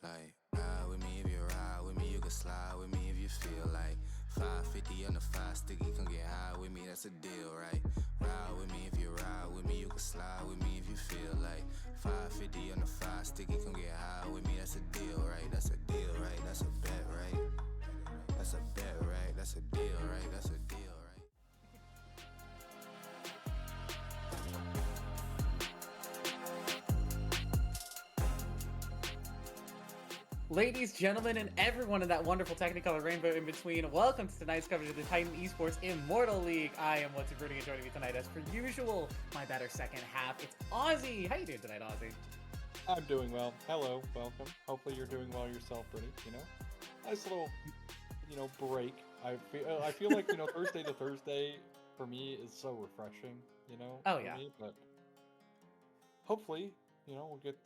Like, ride with me if you ride with me, you can slide with me if you feel like 550 on the 5 sticky, come get high with me, that's a deal, right? Ride with me if you ride with me, you can slide with me if you feel like 550 on the 5 sticky, come get high with me, that's a deal, right? That's a deal, right? That's a bet, right? That's a bet, right? That's a deal, right? That's a deal, right? Ladies, gentlemen, and everyone in that wonderful Technicolor rainbow in between, welcome to tonight's coverage of the Titan Esports Immortal League. I am What's Rooting, and joining me tonight, as per usual, my better second half, it's Ozzy. How you doing tonight, Ozzy? I'm doing well. Hello, welcome. Hopefully you're doing well yourself, Brittany. Nice little, break. I feel like, Thursday to Thursday for me is so refreshing, Oh, for yeah. me. But hopefully, we'll get,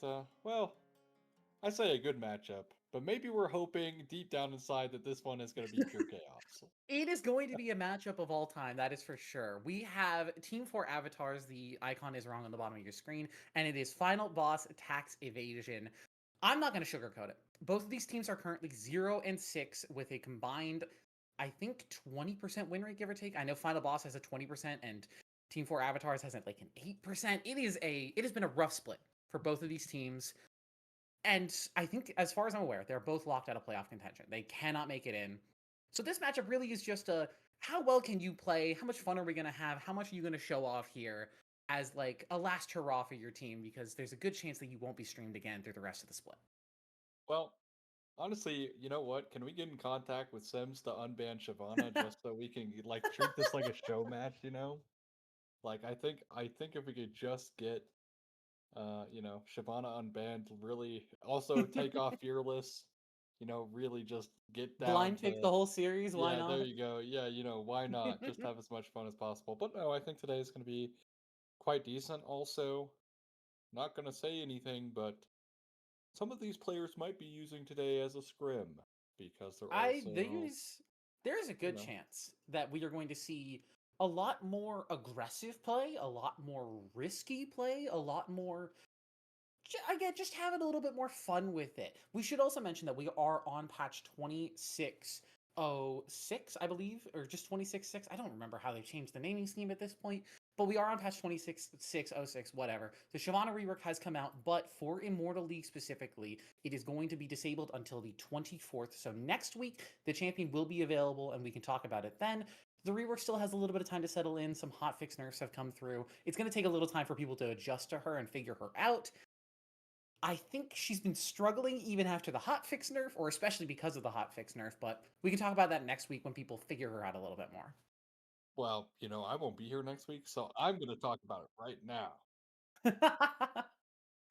I say a good matchup, but maybe we're hoping deep down inside that this one is going to be pure chaos. It is going to be a matchup of all time, that is for sure. We have Team 4 avatars, the icon is wrong on the bottom of your screen, and it is Final Boss Tax Evasion. I'm not going to sugarcoat it. Both of these teams are currently 0-6 with a combined, I think, 20% win rate, give or take. I know Final Boss has a 20% and Team 4 avatars has like an 8%. It has been a rough split for both of these teams. And I think, as far as I'm aware, they're both locked out of playoff contention. They cannot make it in. So this matchup really is just how well can you play? How much fun are we going to have? How much are you going to show off here as like a last hurrah for your team? Because there's a good chance that you won't be streamed again through the rest of the split. Well, honestly, you know what? Can we get in contact with Sims to unban Shyvana just so we can treat this like a show match? Like I think if we could just get Shyvana unbanned, really also take off Fearless, really just get down Blind pick to the whole series, why yeah, there not? you go. Yeah, why not? Just have as much fun as possible. But no, I think today is gonna be quite decent. Also, not gonna say anything, but some of these players might be using today as a scrim because they're also, There's a you good know, chance that we are going to see a lot more aggressive play, a lot more risky play, a lot more again, just having a little bit more fun with it. We should also mention that we are on patch 2606, I believe, or just 26.6. I don't remember how they changed the naming scheme at this point, but we are on patch 26.606, whatever. The Shyvana rework has come out, but for Immortal League specifically, it is going to be disabled until the 24th. So next week, the champion will be available, and we can talk about it then. The rework still has a little bit of time to settle in. Some hotfix nerfs have come through. It's going to take a little time for people to adjust to her and figure her out. I think she's been struggling even after the hotfix nerf, or especially because of the hotfix nerf, but we can talk about that next week when people figure her out a little bit more. well, I won't be here next week, so I'm gonna talk about it right now.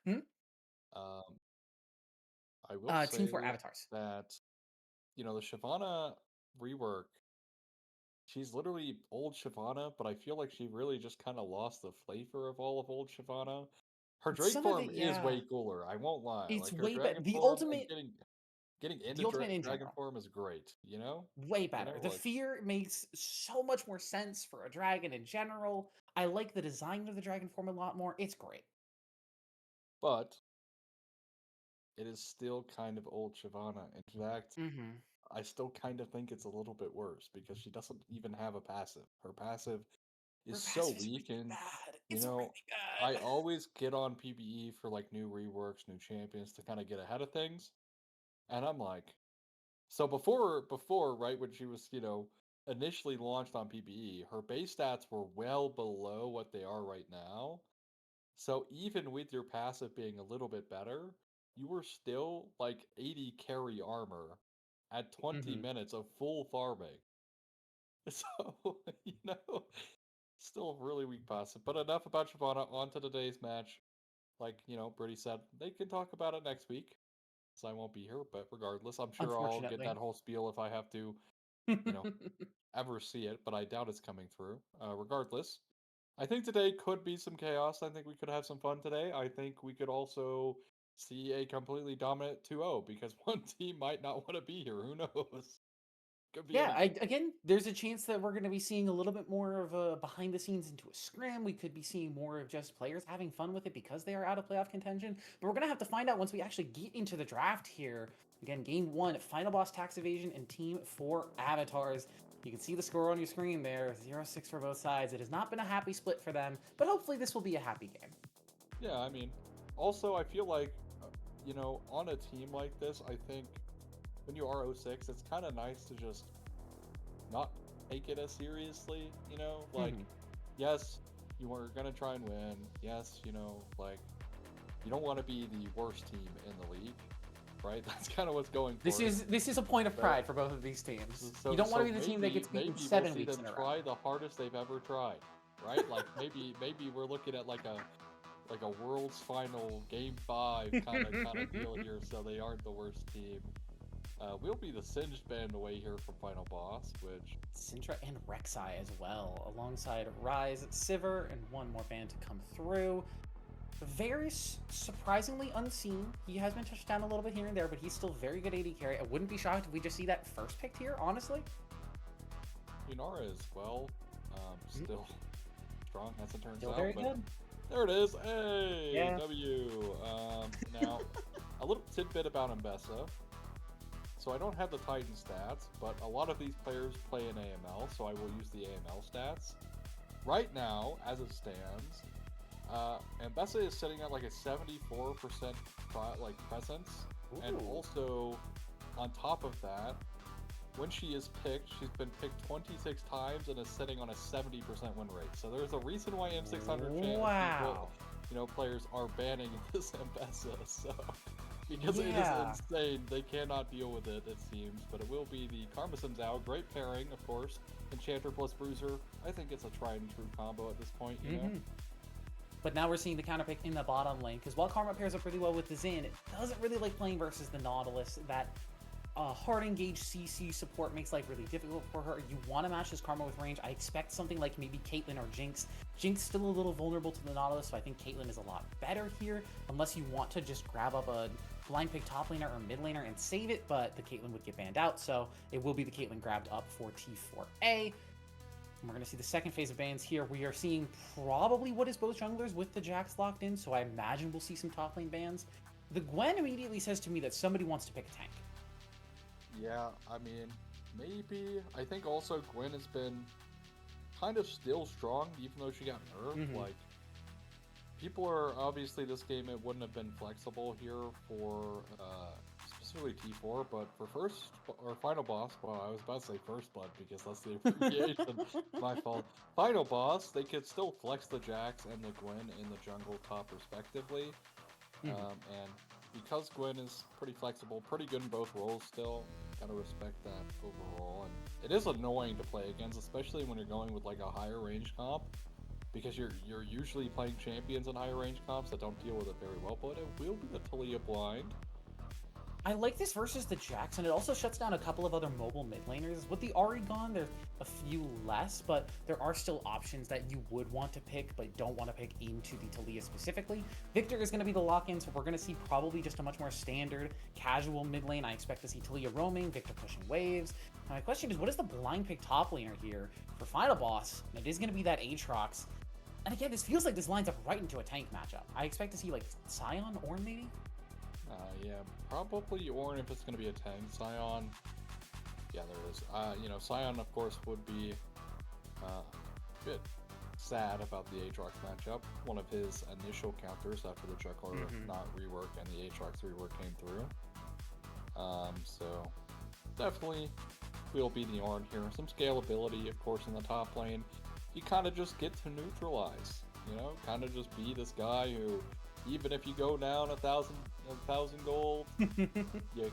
Hmm? Um, I will Team 4 say avatars. that the Shyvana rework, she's literally old Shyvana, but I feel like she really just kind of lost the flavor of all of old Shyvana. Her Drake Some of form it, is yeah. way cooler. I won't lie. It's Like her way better. dragon form and getting into The ultimate in dragon general, form is great. way better. The Like, fear makes so much more sense for a dragon in general. I like the design of the dragon form a lot more. It's great. but it is still kind of old Shyvana. In fact, Mm-hmm. I still kind of think it's a little bit worse because she doesn't even have a passive. Her passive is Her so passive is weak, really and bad. you It's know, really I bad. always get on PBE for like new reworks, new champions to kind of get ahead of things. And I'm like, so before, right, when she was, initially launched on PBE, her base stats were well below what they are right now. So even with your passive being a little bit better, you were still like 80 carry armor at 20 Mm-hmm. minutes of full farming. So, still a really weak passive. But enough about Shyvana. On to today's match. Like, Brady said, they can talk about it next week. So I won't be here, but regardless, I'm sure I'll get Unfortunately. that whole spiel if I have to, you know, ever see it, but I doubt it's coming through. Regardless, I think today could be some chaos. I think we could have some fun today. I think we could also see a completely dominant 2-0 because one team might not want to be here. Who knows? Could be Yeah, anything. again, there's a chance that we're going to be seeing a little bit more of a behind the scenes into a scrim. We could be seeing more of just players having fun with it because they are out of playoff contention. But we're going to have to find out once we actually get into the draft here. Again, game one, final boss tax evasion and team 4 avatars. You can see the score on your screen there, 0-6 for both sides. It has not been a happy split for them, but hopefully this will be a happy game. Yeah, I mean, also I feel like, on a team like this, I think when you are 0-6, it's kind of nice to just not take it as seriously, like, yes, you are gonna try and win. Yes, like, you don't want to be the worst team in the league, right? That's kind of what's going for. This is a point of pride for both of these teams. You don't want to be the team that gets beaten 7 weeks in a row. Try the hardest they've ever tried, right? Like maybe we're looking at like a world's final game 5 kind of deal here, so they aren't the worst team. We'll be the singed band away here from Final Boss, which Sintra and Rek'Sai as well, alongside Rise, Sivir, and one more band to come through. Varys, surprisingly unseen. He has been touched down a little bit here and there, but he's still very good AD carry. I wouldn't be shocked if we just see that first picked here, honestly. Inara as well, still strong as it turns Still out. very but good. There it is. Hey, Yeah. W. Now, a little tidbit about Mbessa. So I don't have the Titan stats, but a lot of these players play in AML, so I will use the AML stats. Right now, as it stands, Mbessa is sitting at like a 74% presence, and also on top of that, when she is picked, she's been picked 26 times and is sitting on a 70% win rate. So there's a reason why M600 people, players are banning this Mbessa. So because it is insane, they cannot deal with it seems. But it will be the Karmasan Zhao, great pairing, of course. Enchanter plus Bruiser. I think it's a tried and true combo at this point. You know. But now we're seeing the counterpick in the bottom lane, because while Karma pairs up pretty well with the Xin, it doesn't really like playing versus the Nautilus. That hard engage CC support makes life really difficult for her. You want to match this Karma with range. I expect something like maybe Caitlyn or Jinx. Jinx still a little vulnerable to the Nautilus, so I think Caitlyn is a lot better here, unless you want to just grab up a blind pick top laner or mid laner and save it, but the Caitlyn would get banned out, so it will be the Caitlyn grabbed up for T4A. And we're going to see the second phase of bans here. We are seeing probably what is both junglers with the Jax locked in, so I imagine we'll see some top lane bans. The Gwen immediately says to me that somebody wants to pick a tank. Yeah, I mean, maybe. I think also Gwen has been kind of still strong, even though she got nerfed. Like, people are obviously this game, it wouldn't have been flexible here for specifically T4, but for first or final boss, well, I was about to say first blood because that's the abbreviation. My fault. Final boss, they could still flex the Jax and the Gwen in the jungle top respectively, and because Gwen is pretty flexible, pretty good in both roles still, gotta respect that overall. And it is annoying to play against, especially when you're going with like a higher range comp, because you're usually playing champions in higher range comps that don't deal with it very well, but it will be the Talia blind. I like this versus the Jax, and it also shuts down a couple of other mobile mid laners. With the Ahri gone, there's a few less, but there are still options that you would want to pick, but don't want to pick into the Talia specifically. Victor is going to be the lock-in, so we're going to see probably just a much more standard, casual mid lane. I expect to see Talia roaming, Victor pushing waves. Now my question is, what is the blind pick top laner here for Final Boss? And it is going to be that Aatrox. And again, this feels like this lines up right into a tank matchup. I expect to see like Sion or maybe? Yeah, probably Ornn if it's going to be a tank. Sion, yeah, there is. Sion, of course, would be a bit sad about the Aatrox matchup. One of his initial counters after the Juggler not rework and the Aatrox rework came through. So definitely will be the Ornn here. Some scalability, of course, in the top lane. You kind of just get to neutralize, kind of just be this guy who, even if you go down 1,000 gold, you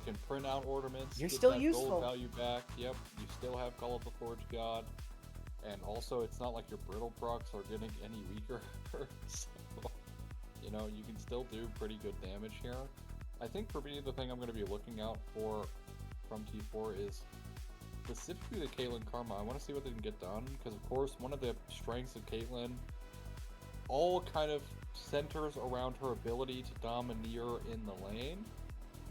can print out ornaments. You're get still that useful. Gold value back. Yep, you still have Call of the Forge God, and also it's not like your brittle procs are getting any weaker. So, you can still do pretty good damage here. I think for me, the thing I'm going to be looking out for from T4 is specifically the Caitlyn Karma. I want to see what they can get done, because of course one of the strengths of Caitlyn all kind of centers around her ability to domineer in the lane.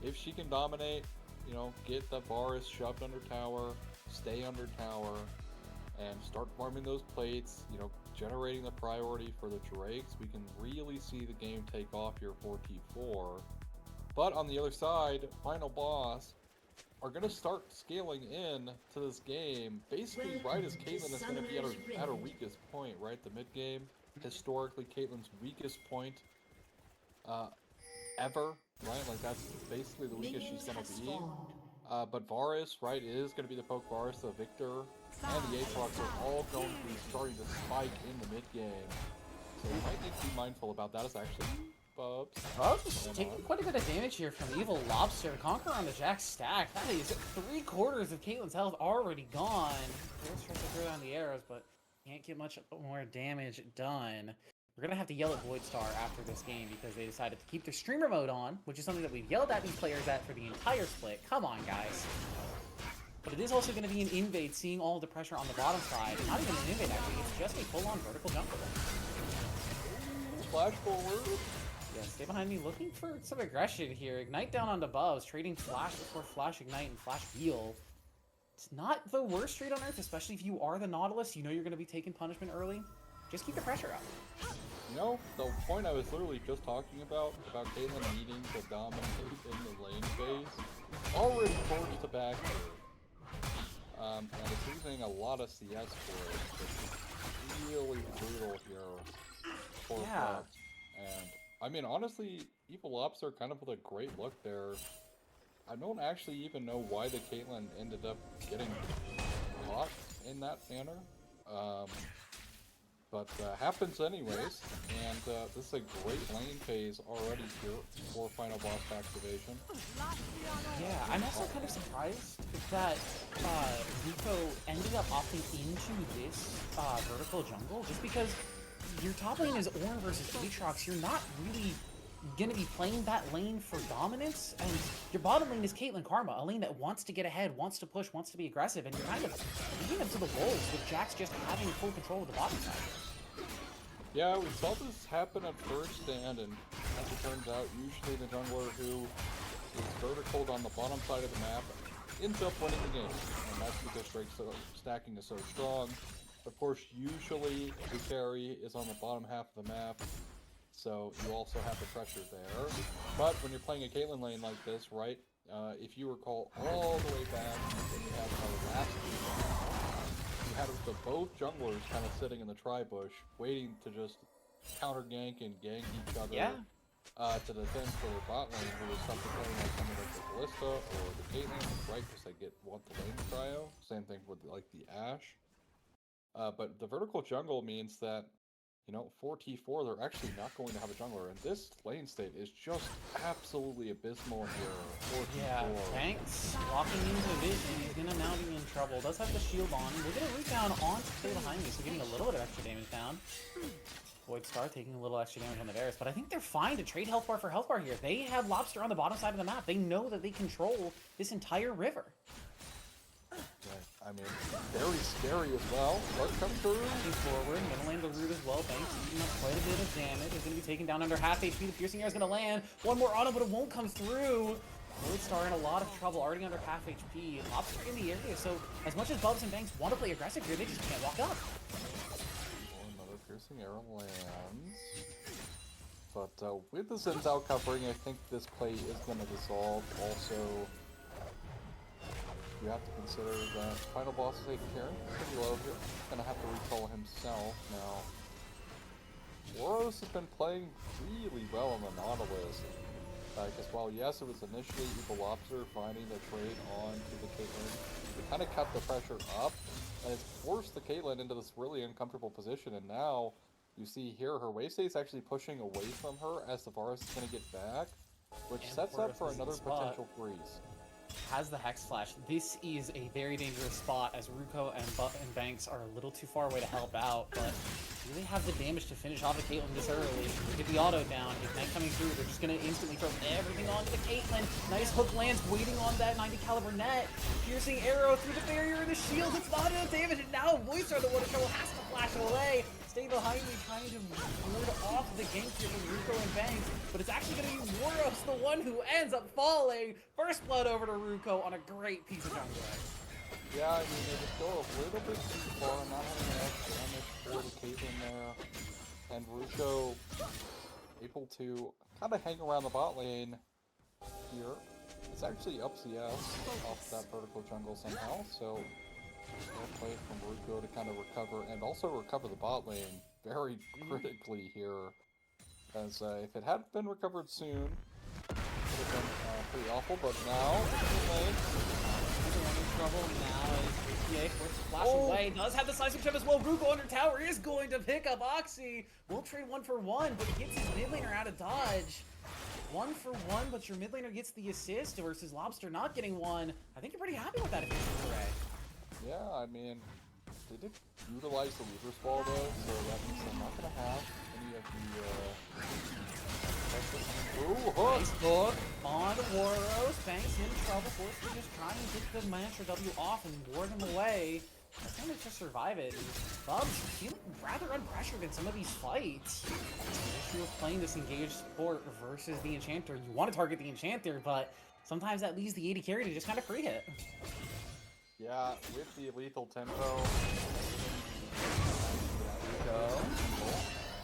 If she can dominate, you know, get the Varus shoved under tower, stay under tower, and start farming those plates, you know, generating the priority for the Drakes, we can really see the game take off here for T4. But on the other side, final boss are going to start scaling in to this game, basically right as Caitlyn is going to be at her weakest point, right? The mid game, historically Caitlyn's weakest point ever, right? Like that's basically the weakest she's going to be. But Varus, right, is going to be the poke Varus, the Victor, and the Aatrox are all going to be starting to spike in the mid game. So you might need to be mindful about that. It's actually Bubs. Bubs taking quite a bit of damage here from Evil Lobster. Conquer on the Jack stack. That is 3/4 of Caitlyn's health already gone. There's trying to throw down the arrows, but can't get much more damage done. We're going to have to yell at Void Star after this game because they decided to keep their streamer mode on, which is something that we've yelled at these players at for the entire split. Come on, guys. But it is also going to be an invade, seeing all the pressure on the bottom side. Not even an invade, actually. It's just a full-on vertical jungle. Flash forward. Yeah, stay behind me. Looking for some aggression here. Ignite down onto Bubs. Trading Flash before Flash Ignite and Flash Heal. It's not the worst trade on Earth, especially if you are the Nautilus. You know you're going to be taking punishment early. Just keep the pressure up. You know, the point I was literally just talking about Caitlyn needing to dominate in the lane phase, already towards the back here. And it's using a lot of CS for it, which is really brutal here for Bubs. And, I mean, honestly, Evil Ops are kind of with a great look there. I don't actually even know why the Caitlyn ended up getting caught in that manner. But happens anyways, and this is a great lane phase already here for final boss activation. Yeah, I'm also kind of surprised that Rico ended up opting into this vertical jungle, just because your top lane is Ornn versus Aatrox. You're not really going to be playing that lane for dominance, and your bottom lane is Caitlyn Karma, a lane that wants to get ahead, wants to push, wants to be aggressive, and you're kind of leading them to the wolves with Jax just having full control of the bottom side. Yeah, we saw this happen at first stand, and as it turns out, usually the jungler who is verticaled on the bottom side of the map ends up winning the game, and that's because Drake's stacking is so strong. Of course, usually the carry is on the bottom half of the map, so you also have the pressure there. But when you're playing a Caitlyn lane like this, right, if you recall all the way back when you had our last game, you had both junglers kind of sitting in the tri-bush, waiting to just counter gank and gank each other to defend for their bot lane, who was something like something like the Ballista or the Caitlyn, right, because they want the lane cryo. Same thing with like the Ashe. But the vertical jungle means that, you know, for T4, they're actually not going to have a jungler, and this lane state is just absolutely abysmal here for T4. Yeah, Tanks walking into Evasion, he's gonna now be in trouble. Does have the shield on. We're gonna root down on to stay behind me, so getting a little bit of extra damage down. Void Star taking a little extra damage on the Varus, but I think they're fine to trade health bar for health bar here. They have Lobster on the bottom side of the map. They know that they control this entire river. I mean, very scary as well. Let's come through. Pushing forward, middle lane the root as well. Banks eating up quite a bit of damage. Is going to be taken down under half HP. The piercing arrow is going to land. One more on him, but it won't come through. Void Star in a lot of trouble, already under half HP. Lobster in the area, so as much as Bubs and Banks want to play aggressive here, they just can't walk up. Another piercing arrow lands. But with the Zin's out covering, I think this play is going to dissolve. Also, you have to consider that final boss is a carry, pretty low here. Gonna have to recall himself now. Boros has been playing really well on the Nautilus. Because while yes, it was initially Evil Lobster finding the trade onto the Caitlyn, it kind of kept the pressure up, and it's forced the Caitlyn into this really uncomfortable position, and now you see here her wave state is actually pushing away from her as the Varus is going to get back, which And sets up for Boros is in another spot. potential freeze. Has the Hex Flash. This is a very dangerous spot as Ruko and Banks are a little too far away to help out, but really have the damage to finish off the Caitlyn this early. Get the auto down, Ignite coming through, they're just going to instantly throw everything onto the Caitlyn. Nice hook lands, waiting on that 90 caliber net. Piercing arrow through the barrier and the shield, it's not enough damage, and now Void Star, the one in trouble, has to flash away. Stay behind me, trying to ward off the gank here from Ruko and Banks, but it's actually going to be Waros, the one who ends up falling. First blood over to Ruko on a great piece of jungle. Yeah, I mean, they just go a little bit too far, not having enough damage for the Caitlyn there. And Ruko able to kind of hang around the bot lane here. It's actually up CS off that vertical jungle somehow, so well played from Ruko to kind of recover, and also recover the bot lane very critically here. As if it had been recovered soon, it would have been pretty awful, but now it's too late. In trouble now as TES forces flash away. Does have the seismic shove as well. Ruko under tower is going to pick up Oxy. Will trade 1-for-1, but he gets his mid laner out of dodge. 1-for-1, but your mid laner gets the assist versus Lobster not getting one. I think you're pretty happy with that efficiency array. Yeah, I mean, they did utilize the Weaver's Ball though, so that means they're not going to have any of the... Nice hook on Waros. Banks in trouble, forced to just try and get the Mantra W off and ward him away. I think to just survive it. Bubs feeling rather unpressured in some of these fights. The issue of playing this engaged support versus the Enchanter. You want to target the Enchanter, but sometimes that leaves the AD carry to just kind of free hit. Yeah, with the lethal tempo.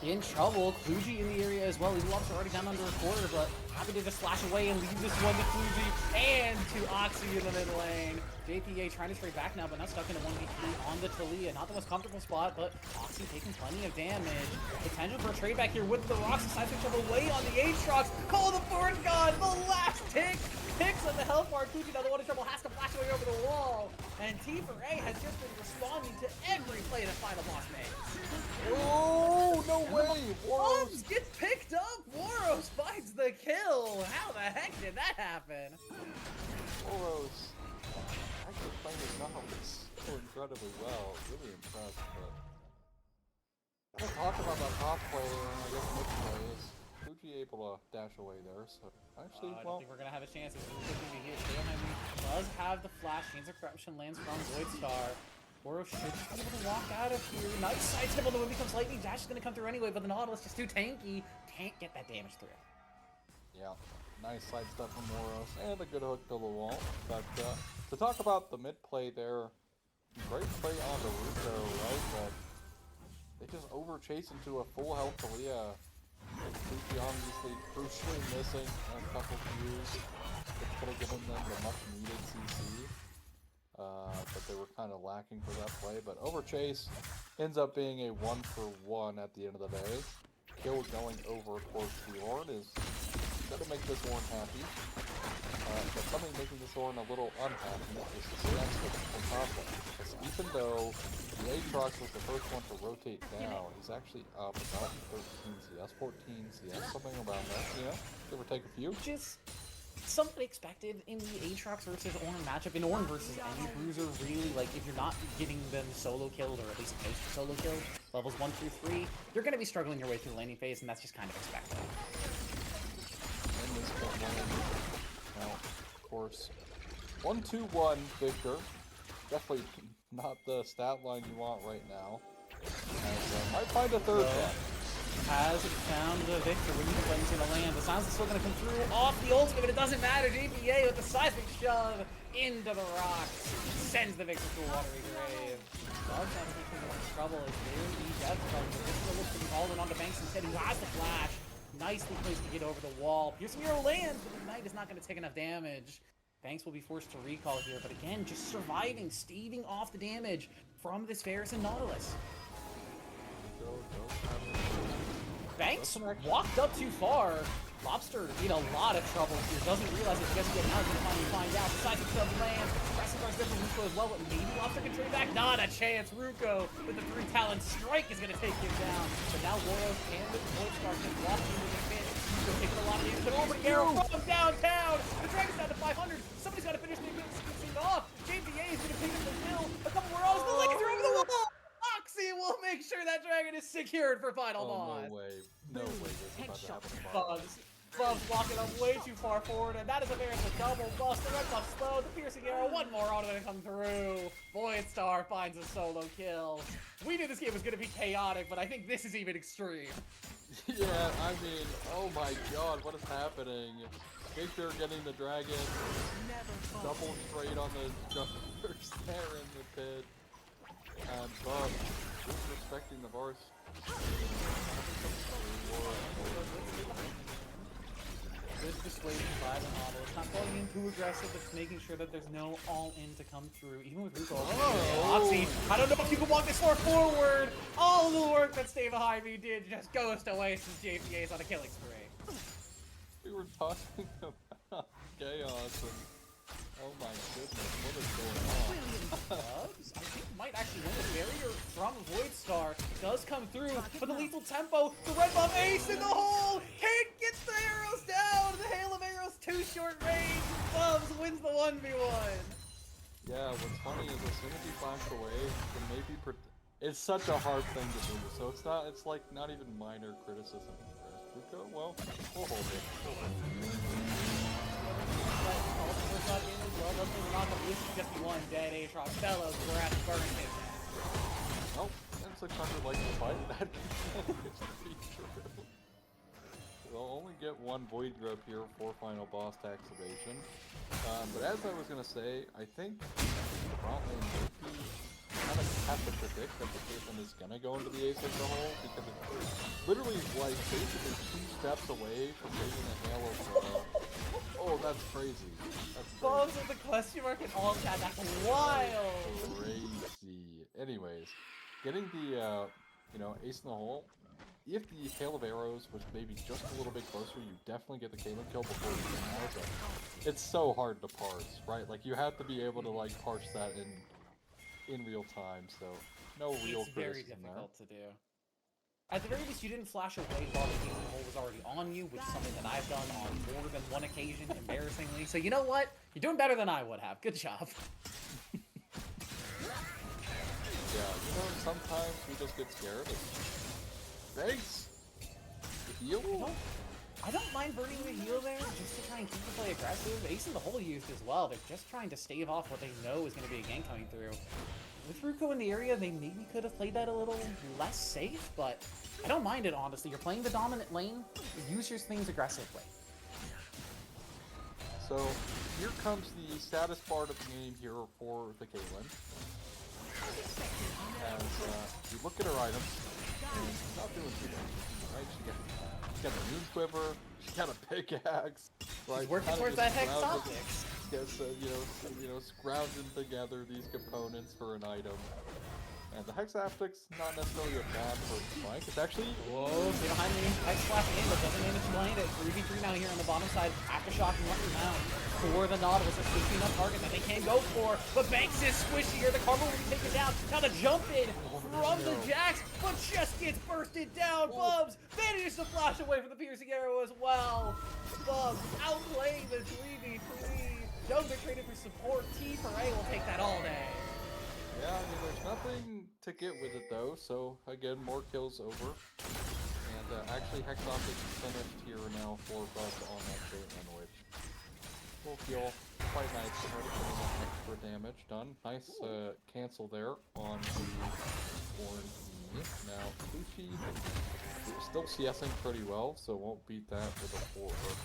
In trouble, Kluji in the area as well. These Lobs are already down under a quarter, but happy to just flash away and leave this one to Kluji and to Oxy in the mid lane. JPA trying to trade back now, but now stuck in a 1v3 on the Taliyah. Not the most comfortable spot, but Oxy taking plenty of damage. Potential for a trade back here with the rocks. Decides to shove away on the Aatrox. Call the Force God, the last tick. Picks up the health bar. Kluji, now the one in trouble, has to flash away over the wall. And T4A has just been responding to every play that Final Boss makes. Oh, no way! Waros gets picked up. Waros finds the kill. How the heck did that happen? Waros actually playing his knowledge so incredibly well. Really impressed, but... Let's talk about that top player, and I guess mid plays. Kluji able to dash away there, so... Actually, I don't think we're going to have a chance. It's really looking to hit. Henry does have the flash. Chains of Corruption lands from Void Star. Waros should just be able to walk out of here. Nice sidestep, although it becomes lightning. Dash is going to come through anyway, but the Nautilus just too tanky. Can't get that damage through. Yeah, nice sidestep from Waros, and a good hook to the wall. But to talk about the mid play there, great play on the Ruko, right? But they just overchase into a full health Taliyah. Kluji obviously crucially missing a couple Qs, which could have given them the much needed CC. But they were kind of lacking for that play. But overchase ends up being a 1-for-1 at the end of the day. Kill going over towards Bjorn is going to make this Ornn happy. But something making this Ornn a little unhappy is the stance from top lane. Because even though the Aatrox was the first one to rotate down, he's actually up about 13 CS, 14 CS, something around that, you know? Give or take a few. Just something expected in the Aatrox versus Ornn matchup. In Ornn versus any bruiser, really, like, if you're not getting them solo killed, or at least close to solo killed, levels 1 through 3, you're going to be struggling your way through the laning phase, and that's just kind of expected. In this lane, now, of course, 1-2-1 Victor. Definitely not the stat line you want right now. And might find a third one. Has found the Victor when the flames gonna land. The silence is still gonna come through off the ultimate, but it doesn't matter. JPA with the seismic shove into the rocks sends the Victor to a watery grave. Dogs not taking much trouble as there be death trouble. This is looks to be hauled onto Banks instead, who has the flash. Nicely placed to get over the wall. Piercing Arrow lands, but the Knight is not gonna take enough damage. Banks will be forced to recall here, but again, just surviving, staving off the damage from this Varus and Nautilus. Banks walked up too far. Lobster in a lot of trouble here. Doesn't realize it's just yet. Now he's gonna finally find out. Decides to sub lands. Pressing guards there for Ruko as well, but maybe Lobster can trade back. Not a chance. Ruko with the 3 talent strike is gonna take him down. But now Waros and the Void Star can walk into the pit. Ruko taking a lot of damage, but over the arrow from downtown. The Dragon's down to 500. Somebody's gotta finish the thing off. JPA is gonna pick up the kill. A couple more O's. The Lakers are over the wall. Oxy will make sure that dragon is secured for final boss. No way. No way this is about to happen. Bugs. Bubs blocking up way too far forward, and that is a double bust. The red buff slow, the piercing arrow, one more auto to come through. Void Star finds a solo kill. We knew this game was going to be chaotic, but I think this is even extreme. Yeah, I mean, oh my god, what is happening? Victor getting the dragon. Double trade on the jumpers there in the pit. And Bubs disrespecting the Vars. Good persuasion by the model. It's not going in too aggressive, but it's making sure that there's no all-in to come through, even with Ruko. Oxy, I don't know if you can walk this far forward. All the work that Stay Behind Me did just goes to waste as JPA's on a killing spree. We were talking about chaos and oh my goodness, what is going on? Bubs, I think might actually win the barrier from Void Star. Does come through, but the lethal tempo, the red buff ace in the hole! Hit gets the arrows down! The hail of arrows too short range! Bubs wins the 1v1! Yeah, what's funny is as soon as he flashed away, then maybe it's such a hard thing to do, so it's like not even minor criticism. Ruko, well, we'll hold it. Well, doesn't knock up. This is just one dead Aatrox. Fellows, we're at burn his ass. Oh, and 600 likes to fight. That continues to be true. We'll only get one Void Grub here for final boss tax evasion. But as I was gonna say, I think the front lane might be kind of have to predict that the Caitlyn is gonna go into the ace of the hole because it's literally like basically 2 steps away from taking a hail of oh, that's crazy. That's crazy. Bubs with the question mark in all chat. That's wild. Crazy. Anyways, getting the ace in the hole. If the hail of arrows was maybe just a little bit closer, you definitely get the Caitlyn kill before you get out. But it's so hard to parse, right? Like you have to be able to like parse that in real time. So no real It's very criticism difficult to do. At the very least, you didn't flash away while the Caitlyn hole was already on you, which is something that I've done on more than one occasion, embarrassingly. So you know what? You're doing better than I would have. Good job. Yeah, sometimes we just get scared. Thanks! The heal? I don't mind burning the heal there, just to try and keep the play aggressive. Ace in the hole used as well. They're just trying to stave off what they know is going to be a gank coming through. With Ruko in the area, they maybe could have played that a little less safe, but I don't mind it, honestly. You're playing the dominant lane, use your things aggressively. So, here comes the saddest part of the game here for the Caitlyn. As you look at her items, and she's not doing too much, right? She got the Moon Quiver, she got a pickaxe, right? She's working towards that Hex Optics. Yes, scrounging together these components for an item. And the Hex Optics, not necessarily a bad first flank. It's actually... Whoa, stay behind me. Hex Slash in, but doesn't manage to land it. 3v3 now here on the bottom side. Aftershock and Lucky Mound for the Nautilus. A squishy enough target that they can go for. But Banks is squishier. The Karma will be taken down. Now the jump in from the Jax, but just gets bursted down. Bubs manages to flash away from the piercing arrow as well. Bubs outplaying the 3v3. Don't get traded for support. T for A will take that all day. Yeah, I mean, there's nothing to get with it though, so again, more kills over. And actually, Hex Optics is finished here now for Buzz on that Caitlyn, which will feel quite nice to her to put that extra damage done. Nice cancel there on the Ornn. Now, Kushi still CSing pretty well, so won't beat that with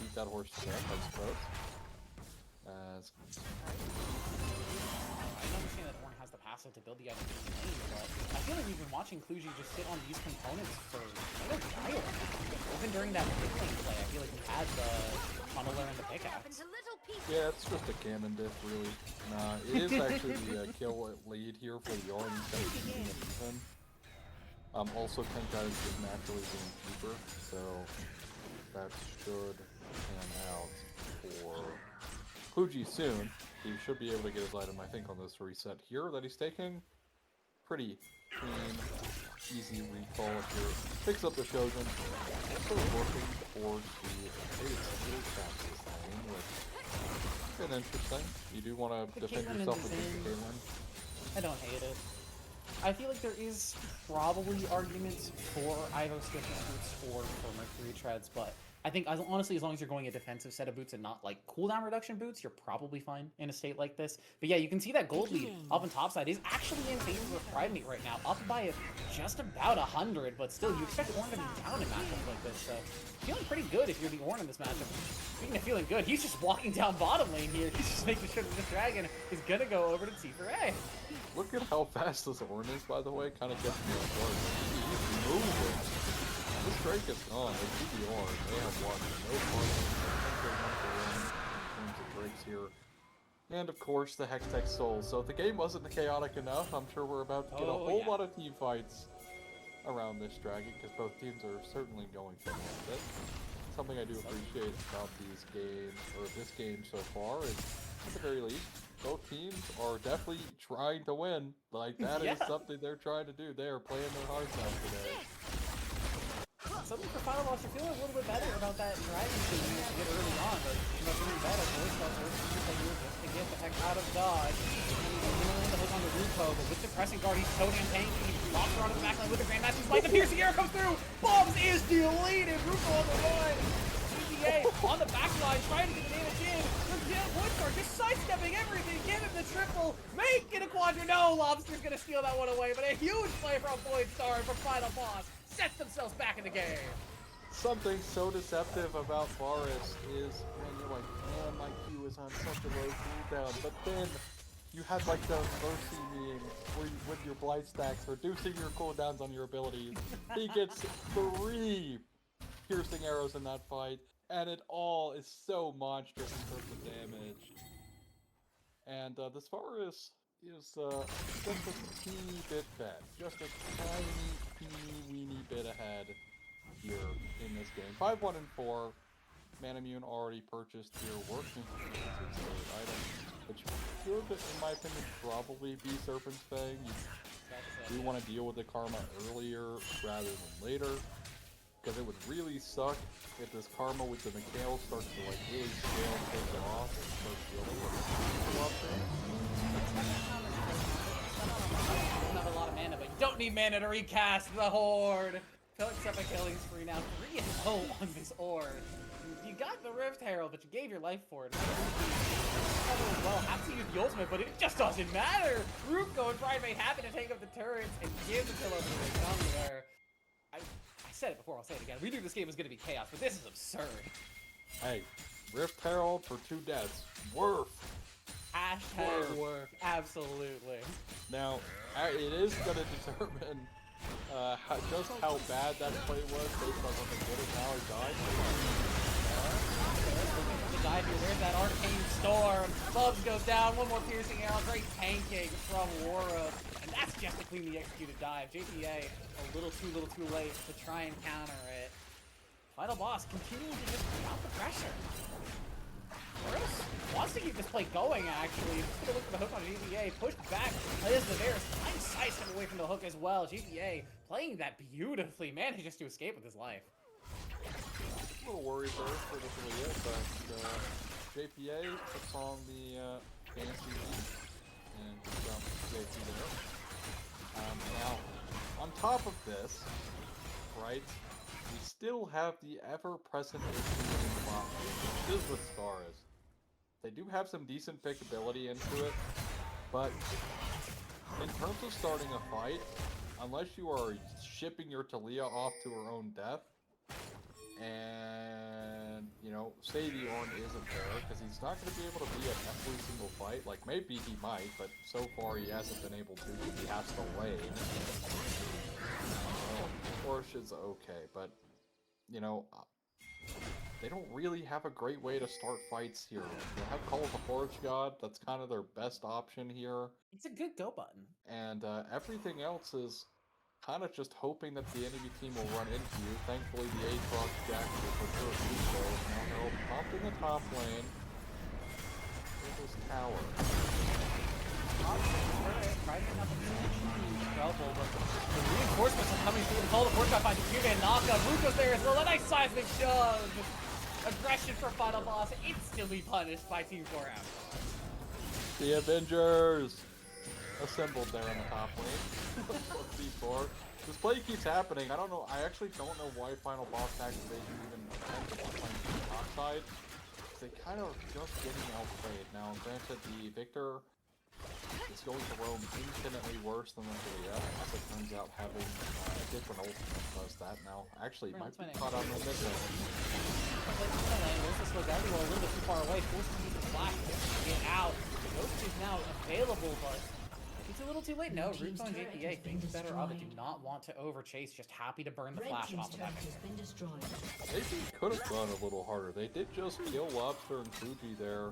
beat that horse to death, I suppose. As I understand that Ornn has the passive to build the item in the lane, but I feel like we've been watching Kluji just sit on these components for quite a while. Even during that mid lane play, I feel like he had the tunneler and the pickaxe. yeah, it's just a cannon diff, really. Nah, it is actually the kill lead here for the Ornn instead of keeping it even. Also, Tenkai is just naturally being cheaper, so that should pan out for Kluji soon. He should be able to get his item, I think, on this reset here that he's taking. Pretty clean, easy recall here. Picks up the Shogun. Also working towards the fastest lane, which is interesting. You do want to defend yourself against the Caitlyn. I don't hate it. I feel like there is probably arguments for either skipping routes or for Mercury Treads, but I think honestly, as long as you're going a defensive set of boots and not like cooldown reduction boots, you're probably fine in a state like this. But yeah, you can see that gold lead up on top side is actually in favor of Primate right now, up by just about 100, but still, you expect Ornn to be down in matchups like this, so feeling pretty good if you're the Ornn in this matchup. Speaking of feeling good, he's just walking down bottom lane here. He's just making sure that this dragon is gonna go over to T4A. Look at how fast this Ornn is, by the way. Kind of gets me off guard. He's moving. This Drake is gone. They beat the Ornn. They have won. No points. In terms of Drakes here. And of course, the Hextech Soul. So if the game wasn't chaotic enough, I'm sure we're about to get a whole lot of team fights around this dragon, because both teams are certainly going to want it. Something I do appreciate about these games, or this game so far, is at the very least, both teams are definitely trying to win. Like, that is something they're trying to do. They are playing their hearts out today. Something for Final Boss, you're feeling a little bit better about that dragon thing you used to get early on, but you know, feeling better. Voice Belt just to get the heck out of dodge. And he's going to land the hook on the Ruko, but with the pressing guard, he's so damn tanky. He drops her onto the backline with the Grand Master Spike. The piercing arrow comes through. Bombs is deleted. Ruko on the line. GPA on the backline, trying to get the damage in. Woodguard just sidestepping everything. Give him the triple. Make it a quadra. No, Lobster's going to steal that one away, but a huge play from Void Star for Final Boss. Sets themselves back in the game. Something so deceptive about Forest is when you're like, man, my Q is on such a low cooldown, but then you had like the mercy being where you, with your blight stacks, reducing your cooldowns on your abilities. He gets 3 piercing arrows in that fight, and it all is so monstrous in terms of damage. And this Forest is just a teeny bit fed, just a teeny weeny bit ahead here in this game. 5-1 and 4. Manamune already purchased here, working item, which should, in my opinion, probably be Serpent's Fang. You do want to deal with the karma earlier rather than later, because it would really suck if this karma with the Mikhail starts to like really scale and take it off and start dealing with Not a lot of mana, but you don't need mana to recast the Horde. Picks up a killing spree now. 3-0 on this Horde. You got the Rift Herald, but you gave your life for it. Well, have to use the ultimate, but it just doesn't matter. Ruko and Primate happen to take up the turrets and give the kill over to the gun there. I said it before, I'll say it again. We knew this game was going to be chaos, but this is absurd. Hey, Rift Herald for 2 deaths. Worth. Hashtag worth. Absolutely. Now, it is going to determine just how bad that play was based on what they did and how he died. The dive here, there's that Arcane Storm. Bubs goes down, one more piercing arrow, great tanking from Wara. And that's just a cleanly executed dive. JPA a little too late to try and counter it. Final Boss continuing to just drop the pressure. Boris wants to keep this play going, actually. Just gonna look for the hook on GPA. Pushed back. Plays the Varus. Trying to size him away from the hook as well. GPA playing that beautifully. Manages to escape with his life. A little worried there for the Talia, but JPA puts on the fancy beat and jump JP there. Now, on top of this, right, we still have the ever-present issue in the bot lane, which is with Stars. They do have some decent pickability into it, but in terms of starting a fight, unless you are shipping your Talia off to her own death, and, you know, say the Ornn isn't there, because he's not going to be able to be at every single fight. Like, maybe he might, but so far he hasn't been able to, because he has to lane. Porsche is okay, but, you know, they don't really have a great way to start fights here. They have Call of the Forge God, that's kind of their best option here. It's a good go button. And everything else is kind of just hoping that the enemy team will run into you. Thankfully, the Aatrox Jack will for sure do so. Now Herald popped in the top lane. Here's his tower. Trouble, but the reinforcements are coming through. The Call of the Forge God finds Cuba and Naka. Ruko's there as well. A nice seismic shove. Aggression for Final Boss. Instantly punished by Team 4 out. The Avengers assembled there on the top lane. C4. This play keeps happening. I don't know. I actually don't know why Final Boss Activation even attempted to play the top side. They kind of just getting outplayed. Now, granted, the Victor is going to roam infinitely worse than the TES. As it turns out, having a different ultimate does that now. Actually, might be caught on the mid-range. There's this Logardi a little bit too far away. Forces him to flash to get out. Ghost is now available, but it's a little too late. No, Ruko and JPA think better of it. Do not want to overchase. Just happy to burn the flash off of that. Maybe could have gone a little harder. They did just kill Lobster and Fuji there.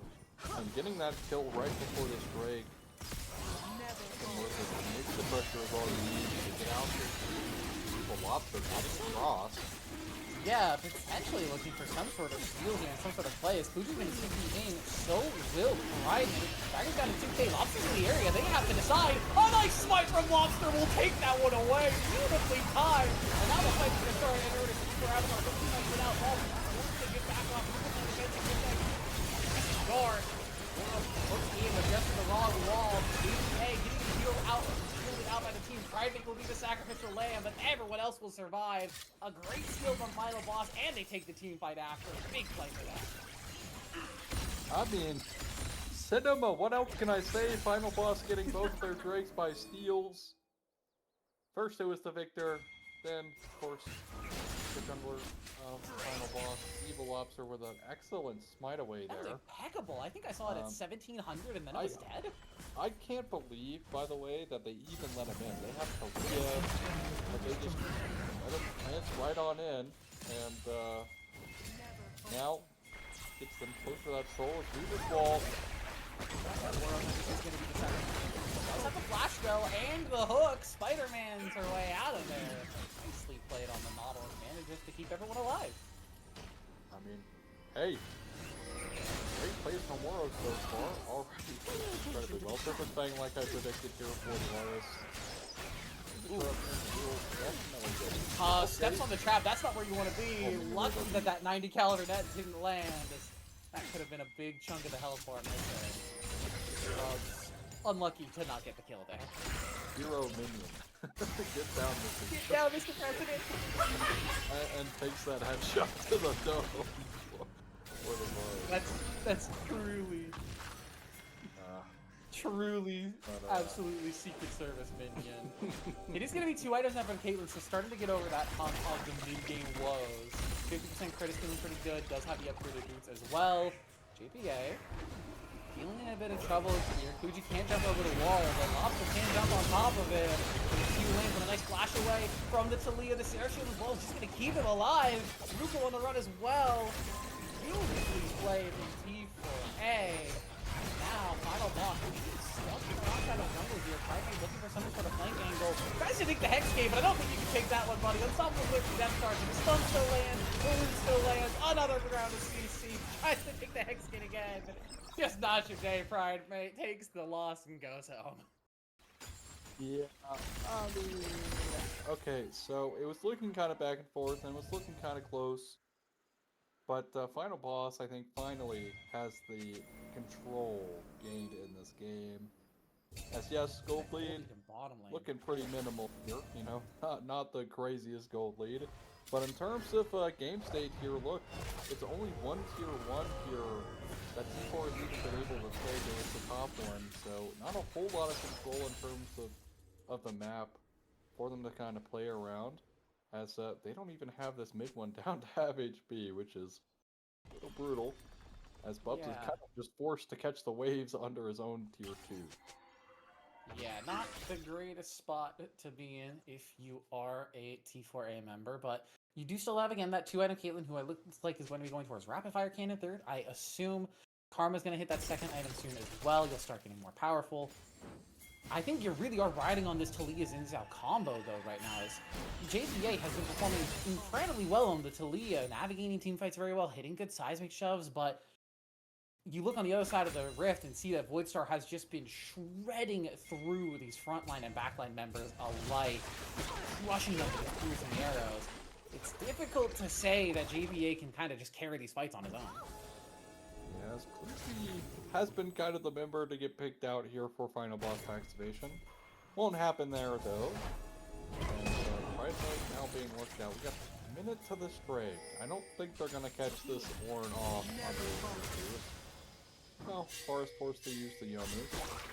And getting that kill right before this Drake. Maybe the pressure is already easy to get out there. The Lobster getting across. Yeah, potentially looking for some sort of steal here and some sort of play. As Fuji's been sneaking in, so will Pride. Dragon's down to 2K. Lobster's in the area. They have to decide. A nice smite from Lobster will take that one away. Beautifully timed. And now the fight's going to start in order to for Avatar. Looking like it out. Lobster wants to get back off. Guard. Looking in, adjusting the wrong wall. BK getting healed out by the team. Pride will be the sacrificial lamb, but everyone else will survive. A great steal from Final Boss, and they take the team fight after. Big play for that. I mean, Cinema, what else can I say? Final Boss getting both their Drakes by steals. First it was the Victor, then, of course, the jungler of Final Boss, Evil Lobster with an excellent smite away there. That was impeccable. I think I saw it at 1700 and then it was dead. I can't believe, by the way, that they even let him in. They have Talia, but they just let him dance right on in, and now gets them close to that soul. Weaver's wall. Does have the flash though, and the hook. Spider-Man's her way out of there. Nicely played on the model and manages to keep everyone alive. I mean, hey. Great plays from Waro so far. Already incredibly well. Surface Bang like I predicted here for Varus. Steps on the trap. That's not where you want to be. Lucky that that 90 caliber net didn't land. That could have been a big chunk of the health bar right there. Unlucky to not get the kill there. Hero minion. Get down, Mr. Get down, Mr. President. And takes that headshot to the dome. That's truly, absolutely Secret Service minion. It is going to be 2 items now from Caitlyn, so starting to get over that hump of the mid-game woes. 50% crit is feeling pretty good, does have the upgraded boots as well. JPA, feeling in a bit of trouble here. Fuji can't jump over the wall, but Lobster can jump on top of it. Q in with a nice flash away from the Talia. The Sarah Shield as well is just going to keep him alive. Ruko on the run as well. Beautifully played from T4A. Now, Final Boss. Stuck outside of jungle here. Primate looking for some sort of flank angle. Tries to take the Hex game, but I don't think you can take that one, buddy. Unstoppable Blitz from Death Charge. The stun still lands. Balloon still lands. Another round of CC. Tries to take the Hex game again. Just not your day, Pride, mate. Takes the loss and goes home. Yeah, I mean... Okay, so it was looking kind of back and forth, and it was looking kind of close. But Final Boss, I think, finally has the control gained in this game. As yes, gold lead, looking pretty minimal here, you know, not the craziest gold lead. But in terms of game state here, look, it's only one tier 1 here that T4 has even been able to play against the top one, so not a whole lot of control in terms of the map for them to kind of play around. As they don't even have this mid one down to half HP, which is a little brutal. As Bubs is kind of just forced to catch the waves under his own tier 2. Yeah, not the greatest spot to be in if you are a T4A member, but you do still have, again, that 2-item Caitlyn, who I look like is going to be going towards Rapid Fire Cannon third. I assume Karma's going to hit that 2nd item soon as well. You'll start getting more powerful. I think you really are riding on this Talia Xin Zhao combo, though, right now. As JPA has been performing incredibly well on the Talia, navigating teamfights very well, hitting good seismic shoves, but you look on the other side of the rift and see that Voidstar has just been shredding through these frontline and backline members alike, crushing them with crews and arrows. It's difficult to say that JPA can kind of just carry these fights on his own. Yes, Cliffy has been kind of the member to get picked out here for Final Boss Activation. Won't happen there, though. And, ain't worked out. We got a minute to this break. I don't think they're gonna catch this Ornn off on the well, Forest forced to use the Yomu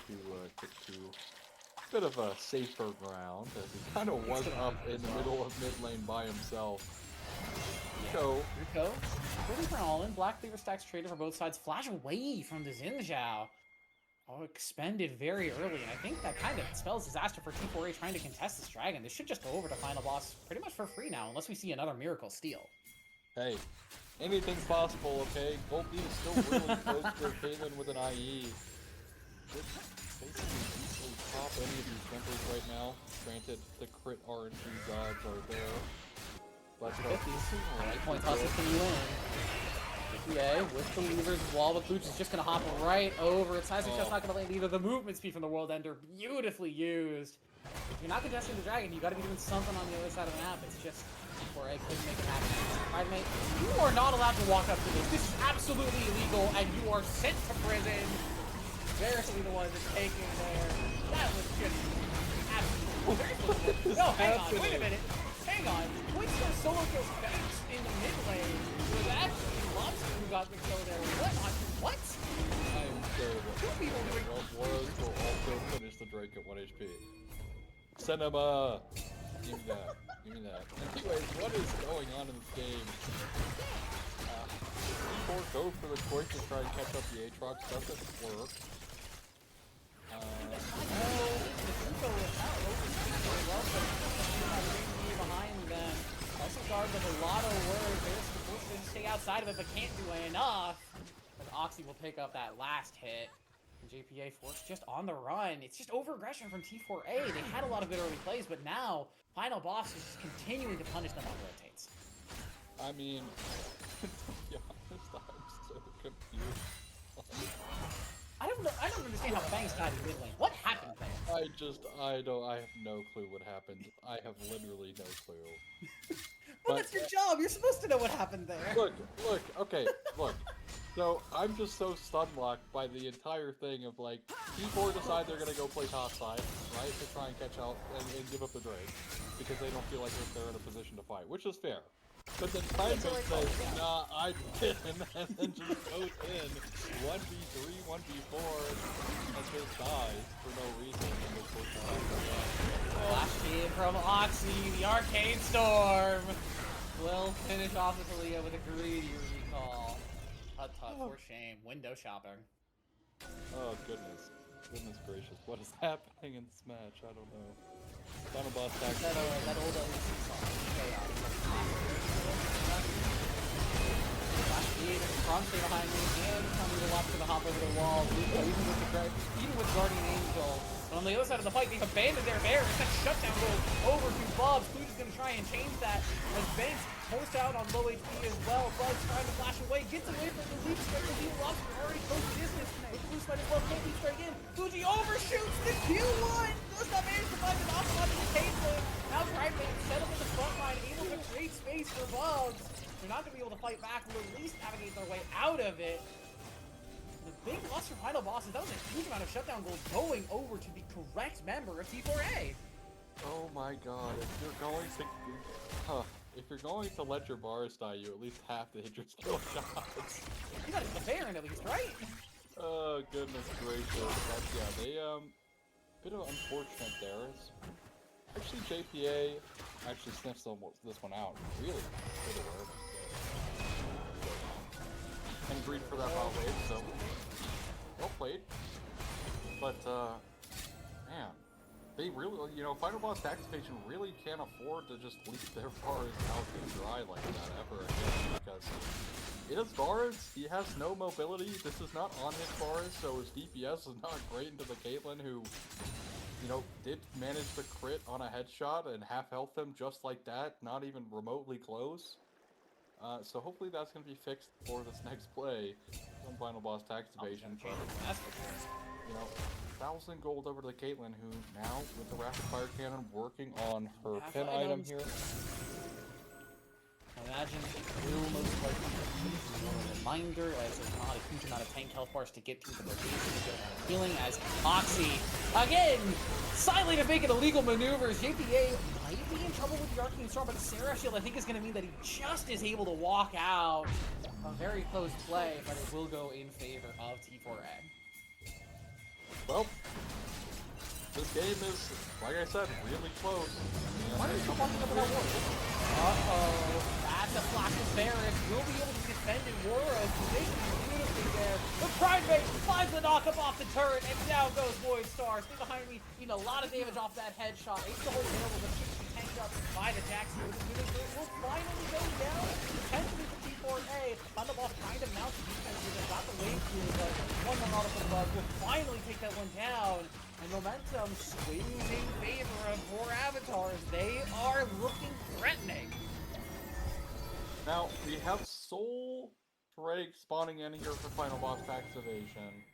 to get to a bit of a safer ground, as he kind of was up in the middle of mid lane by himself. Rico ready for an all-in. Black Cleaver stacks traded for both sides. Flash away from the Xin. Oh, expended very early, and I think that kind of spells disaster for T4A trying to contest this dragon. This should just go over to final boss pretty much for free now, unless we see another miracle steal. Hey, anything's possible, okay? Gold Beam is still really close to Caitlyn with an IE. Could basically easily pop any of these tempers right now. Granted, the crit RNG gods are there. But point toss is continue in. Yeah, with the levers as well, but Boots is just gonna hop right over. It's just not gonna land either. The movement speed from the World Ender, beautifully used. If you're not contesting the dragon, you gotta be doing something on the other side of the map. It's just T4A couldn't make it happen. Right, mate? You are not allowed to walk up to this. This is absolutely illegal, and you are sent to prison. Variously the one that's taking there. That was just absolutely. No, hang on, wait a minute. Hang on. Winston solo kills Banks in the mid lane. It was actually Lobster who got the kill there. What? I am terrible. Two people doing. Warriors will also finish the Drake at 1 HP. Cinema! Give me that. Give me that. Anyways, what is going on in this game? T4 go for the choice to try and catch up the Aatrox. Doesn't work. Behind them. Also guard with a lot of work. They're supposed to stay outside of it, but can't do enough. But Oxy will pick up that last hit. And JPA forced just on the run. It's just over-aggression from T4A. They had a lot of good early plays, but now final boss is just continuing to punish them on rotates. I mean, to be honest, I'm so confused. I don't understand how Bangs died in mid lane. What happened there? I have no clue what happened. I have literally no clue. Well, that's your job. You're supposed to know what happened there. Look, okay, look. So, I'm just so stun-locked by the entire thing of, like, T4 decide they're gonna go play top side, right, to try and catch out and give up the Drake, because they don't feel like they're in a position to fight, which is fair. But then Timebase says, nah, I didn't, and then just goes in 1v3, 1v4, and just dies for no reason, and they're supposed to die. Flash in from Oxy, the Arcade Storm will finish off the Talia with a greedy recall. Tut for shame. Window shopping. Oh goodness. Goodness gracious. What is happening in this match? I don't know. Final boss tag. That old LEC song. Flash speed, strong stay behind me, and coming to watch for the hop over the wall. Even with Guardian Angel. But on the other side of the fight, they've abandoned their bear. It's that shutdown goes over to Bubs. Cluj is going to try and change that as Banks forced out on low HP as well. Bubs trying to flash away, gets away from the leap strike. The Deal Lobster already close to distance. With Blue Spite as well, can't leap strike in. Fuji overshoots the Q1. Does not manage to find an option onto the Caitlyn. Now Trident set up in the front line, able to create space for Bubs. They're not going to be able to fight back, will at least navigate their way out of it. The big loss for final bosses, that was a huge amount of shutdown gold going over to the correct member of T4A. Oh my god, if you're going to let your bars die, you at least have to hit your skill shots. You gotta get the Baron at least, right? Oh goodness gracious. But yeah, they bit of unfortunate there. Actually JPA actually sniffs this one out really good awareness. And greed for that wild wave, so well played. But man, they really, Final Boss Activation really can't afford to just leave their bars out to dry like that ever again, because it is bars, he has no mobility, this is not on his bars, so his DPS is not great into the Caitlyn, who, did manage to crit on a headshot and half health him just like that, not even remotely close. So hopefully that's going to be fixed for this next play on Final Boss Activation. That's for sure. 1,000 gold over to the Caitlyn, who now, with the Rapid Fire Cannon, working on her pin item here. And imagine it will most likely be more of a reminder, as there's not a huge amount of tank health bars to get through the rotation to get a lot of healing, as Moxie, again, silently to make illegal maneuvers. JPA might be in trouble with the Arcane Storm, but the Seraph Shield, I think, is going to mean that he just is able to walk out. A very close play, but it will go in favor of T4A. Well, this game is, like I said, really close. Why are you still walking up without War? Uh-oh. That's a flash of Varus. Will be able to defend in Wara. Positioning beautifully there. The Pride Mate finds the knockup off the turret, and down goes Void Star. Stay behind me. Eating a lot of damage off that headshot. Ace the whole middle with a 60 tanked up by the Jackson. Will finally go down. Potentially for T4A. On the ball, trying to mount the defense. Got the wave through, but one more out of the bug will finally take that one down. And momentum swings in favor of 4 avatars. They are looking threatening. Now, we have Soul Drake spawning in here for Final Boss Tax Evasion.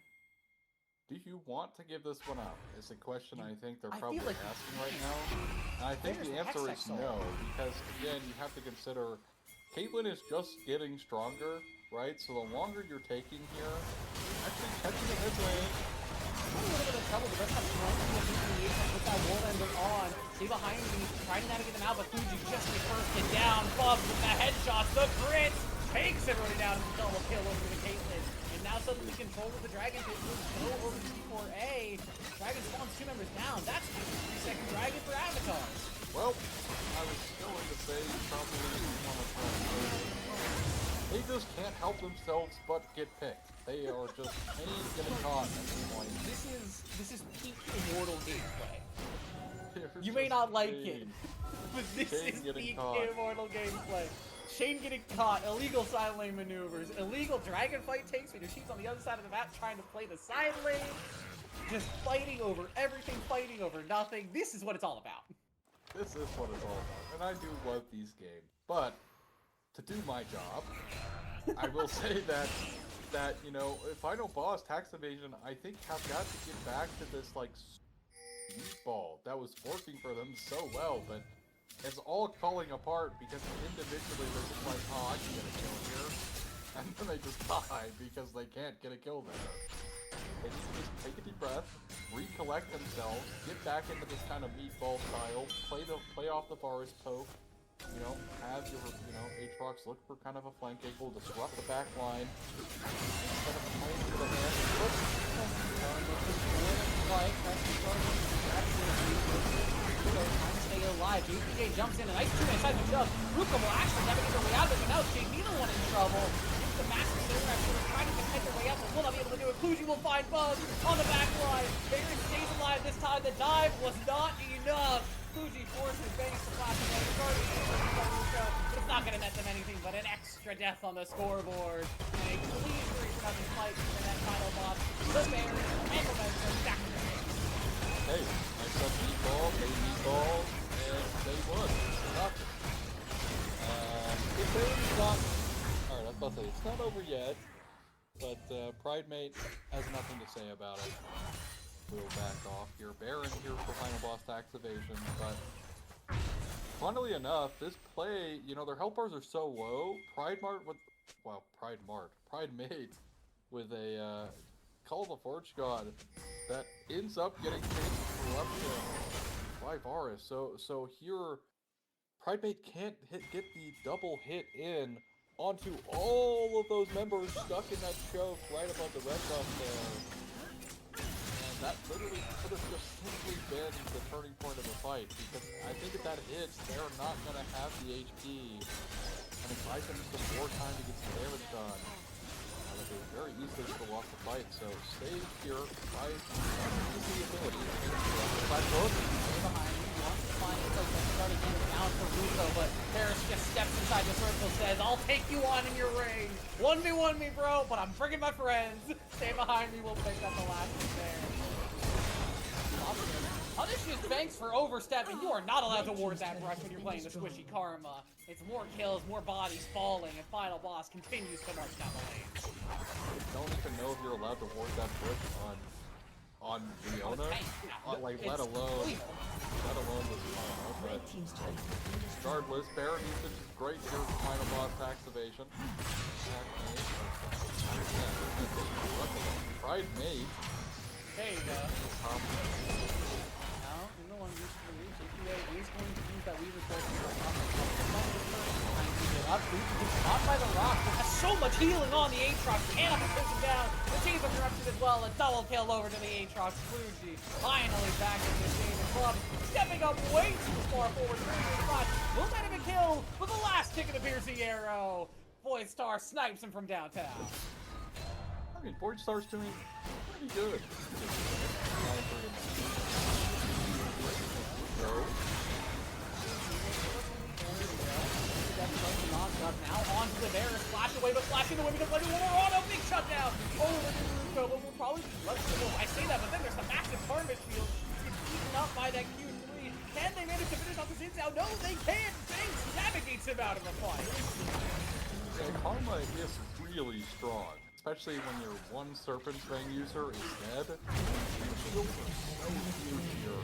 Do you want to give this one up? Is a question I think they're probably asking right now. And I think the answer is no, because again, you have to consider Caitlyn is just getting stronger, right? So the longer you're taking here, actually catching the mid lane. A little bit of trouble, but that's not put that wall ender on. Stay behind me, trying to navigate them out, but Fuji just gets bursted down. Bub with the headshots, the crit takes everybody down and double kill over to Caitlyn. And now suddenly control of the Dragon Pit will go over to T4A. Dragon spawns 2 members down. That's a 3-second Dragon for avatars. Well, I was going to say probably one of them. They just can't help themselves but get picked. They are just getting caught at this point. This is peak Immortal gameplay. You may not like it, but this is peak Immortal gameplay. Shane getting caught, illegal side lane maneuvers, illegal dragon fight takes when your team's on the other side of the map trying to play the side lane. Just fighting over everything, fighting over nothing. This is what it's all about. This is what it's all about, and I do love these games. But to do my job, I will say that you know, Final Boss Tax Evasion, I think have got to get back to this like ball that was working for them so well, but it's all falling apart because individually they're just like, oh, I can get a kill here, and then they just die because they can't get a kill there. They need to just take a deep breath, recollect themselves, get back into this kind of meatball style, play off the Varus poke, you know, have your, you know, Aatrox look for kind of a flank angle, disrupt the back line, instead of playing to the hand. Trying to stay alive. UPJ jumps in, a nice 2-man side jump. Ruka will actually navigate their way out of it, but now Jade, neither one in trouble. The master Seraph trying to protect their way out, but will not be able to do it. Fuji will find Buzz on the back line. Baron stays alive this time. The dive was not enough. Fuji forces Banks to flash away. But it's not going to net them anything but an extra death on the scoreboard. And a clean 3-7 fight for that final boss. The Bears and momentum back to the game. Hey, I said meatball, they meatball, and they won. Nothing. If they not... Alright, I was about to say, it's not over yet, but Pride Mate has nothing to say about it. We'll back off here. Baron here for Final Boss Tax Evasion, but funnily enough, this play, you know, their health bars are so low. Pride Mate with a Call of the Forge God that ends up getting chased corruption by Varus. So here, Pride Mate can't get the double hit in onto all of those members stuck in that choke right above the red buff there. That literally could have just simply been the turning point of the fight, because I think if that hits, they're not going to have the HP, and it buys them some more time to get some damage done. They very easily could have lost the fight, so stay here, buys the ability to make it by both. Behind you, wants to find it, starting to get down for Russo, but Paris just steps inside the circle, says, I'll take you on in your range. 1v1 me, bro, but I'm bringing my friends. Stay behind me, we'll pick up the last one there. Punishes Banks for overstepping. You are not allowed to ward that brush when you're playing the squishy Karma. It's more kills, more bodies falling, and Final Boss continues to march down the lane. I don't even know if you're allowed to ward that brush on Leona, like let alone this Karma, but regardless, Baron usage is great here for final boss tax evasion. Pride mate. There you go. Now, you know, on this JPA is going to use that Weaver's Force to get up. He's caught by the rock. Has so much healing on the Aatrox. Cannot push him down. The team of interruption as well. A double kill over to the Aatrox. Fuji finally back in this game. And Club stepping up way too far forward. Will that even kill with the last tick of the piercing arrow? Boy Star snipes him from downtown. I mean, Boyd Star's doing pretty good. Now on to the bear, splash away, but flashing away because one more auto, big shutdown over to Ruko, but we'll probably be left to go. I say that, but then there's the massive Karma shield. It's eaten up by that Q3. Can they manage to finish off his hits out? No, they can't. Banks navigates him out of the fight. Yeah, Karma is really strong, especially when your one Serpent Fang user is dead. Shields are so huge here.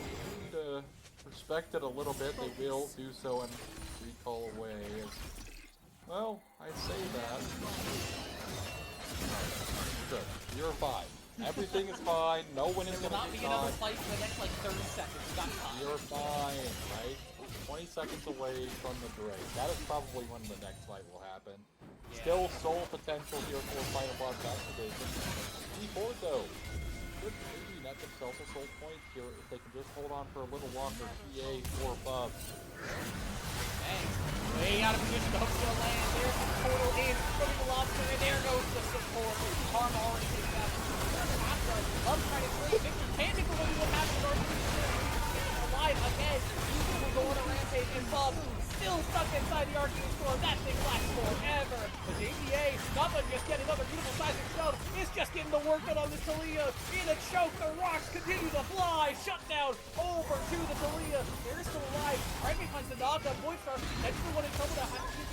You need to respect it a little bit. They will do so and recall away. Well, I say that. Good. You're fine. Everything is fine. No one is going to be another fight for the next like 30 seconds. You got time. You're fine, right? 20 seconds away from the break. That is probably when the next fight will happen. Yeah. Still soul potential here for final boss activation. T4 though. Could maybe net themselves a soul point here if they can just hold on for a little longer. TA for Bub. Way out of position, the hook's gonna land. There's the portal in, putting the lobster, and there goes the support. Karma already takes that. Love trying to trade. Victor can't take away what happens. Alive again. He's gonna go on a rampage, and Bub still stuck inside the Arcane Storm. That thing lasts forever. The JPA, not just getting another beautiful sizing shove, is just getting the work done on the Talia. In a choke, the rocks continue to fly. Shut down over to the Talia. They're still alive. Craig finds the knockup. Boystar, that's the one in trouble to have to keep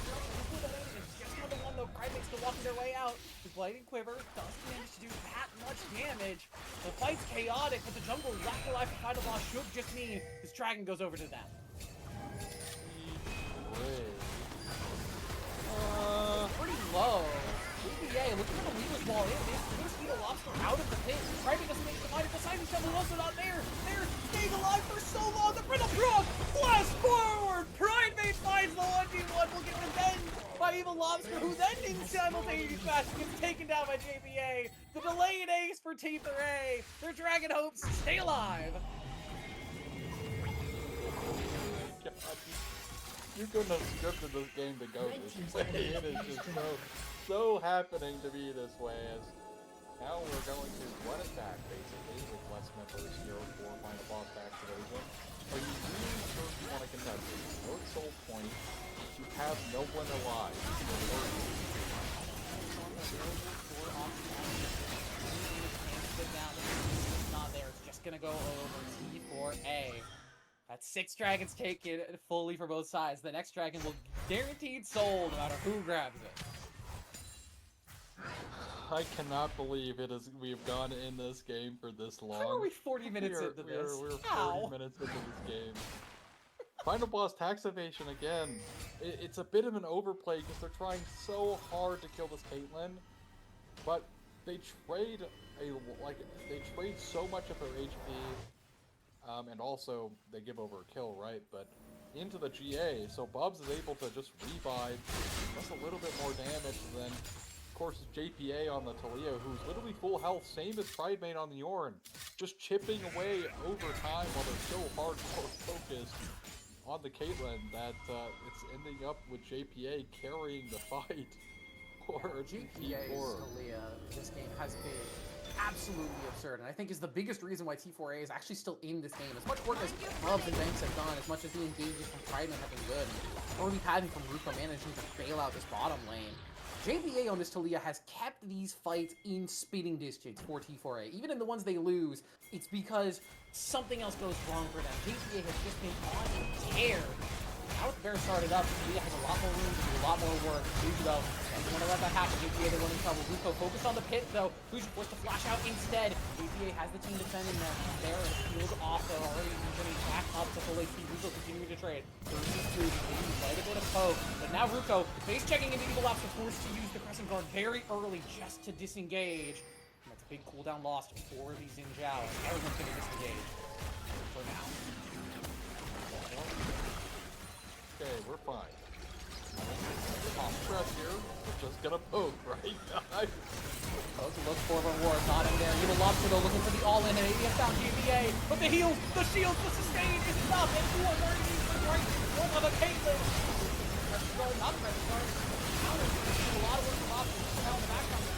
the it's just another one though. Craig still walking their way out. The Blighting Quiver doesn't manage to do that much damage. The fight's chaotic, but the jungle left alive for final boss should just mean this dragon goes over to them. Pretty low. Yeah, looking for the Weaver's Wall in. They just eat a lobster out of the pit. Craven doesn't make the fight. The Silent Shovel also not there. They're staying alive for so long. The Brittle Frog blast forward. Pride Mate finds the 1v1. Will get revenge by Evil Lobster, who then in simultaneous fashion gets taken down by JPA. The delay in ace for T3A. Their Dragon hopes stay alive. You couldn't have scripted this game to go this way. It is just so happening to be this way. As now we're going to one attack basically with less members here for final boss activation. Are you really sure you want to contest this? No soul point. You have no one alive. Not there. It's just gonna go over T4A. That's 6 dragons taken fully for both sides. The next dragon will guaranteed sold no matter who grabs it. I cannot believe it is. We've gone in this game for this long. How are we 40 minutes into this? We're 40 minutes into this game. Final boss tax evasion again. It's a bit of an overplay because they're trying so hard to kill this Caitlyn, but they trade so much of her HP. And also, they give over a kill, right? But into the GA, so Bubs is able to just revive, just a little bit more damage, and then, of course, JPA on the Talia, who's literally full health, same as Pride Mate on the Ornn, just chipping away over time while they're so hardcore focused on the Caitlyn that it's ending up with JPA carrying the fight. Or JPA's Talia, this game has been absolutely absurd, and I think is the biggest reason why T4A is actually still in this game. As much work as Bubs and Banks have done, as much as the engages from Trident have been good, early padding from Ruko managing to bail out this bottom lane. JPA on this Talia has kept these fights in spitting distance for T4A. Even in the ones they lose, it's because something else goes wrong for them. JPA has just been on a tear. Now with the bear started up, Talia has a lot more room to do a lot more work. Here you go. Doesn't want to let that happen. JPA, they're in trouble. Ruko focused on the pit, though. Fuji forced to flash out instead. JPA has the team defending them. There, and it feels off, though. Already getting back up to full HP. Ruko continuing to trade. Versus Fuji, getting quite a bit of poke. But now Ruko, face checking into Evil Ops, are forced to use the Crescent Guard very early just to disengage. And that's a big cooldown lost for the Xin Zhao. Everyone's going to disengage for now. Okay, we're fine. Off stress here. We're just gonna poke, right, guys? Poke looks for reward, not in there. Evil Lobster though looking for the all-in, and he has found GBA. But the heals, the shields, the sustain is enough. And 2 are going to use the right one of a Caitlyn. Pressure guard, not pressure guard. Counter. A lot of work from options. Now in the background,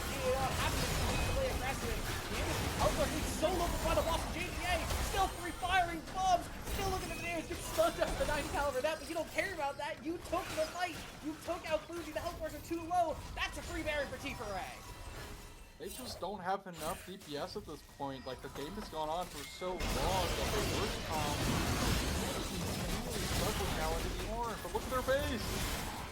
happy to play aggressive. The industry outwork is so low for the boss of JBA. Still 3 firing bombs. Still looking at the damage. Gets stunned after the 90 caliber that, but you don't care about that. You took the fight. You took out Fuji. The health bars are too low. That's a free Baron for T4A. They just don't have enough DPS at this point. Like, the game has gone on for so long that their worst comp is continually struggling now into the orange. But look at their base.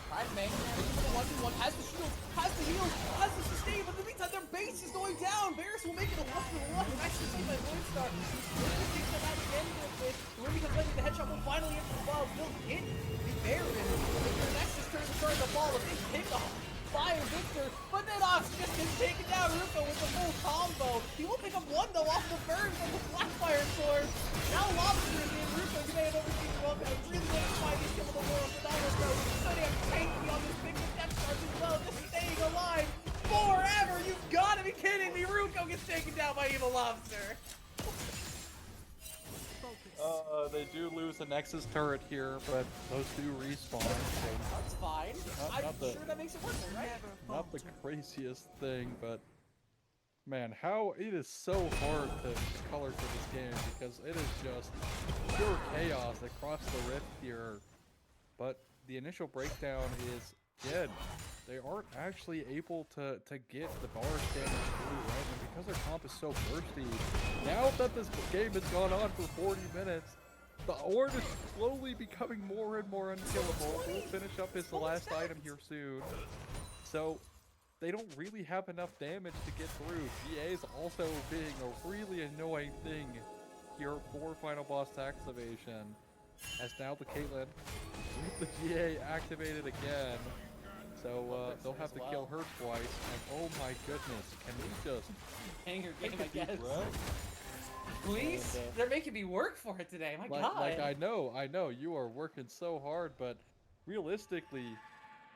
Right, man. Looking for the 1v1. Has the shield. Has the heals. Has the sustain. But in the meantime, their base is going down. Barris will make it a 1v1. Actually, taken by Lordstar. Really takes them out again with this. The Ruby comes later. The headshot will finally hit the ball. Will hit the Baron. The Nexus turns starting to fall. A big pickoff by Victor. But then Ox just gets taken down. Ruko with the full combo. He will pick up one, though, off the burn from the Blackfire sword. Now Lobster is in. Ruko, you may have overseen the welcome. I really want to find these kill of the world. But that was so damn tanky on this big depth charge as well. Just staying alive forever. You've got to be kidding me. Ruko gets taken down by Evil Lobster. They do lose the Nexus turret here, but those do respawn. So That's fine. I'm sure that makes it worth it, right? not the craziest thing, but man, how it is so hard to color for this game because it is just pure chaos across the rift here. But the initial breakdown is dead. They aren't actually able to get the bar damage through, right? And because their comp is so bursty, now that this game has gone on for 40 minutes, the Ord is slowly becoming more and more unkillable. We'll finish up his last item here soon. So they don't really have enough damage to get through. GA is also being a really annoying thing here for Final Boss Tax Evasion. As now the Caitlyn with the GA activated again. So they'll have to kill her twice. And oh my goodness, can we just Hang your game, take a I deep guess. breath? Please? And, They're making me work for it today. My God. Like I know, you are working so hard, but realistically,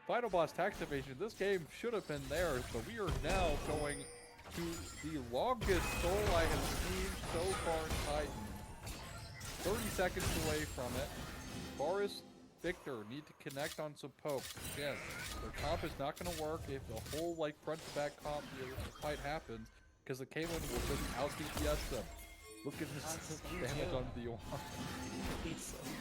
Final Boss Tax Evasion, this game should have been theirs, but we are now going to the longest soul I have seen so far in Titan. 30 seconds away from it. Boris, Victor need to connect on some poke. Again, their comp is not going to work if the whole like front to back comp fight happens, because the Caitlyn will just out DPS them. Look at this damage on the Orb.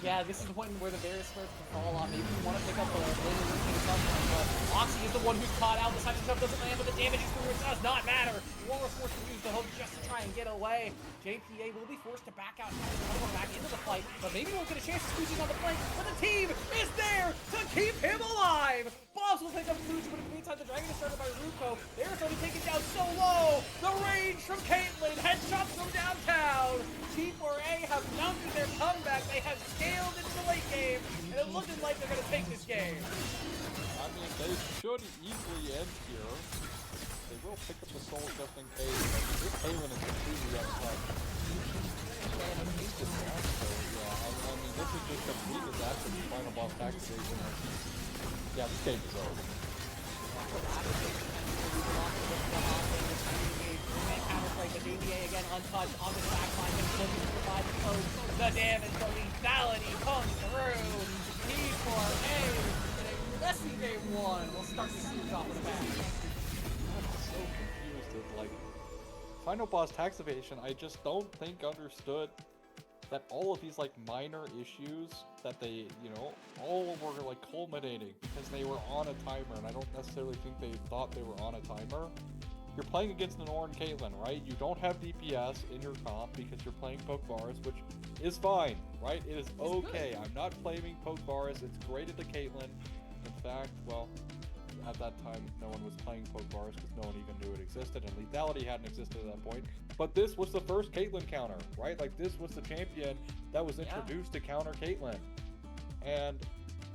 Yeah, this is the point where the various starts to fall off. Maybe you want to pick up the later routine at some point, but Oxy is the one who's caught out. The second stuff doesn't land, but the damage is through. It does not matter. War was forced to use the hook just to try and get away. JPA will be forced to back out and go back into the fight, but maybe won't get a chance to squeeze in on the flank. But the team is there to keep him alive. Bobs will pick up Fuji, but in the meantime, the dragon is started by Ruko. There's only taken down so low. The range from Caitlyn, headshots from downtown. T4A have mounted their comeback. They have scaled into the late game, and it's looking like they're going to take this game. I mean, they should easily end here. They will pick up the soul just in case. This Caitlyn is completely untouched. I mean, this is just complete disaster for Final Boss Tax Evasion. Yeah, this game is over. The DBA again untouched on the backline, and looking to provide the code. The damage, the lethality comes through. T4A in a messy game one. We'll start the series off with a bang. I'm so confused at like Final Boss Tax Evasion. I just don't think understood that all of these like minor issues that they, you know, all were like culminating because they were on a timer, and I don't necessarily think they thought they were on a timer. You're playing against an Orin Caitlyn, right? You don't have DPS in your comp because you're playing Poke Varus, which is fine, right? It is okay. I'm not blaming Poke Varus. It's great at the Caitlyn. In fact, well, at that time no one was playing Pokeballs because no one even knew it existed, and lethality hadn't existed at that point. But this was the first Caitlyn counter, right? Like, this was the champion that was introduced to counter Caitlyn. And,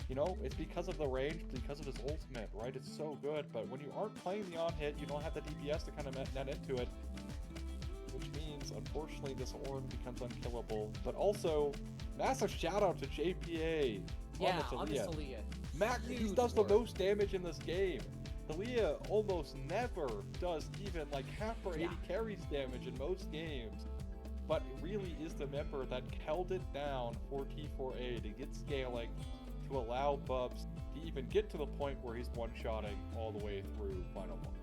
you know, it's because of the range, because of his ultimate, right? It's so good, but when you aren't playing the on-hit, you don't have the DPS to kind of net into it, which means, unfortunately, this Ornn becomes unkillable. But also, massive shout-out to JPA on the Talia. He does the most damage in this game. Talia almost never does even like half or 80 carries damage in most games, but it really is the member that held it down for T4A to get scaling, to allow Bubs to even get to the point where he's one-shotting all the way through Final One.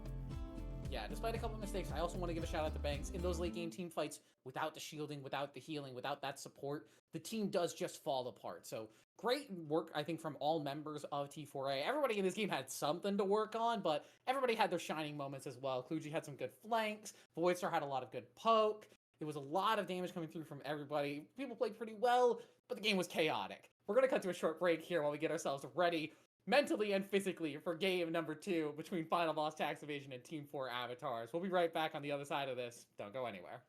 Yeah, despite a couple of mistakes, I also want to give a shout out to Banks. In those late game team fights, without the shielding, without the healing, without that support, the team does just fall apart. So great work, I think, from all members of T4A. Everybody in this game had something to work on, but everybody had their shining moments as well. Kluji had some good flanks. Voidstar had a lot of good poke. There was a lot of damage coming through from everybody. People played pretty well, but the game was chaotic. We're going to cut to a short break here while we get ourselves ready mentally and physically for game number 2 between Final Boss Tax Evasion and Team 4 Avatars. We'll be right back on the other side of this. Don't go anywhere.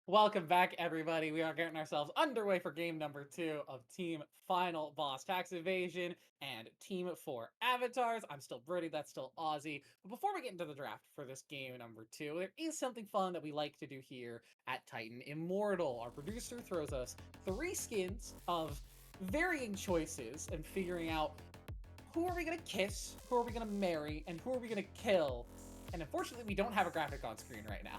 Welcome back, everybody. We are getting ourselves underway for game number 2 of Team Final Boss Tax Evasion and Team 4 Avatars. I'm still Brody, that's still Aussie. But before we get into the draft for this game number 2, there is something fun that we like to do here at Titan Immortal. Our producer throws us 3 skins of varying choices and figuring out who are we going to kiss, who are we going to marry, and who are we going to kill. And unfortunately, we don't have a graphic on screen right now.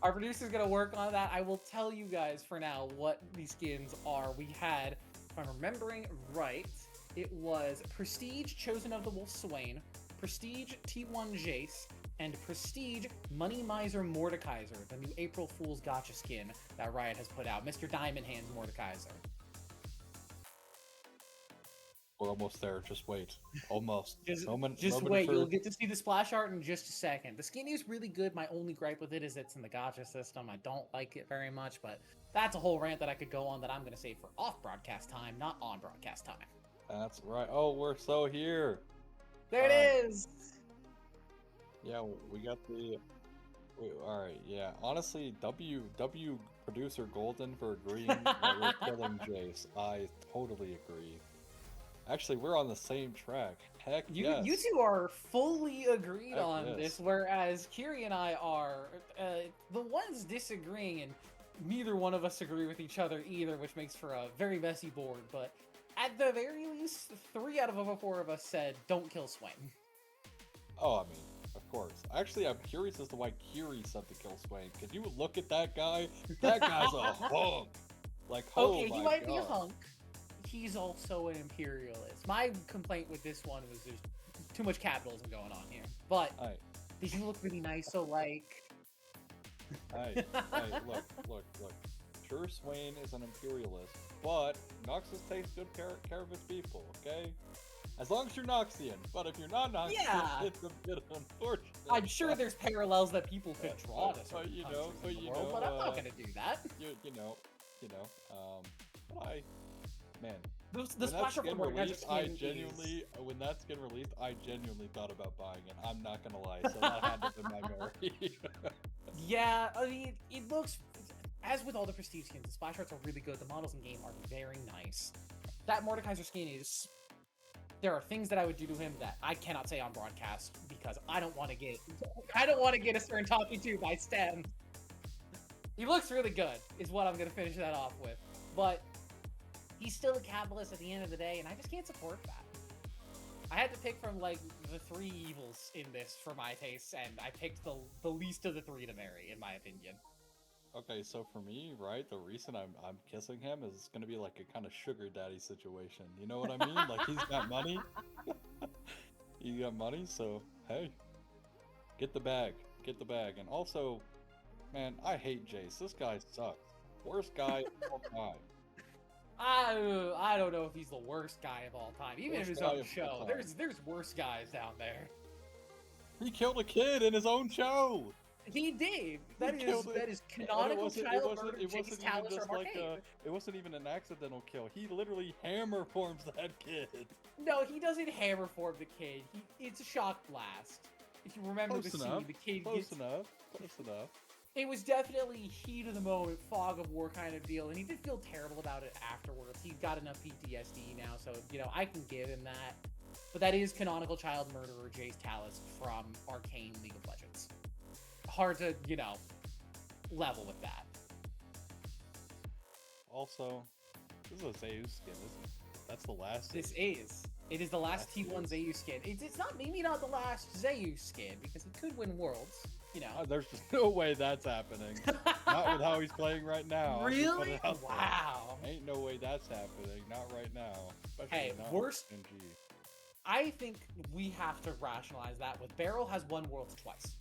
Our producer's gonna work on that. I will tell you guys for now what these skins are. We had, if I'm remembering right, it was Prestige Chosen of the Wolf Swain, Prestige T1 Jace, and Prestige Money Miser Mordekaiser, the new April Fool's Gotcha skin that Riot has put out. Mr. Diamond Hands Mordekaiser. We're almost there. Just wait. Almost. Just moment wait. for... You'll get to see the splash art in just a second. The skin is really good. My only gripe with it is it's in the gacha system. I don't like it very much, but that's a whole rant that I could go on that I'm going to save for off-broadcast time, not on-broadcast time. That's right. Oh, we're so here. There it is! Yeah, we got the... all right, yeah. Honestly, W producer Golden for agreeing that we're killing Jace. I totally agree. Actually, we're on the same track. Heck yes. You two are fully agreed Heck on yes. this, whereas Kiri and I are the ones disagreeing, and neither one of us agree with each other either, which makes for a very messy board. But at the very least, 3 out of the 4 of us said, don't kill Swain. Oh, I mean, of course. Actually, I'm curious as to why Kiri said to kill Swain. Could you look at that guy? That guy's a hunk. Like, oh Okay, my he might be a God. hunk. He's also an imperialist. My complaint with this one was there's too much capitalism going on here. But Hey, did you look really nice? So like, hey, look. Sure, Swain is an imperialist, but Noxus takes good care of his people, okay? As long as you're Noxian. But if you're not Noxian, Yeah. it's a bit unfortunate. I'm sure there's parallels that people could draw to but certain you countries know, in but the you world, know, but I'm not gonna do that. But man, The when that splash of the skin Mordekaiser released, I skin genuinely, when that skin released, I genuinely thought about buying it. I'm not gonna lie, so that had to be my memory. Yeah, I mean, it looks, as with all the prestige skins, the splash arts are really good. The models in game are very nice. That Mordekaiser skin is, there are things that I would do to him that I cannot say on broadcast because I don't want to get a certain talking to by STEM. He looks really good, is what I'm gonna finish that off with. But he's still a capitalist at the end of the day, and I just can't support that. I had to pick from like the 3 evils in this for my tastes, and I picked the least of the 3 to marry, in my opinion. Okay, so for me, right, the reason I'm kissing him is it's gonna be like a kind of sugar daddy situation. You know what I mean? Like he's got money. He got money, so hey, get the bag, and also, man, I hate Jace. This guy sucks. Worst guy of all time. I don't know if he's the worst guy of all time. Even in Worst his guy own of show, all time. there's worse guys down there. He killed a kid in his own show. He did. That is And canonical child murder. It Jace wasn't even Talus just from like Arcane. it wasn't even an accidental kill. He literally hammer forms that kid. No, he doesn't hammer form the kid. It's a shock blast. If you remember Close the enough. scene, the kid Close gets... enough. It was definitely heat of the moment, fog of war kind of deal, and he did feel terrible about it afterwards. He got enough PTSD now, so, you know, I can give him that. But that is canonical child murderer Jace Talus from Arcane League of Legends. Hard to, you know, level with that. Also, this is a Zeus skin, isn't it? That's the last. This is. It is the last T1 Zeus skin. It's not, maybe not the last Zeus skin, because he could win Worlds, you know. There's just no way that's happening. Not with how he's playing right now. I'll just put Really? it out there. Wow. Ain't no way that's happening. Not right now. Especially Hey, not worst- with NG. I think we have to rationalize that with Beryl has won Worlds twice.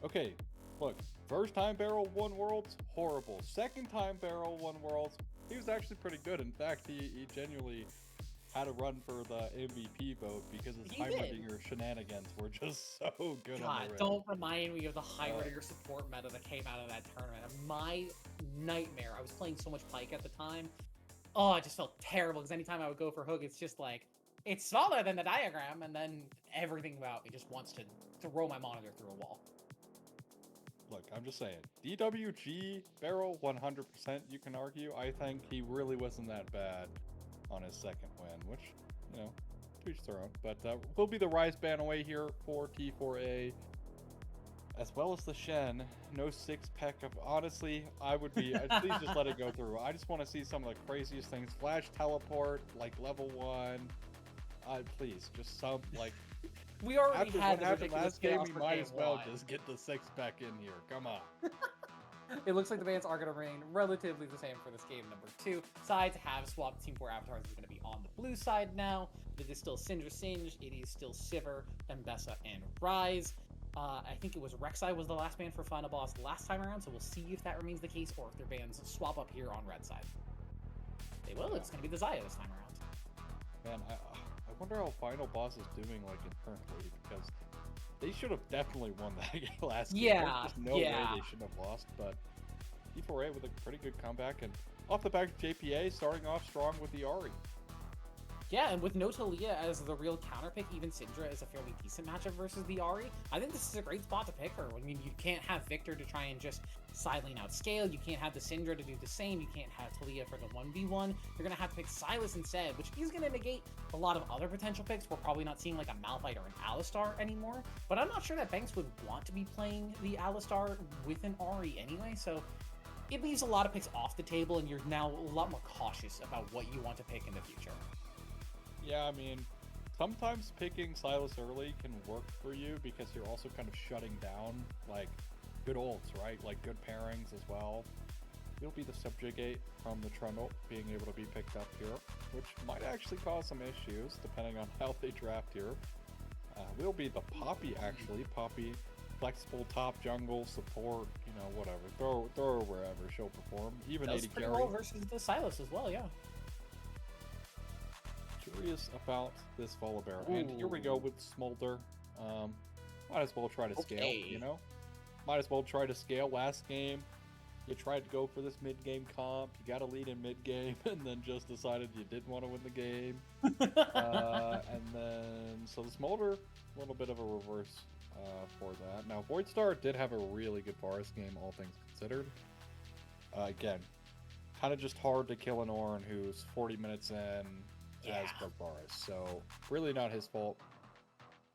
Okay, look. First time Beryl won Worlds, horrible. Second time Beryl won Worlds, he was actually pretty good. In fact, he genuinely had a run for the MVP vote because his He did. Heimerdinger shenanigans were just so good. God, on the ring. don't remind me of the Heimerdinger support meta that came out of that tournament. My nightmare. I was playing so much Pike at the time. Oh, I just felt terrible because anytime I would go for Hook, it's just like, it's smaller than the diagram, and then everything about me just wants to throw my monitor through a wall. look, I'm just saying, DWG Barrel 100%. You can argue. I think he really wasn't that bad on his second win, which to each their own. But will be the Rise ban away here for T4A. As well as the Shen, no six-pack of... Honestly, I would be... please just let it go through. I just want to see some of the craziest things. Flash teleport, like level 1. Please, just some, like... We already After had what happened ridiculous last game, chaos we for might game as well one. just get the six-pack in here. Come on. It looks like the bans are going to remain relatively the same for this game number 2. Sides have swapped. Team 4 Avatars is going to be on the blue side now. It is still Syndra Singe. It is still Sivir, Mbessa, and Rise. I think it was Rek'Sai was the last ban for Final Boss last time around, so we'll see if that remains the case or if their bans swap up here on red side. They will. It's going to be the Xayah this time around. Man, I wonder how Final Boss is doing, like, in current league, because they should have definitely won that last game. Yeah, There's just no way they should have lost, but T4A with a pretty good comeback, and off the back of JPA, starting off strong with the Ahri. Yeah, and with no Talia as the real counter pick, even Syndra is a fairly decent matchup versus the Ahri. I think this is a great spot to pick her. I mean, you can't have Victor to try and just sidelane out scale. You can't have the Syndra to do the same. You can't have Talia for the 1v1. You're going to have to pick Sylas instead, which is going to negate a lot of other potential picks. We're probably not seeing like a Malphite or an Alistar anymore, but I'm not sure that Banks would want to be playing the Alistar with an Ahri anyway, so it leaves a lot of picks off the table, and you're now a lot more cautious about what you want to pick in the future. Yeah, I mean, sometimes picking Sylas early can work for you because you're also kind of shutting down, like, good ults, right? Like, good pairings as well. You'll be the Subjugate from the Trundle being able to be picked up here, which might actually cause some issues depending on how they draft here. Will be the Poppy, actually. Poppy, flexible top jungle, support, whatever. Throw her wherever, she'll perform. Even Does 80 pretty carry. well versus the Sylas as well, yeah. Curious about this Volibear. And here we go with Smolder. Might as well try to scale, Might as well try to scale. Last game, you tried to go for this mid-game comp. You got a lead in mid-game, and then just decided you didn't want to win the game. And then, so the Smolder, a little bit of a reverse for that. Now, Voidstar did have a really good Forest game, all things considered. Again, kind of just hard to kill an Ornn who's 40 minutes in as Barbaris, so really not his fault.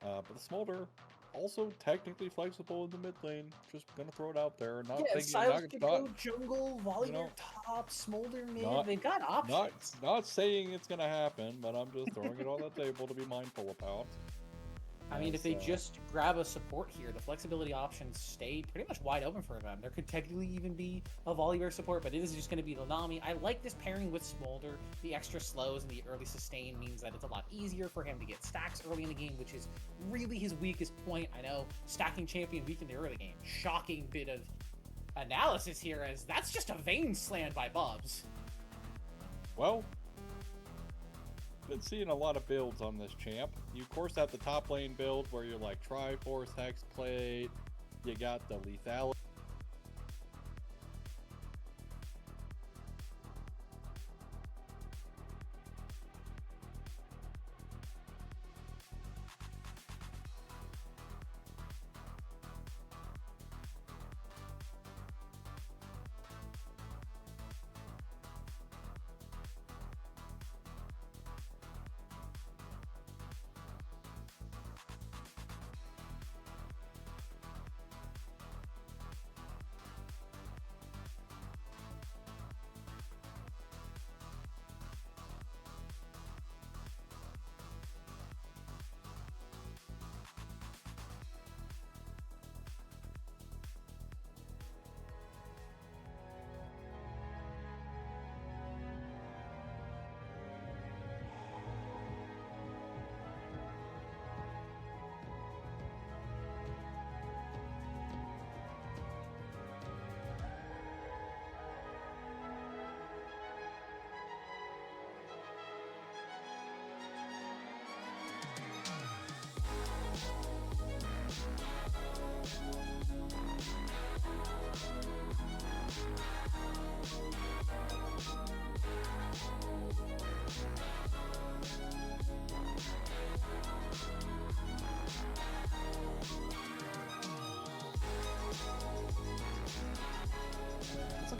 But the Smolder, also technically flexible in the mid lane. Just gonna throw it out there. Not thinking Sylas could go jungle, Volibear top, Smolder mid. They've got options. Not saying it's gonna happen, but I'm just throwing it on the table to be mindful about. I mean, if they just grab a support here, the flexibility options stay pretty much wide open for them. There could technically even be a Volibear support, but it is just going to be the Nami. I like this pairing with Smolder. The extra slows and the early sustain means that it's a lot easier for him to get stacks early in the game, which is really his weakest point. I know, stacking champion weak in the early game. Shocking bit of analysis here, as that's just a Vayne slam by Bubs. Well, been seeing a lot of builds on this champ. You of course have the top lane build where you're like Triforce, Hexplate, you got the lethality.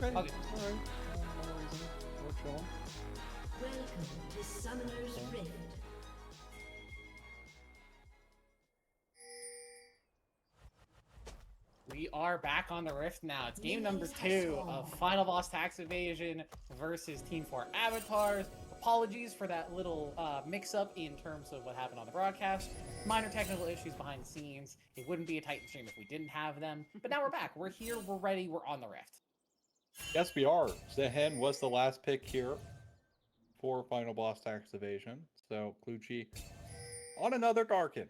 Okay. Okay. All right. No reason. We're chilling. Welcome to Summoner's Rift. We are back on the Rift now. It's game number 2 of Final Boss Tax Evasion versus Team 4 Avatars. Apologies for that little mix-up in terms of what happened on the broadcast. Minor technical issues behind the scenes. It wouldn't be a Titan stream if we didn't have them. But now we're back. We're here. We're ready. We're on the Rift. Yes, we are. Zehen was the last pick here for Final Boss Tax Evasion. So, Clucci on another Darkin.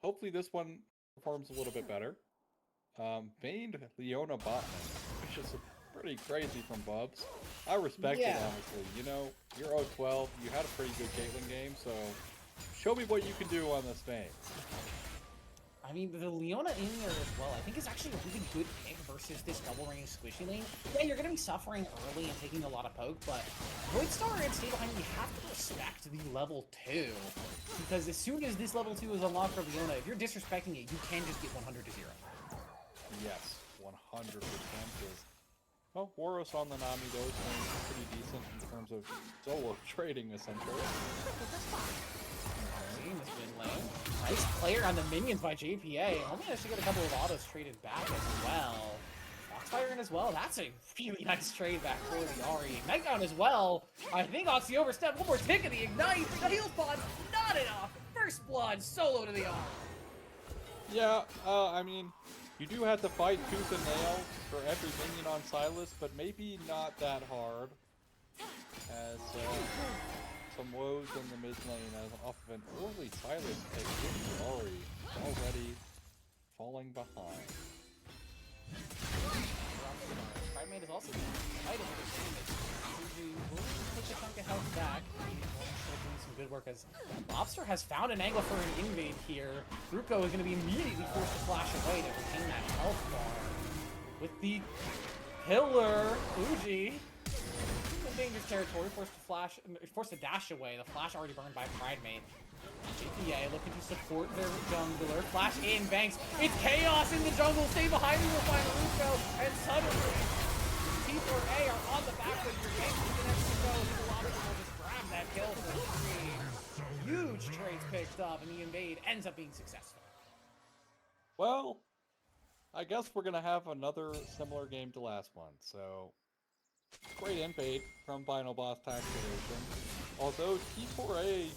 Hopefully this one performs a little bit better. Banned Leona Botman, which is pretty crazy from Bubs. I respect it, honestly. You know, you're 0-12, you had a pretty good Caitlyn game, so show me what you can do on this Vayne. I mean, the Leona in there as well, I think is actually a really good pick versus this double range squishy lane. Yeah, you're going to be suffering early and taking a lot of poke, but Voidstar and Stay Behind, you have to respect the level 2. Because as soon as this level 2 is unlocked for Leona, if you're disrespecting it, you can just get 100 to 0. Yes, 100% is. Well, Waros on the Nami, though, is pretty decent in terms of solo trading, essentially. Team has been lane. Nice player on the minions by JPA. Only managed to get a couple of autos traded back as well. Foxfire in as well. That's a really nice trade back for the Ari. Ignite down as well. I think Oxy overstep. One more tick of the Ignite. The heal spot, not enough. First blood, solo to the Ari. Yeah, I mean, you do have to fight tooth and nail for every minion on Silas, but maybe not that hard. As some woes in the mid lane as off of an early Silas pick with Ari already falling behind. Primate is also fighting with the damage. Will take a chunk of health back. Doing some good work as Lobster has found an angle for an invade here. Ruko is going to be immediately forced to flash away to retain that health bar. With the pillar, Uji in dangerous territory, forced to dash away. The flash already burned by Pridemate. JPA looking to support their jungler. Flash in, Banks. It's chaos in the jungle. Stay behind me, will find Ruko. And suddenly, T4A are on the back foot. Your Banks is going to go. The Lobster will just grab that kill for free. Huge trades picked up, and the invade ends up being successful. Well, I guess we're gonna have another similar game to last one. So, great invade from Final Boss Tax Evasion. Although T4A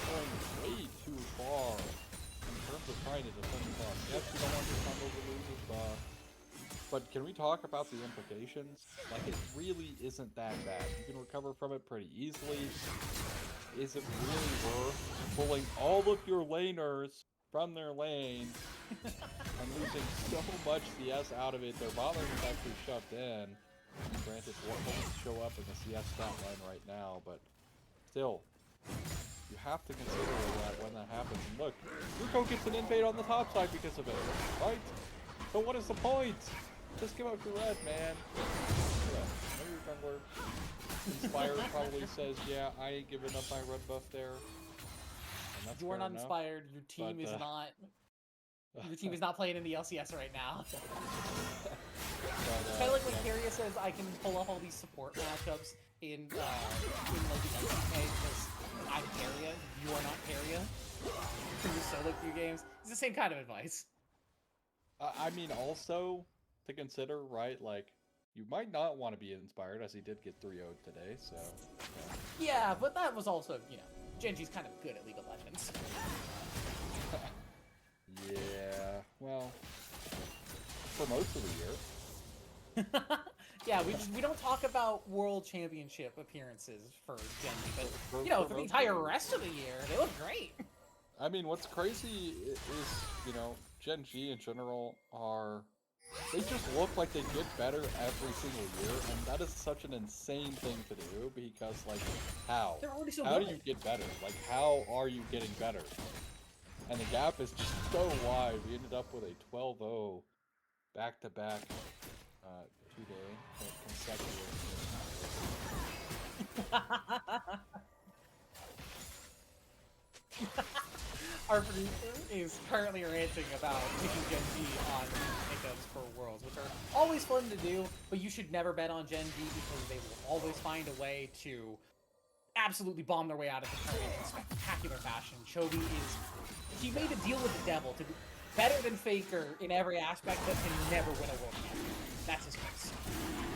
going way too far in terms of trying to defend the boss. Yes, you don't want your Tumble to lose his buff. But can we talk about the implications? Like, it really isn't that bad. You can recover from it pretty easily. Is it really worth pulling all of your laners from their lane and losing so much CS out of it? Their bot lane is actually shoved in. Granted, what won't show up in the CS stat line right now, but still, you have to consider that when that happens. And look, Ruko gets an invade on the top side because of it, right? So what is the point? Just give out your red, man. Yeah, know your jungler. Inspired probably says, yeah, I ain't giving up my red buff there. And that's You are fair not enough. inspired. Your team But, is not. Your team is not playing in the LCS right now. Kind of like when Carrier says, I can pull off all these support matchups in like the LCK because I'm Carrier, you are not Carrier. From your solo queue games. It's the same kind of advice. I mean, also to consider, right? Like, you might not want to be inspired, as he did get 3-0'd today, so. Yeah, but that was also, you know, Genji's kind of good at League of Legends. Yeah, well, for most of the year. Yeah, we don't talk about World Championship appearances for Genji, but, For- you know, for for the most entire of the rest of the year, they look great. I mean, what's crazy is, you know, Gen G in general are, they just look like they get better every single year, and that is such an insane thing to do, because, like, how? They're already so How do good. you get better? Like, how are you getting better? And the gap is just so wide. We ended up with a 12-0 back-to-back consecutive. Our producer is currently ranting about picking Gen G on pickups for Worlds, which are always fun to do, but you should never bet on Gen G because they will always find a way to absolutely bomb their way out of the tournament in spectacular fashion. Chovy he made a deal with the devil to be better than Faker in every aspect, but can never win a World Championship. That's his case.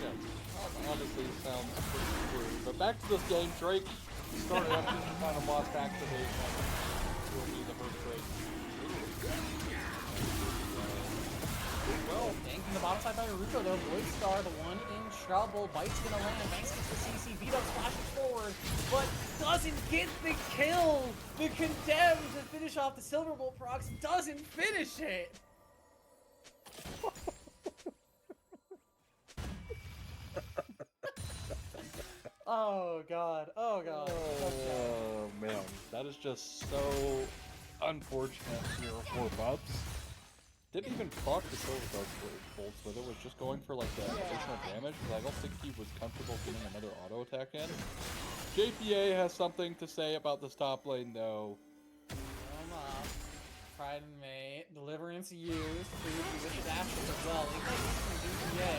Yeah, honestly, sounds pretty true. But back to this game, Drake started up in the final boss activation. Will be the first Drake. Well, tank from the bottom side by Ruko though. Voidstar, the one in trouble. Bite's gonna land. Banks gets the CC. Vito splashes forward, but doesn't get the kill. The Condemned to finish off the Silver Bolt procs doesn't finish it. Oh god. Oh god. Oh man, that is just so unfortunate here for Bubs. Didn't even proc the Silver Bolts with it, was just going for like the additional damage, because I don't think he was comfortable getting another auto attack in. JPA has something to say about this top lane though. Come on. Pride and May. Deliverance used. Fuji with the dash as well. JPA.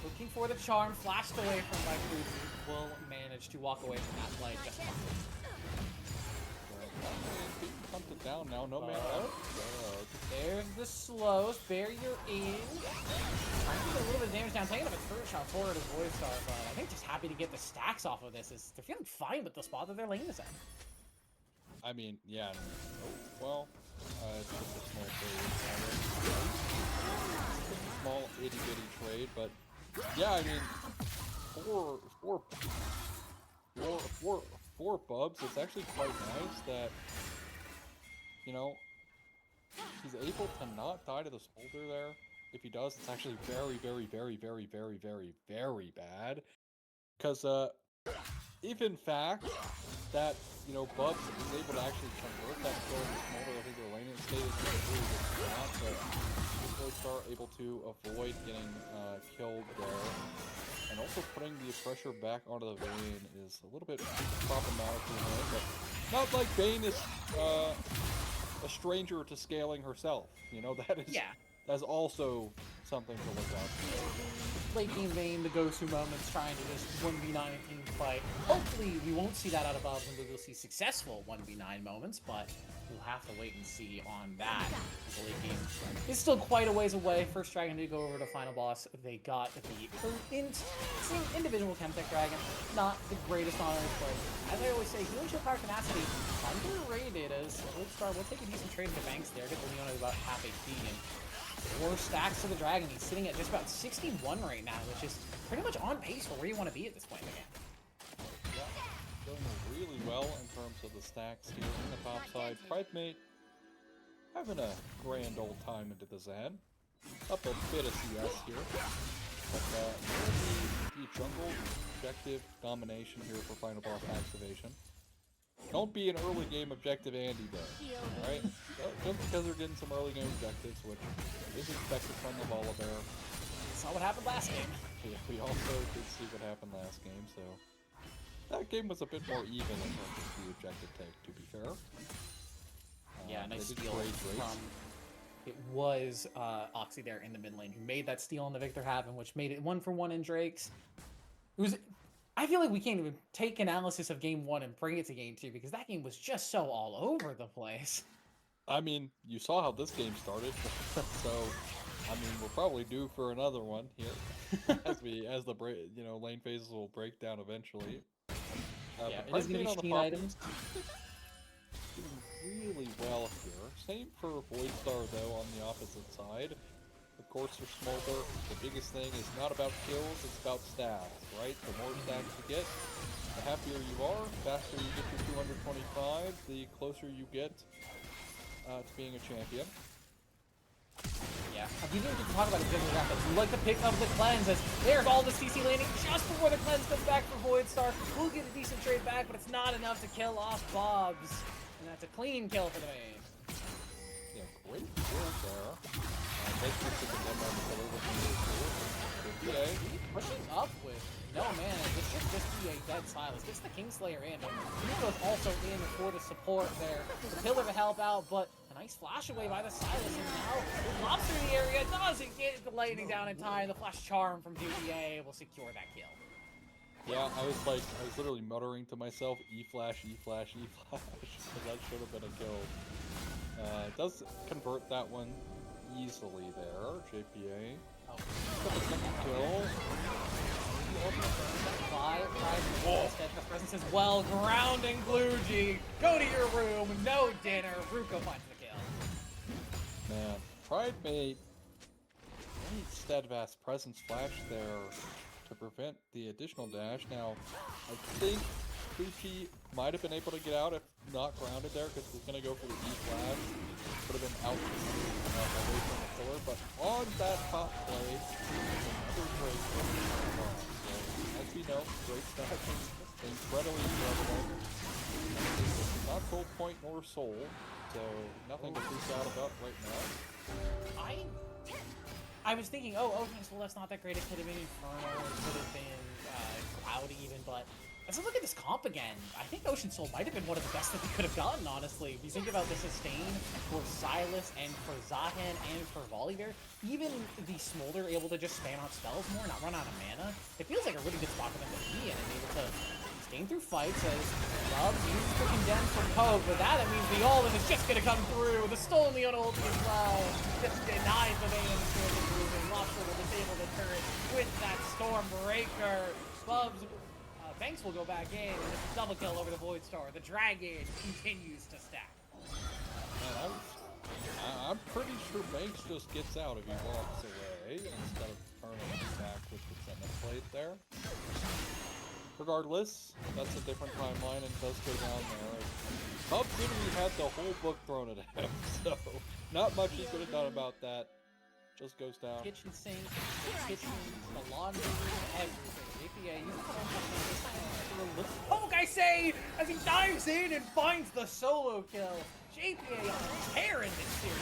Looking for the charm, flashed away from by Fuji. Will manage to walk away from that play just fine. Pumped it down now, no man out. There's the slows, barrier in. Trying to get a little bit of damage down, taking up a first shot forward as Voidstar, but I think just happy to get the stacks off of this. They're feeling fine with the spot that their lane is in. I mean, yeah. Well, it's just a small trade. Small itty bitty trade, but yeah, I mean, for Bubs, it's actually quite nice that, you know, he's able to not die to the Smolder there. If he does, it's actually very, very, very, very, very, very, very bad. Because, if in fact that, you know, Bubs is able to actually convert that kill into Smolder, I think their laning state is going to really good spot, but Voidstar able to avoid getting killed there. And also putting the pressure back onto the Vayne is a little bit problematic for him, but not like Vayne is a stranger to scaling herself. You know, that's also something to look out for. Late game Vayne, the Gosu moments, trying to just 1v9 a team fight. Hopefully we won't see that out of Bubs, and we'll see successful 1v9 moments, but we'll have to wait and see on that. The late game is still quite a ways away. First Dragon to go over to final boss. They got the individual Chemtech Dragon. Not the greatest honor, but as I always say, healing shield power tenacity underrated, as Voidstar will take a decent trade into Banks there. Get the Leona about half HP and 4 stacks to the Dragon. He's sitting at just about 61 right now, which is pretty much on pace for where you want to be at this point in the game. Yeah, going really well in terms of the stacks here on the top side. Pridemate having a grand old time into the Zan. Up a bit of CS here. But the jungle objective domination here for final boss activation. Don't be an early game objective Andy though, alright? Just because they're getting some early game objectives, which is expected from the Volibear. Saw what happened last game. Yeah, we also did see what happened last game, so that game was a bit more even in terms of the objective take, to be fair. Yeah, nice they did steal great from... It was Oxy there in the mid lane who made that steal on the Victor Haven, which made it 1-for-1 in Drake's. It was... I feel like we can't even take analysis of game 1 and bring it to game 2 because that game was just so all over the place. I mean, you saw how this game started, so I mean, we're probably due for another one here as the lane phases will break down eventually. Yeah, it is going to be Sheen items. Doing really well here. Same for Voidstar though on the opposite side. Of course, for Smolder, the biggest thing is not about kills, it's about stats, right? The more stats you get, the happier you are, the faster you get to 225, the closer you get to being a champion. Yeah, we didn't get to talk about it generally that, but we like to pick up the cleanse as there's all the CC landing just before the cleanse comes back for Voidstar. We'll get a decent trade back, but it's not enough to kill off Bobs. And that's a clean kill for the main. Yeah, great kill there. Pushing up with no man. This should just be a dead alongside Silas. Gets the Kingslayer in, but Ruko's also in for the support there. The Pillar to help out, but a nice flash away by the Silas, and now it lobs through the area. Doesn't get the lightning down in time. The flash charm from JPA will secure that kill. Yeah, I was literally muttering to myself, E-flash, E-flash, E-flash, because that should have been a kill. It does convert that one easily there, JPA. Oh. Got the second kill. Steadfast presence as well. Grounding Gluji. Go to your room. No dinner. Ruko finds the kill. Man, Pride made steadfast presence flash there to prevent the additional dash. Now, I think Kuchi might have been able to get out if not grounded there, because he's going to go for the E-flash. Could have been out away from the pillar, but on that top play, another great so, as we know, great stacking, incredibly relevant. Not soul point nor soul, so nothing to freak out about right now. I was thinking, oh, okay, so that's not that great. It could have been Infernal, it could have been Cloudy even, but as I look at this comp again, I think Ocean Soul might have been one of the best that we could have gotten, honestly. If you think about the sustain for Silas and for Zahen and for Volibear, even the Smolder able to just spam out spells more, not run out of mana, it feels like a really good spot for them to be in and able to sustain through fights as Bubs uses the Condemn for Poke, but that means the All-In is just going to come through. The Stolen Leon ulti as well just denies the Vayne and Sword of Moving. Lobster will disable the turret with that Stormbreaker. Bubs Banks will go back in, and it's a double kill over the Void Star. The Dragon continues to stack. Man, I'm pretty sure Banks just gets out if he walks away instead of turning back with the Sentinel plate there. Regardless, that's a different timeline and does go down there. Bubs literally had the whole book thrown at him, so not much he could have done about that. Just goes down. Kitchen sink, the kitchen, the laundry, everything. APA, you can Poke, I say, as he dives in and finds the solo kill. JPA on a tear in this series.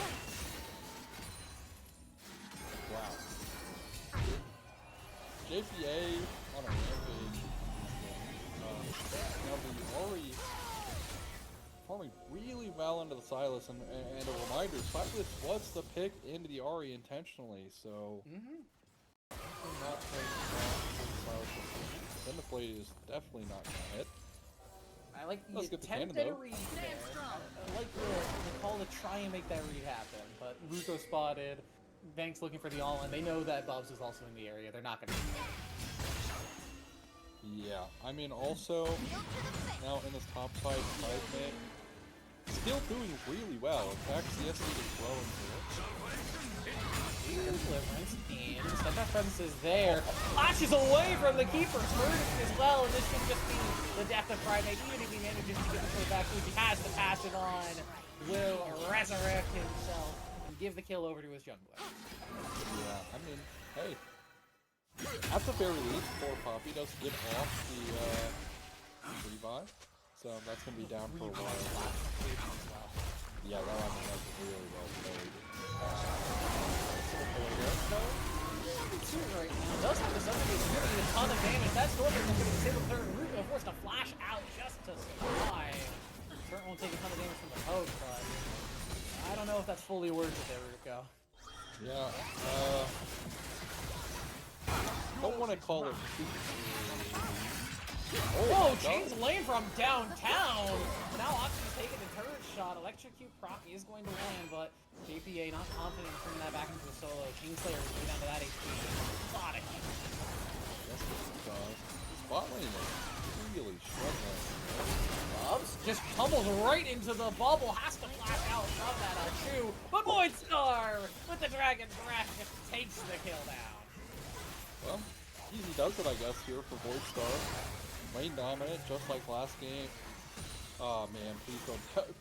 Wow. JPA on a rampage. Now the Ori performing really well into the Silas, and a reminder, Silas was the pick into the Ori intentionally, so not Silas. Then the blade is definitely not gonna hit. I like the Let's get the attempt cannon, at a though. read there. I like the call to try and make that read happen, but Ruko spotted. Banks looking for the all-in. They know that Bubs is also in the area. They're not going to do that. Yeah, I mean, also, now in this top fight, Pride still doing really well. In fact, CSC is growing here. Deliverance, and Steadfast Presence is there. Flashes away from the Keeper's verdict as well, and this should just be the death of Friday. Even if he manages to get the sword back, he has the passive on, will resurrect himself and give the kill over to his jungler. Yeah, I mean, hey, at the very least, poor Poppy does get off the revive, so that's gonna be down for a while. Yeah, that one was really well played. Right now does have the summon is doing a ton of damage. That Stormbreaker is going to disable third Ruko, forced to flash out just to survive. Turret won't take a ton of damage from the poke, but I don't know if that's fully worth it there, Ruko. Yeah, don't want to call it too. Oh, change lane from downtown. Now Option's taking the turret shot. Electrocute proc is going to land, but JPA not confident in turning that back into a solo. Kingslayer will go down to that HP. Lot of heat. Spot lane is really struggling. Bubs just tumbles right into the bubble. Has to flash out from that Chu. But Void Star with the Dragon's Breath just takes the kill down. Well, easy does it, I guess, here for Void Star. Lane dominant, just like last game. Oh man,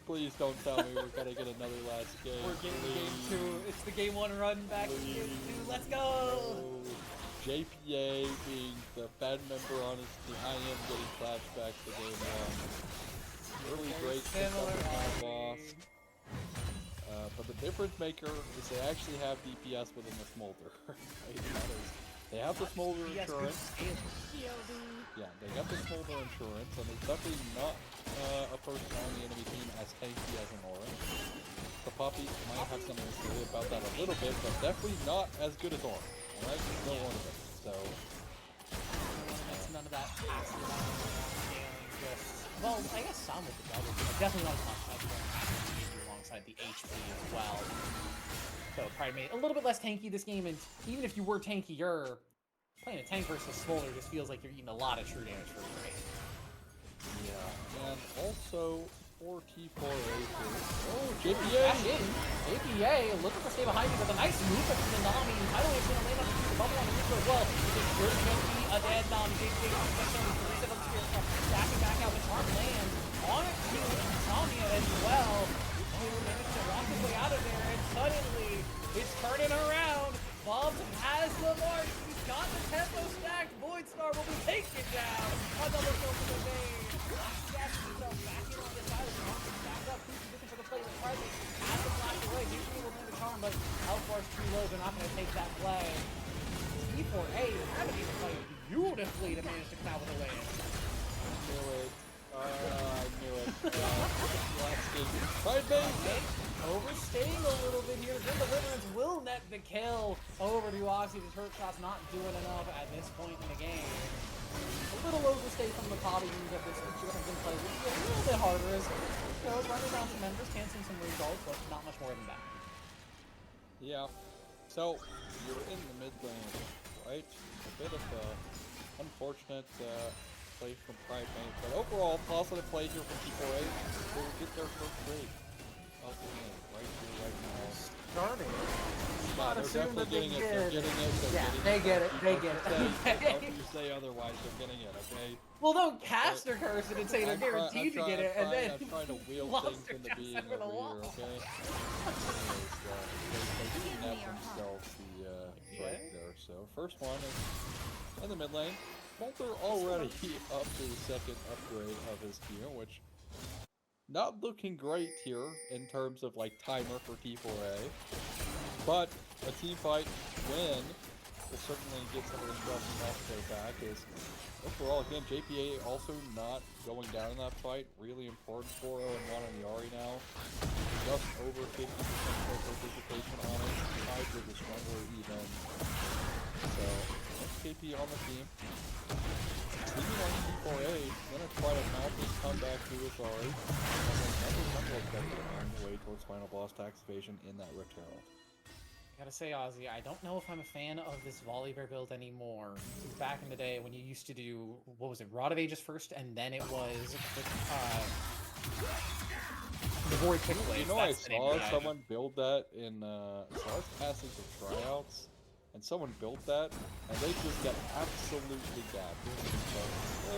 please don't tell me we're gonna get another last game. We're getting game 2. It's the game 1 run back to game 2. Let's go! JPA being the bad member on his team. I am getting flashbacks to game 1. Really great Similar boss. But the difference maker is they actually have DPS within the Smolder. They have the smolder TES good insurance. scaling. Yeah, they got the smolder insurance, and it's definitely not a person on the enemy team as tanky as Aurora. The Poppy might have something to say about that a little bit, but definitely not as good as Aurora. Alright? No one of them. So none of that passive scaling. Just well, I guess some with the double, but definitely not as much as the alongside the HP as well. So it probably made it a little bit less tanky this game, and even if you were tankier, playing a tank versus Smolder just feels like you're eating a lot of true damage for free. yeah, and also for T4A here. Oh, JPA! JPA looking for stay behind you with a nice movement from the Nami. I don't know if he's gonna land on the bubble on the neutral as well. It's really gonna be a dead Nami. JPA reset on the spear, backing back out. The charm lands on it to Insomnia as well. He managed to walk his way out of there, and suddenly it's turning around. Bubs has the mark. He's got the tempo stacked. Void Star will be taken down. A double kill for the Vayne. Gas himself back in on the side of the market. Back up. Who's position for the play? The Private has the flash away. JP will land the charm, but health bar's too low. They're not going to take that play. E4A is having to play beautifully to manage to come out with a win. I knew it. Last game. Pride Overstaying a little bit here. Good Deliverance will net the kill over to Oxy. The turret shot's not doing enough at this point in the game. A little overstay from the Poppy means that this situation play will be a little bit harder as running down some members, canceling some results, but not much more than that. Yeah. So you're in the mid lane, right? A bit of a unfortunate play from Pride Bank, but overall positive play here from T4A. They will get their first break of the game right here, right now. Starting. Yeah, they're definitely getting it. They're getting it. They get it. They get it. How can you say otherwise? They're getting it, okay? Well, don't cast or curse it and say they're guaranteed to get it, and then I'm trying to wheel things into being over here, okay? Anyways, they do net themselves the right there. So first one is in the mid lane. Molter already up to the second upgrade of his gear, which not looking great here in terms of like timer for T4A. But a team fight win will certainly get some of the stress off their back. Is overall again JPA also not going down in that fight. Really important. 4-0 and 1 on the Ahri now. Just over 50% participation on it. Tied with the stronger even. So KP on the team. Speaking on T4A, gonna try to mount this comeback to his Ahri. And then another objective on the way towards final boss tax evasion in that Rift Herald. Gotta say, Ozzy, I don't know if I'm a fan of this Volibear build anymore. Since back in the day when you used to do, what was it, Rod of Ages first, and then it was the Void Quick Blades. You know, I saw someone build that in, so I was passing some tryouts, and someone built that, and they just got absolutely gapped. So,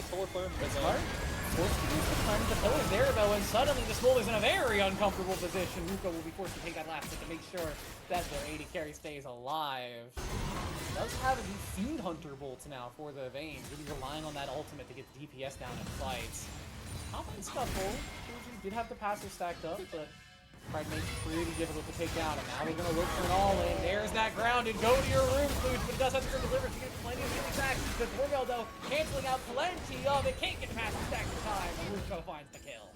it's hard. Forced to use the time to kill it there, though, and suddenly the Smolder's in a very uncomfortable position. Ruko will be forced to take that last hit to make sure that their AD carry stays alive. Does have the Fiend Hunter bolts now for the Vayne, really relying on that ultimate to get the DPS down in fights. Confident Scuffle, did have the passive stacked up, but Pride makes it pretty difficult to take down, and now they're going to look for an all-in. There's that grounded. Go to your room, Flooch, but it does have to deliver to get plenty of healing back. The Doorbell, though, canceling out plenty of it. Can't get the passive stack in time, and Ruko finds the kill.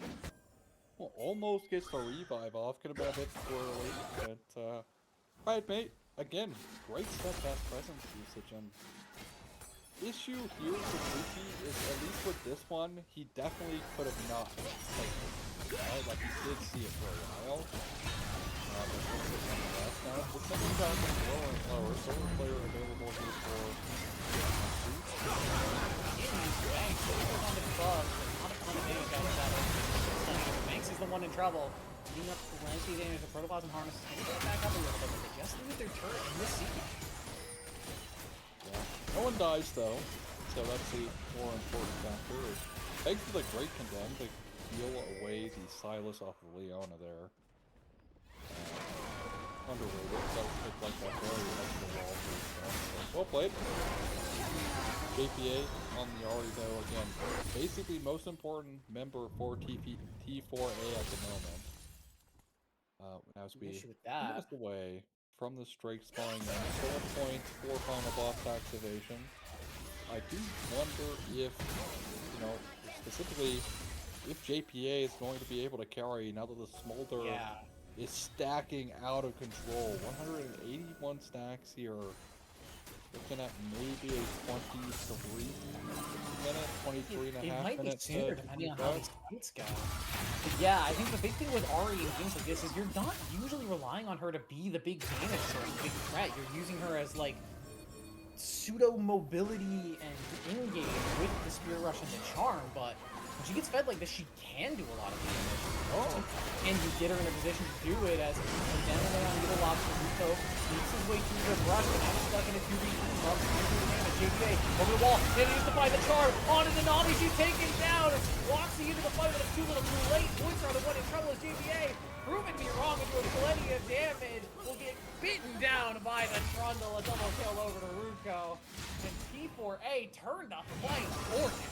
Well, almost gets the revive off. Could have been a bit too early, but Pride mate, again, great steadfast presence usage. And issue here with Luffy is, at least with this one, he definitely could have not played it. Right? Like, he did see it for a while. But now, the second time is lower and lower. Solar player available here for Manx is the one in trouble. Getting up plenty of damage. The Protoplasm Harness is going to get back up a little bit, but they just lose their turret in this sequence. Yeah. No one dies though, so that's the more important factor. Thanks for the great condemn to peel away the Silas off of Leona there. Underrated. That looked like that very next to the wall. So, well played. JPA on the Ahri though, again, basically most important member for T4A at the moment. As we minutes away from the Strike spawning in. 4 points for final boss activation. I do wonder if, you know, specifically if JPA is going to be able to carry now that the Smolder is stacking out of control. 181 stacks here. Looking at maybe a 23-minute, 23.5 minute sooner, depending on how these fights go. But yeah, I think the big thing with Ari in games like this is you're not usually relying on her to be the big damage source, the big threat. You're using her as like pseudo mobility and in-game with the Spirit Rush and the Charm, but when she gets fed like this, she can do a lot of damage. And you get her in a position to do it as Denver on Little Lobster Rico sneaks his way through the brush, but now he's stuck in a 2v2. Loves to do the damage. JPA over the wall, and he used to find the Charm. On to the Nami, she's taken down. Walksy into the fight, but it's too little too late. Points are the one in trouble as JPA, proving me wrong and doing plenty of damage, will get beaten down by the Trundle. A double kill over to Ruko. And T4A turned the fight for him.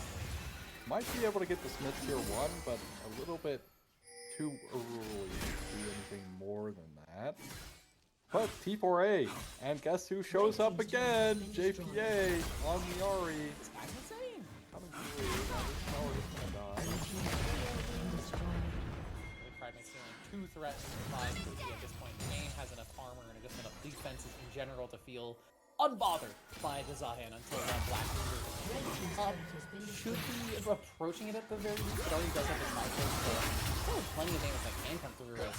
Might be able to get the Smith tier 1, but a little bit too early to do anything more than that. But T4A, and guess who shows up again? JPA on the Ari. That's insane. Coming through. Now this tower is gonna die. Pride makes only 2 threats to survive at this point in the game. Has enough armor and just enough defenses in general to feel unbothered by the Zahan until that Black should be approaching it at the very least. It already does have the cycle, so still plenty of damage that can come through us.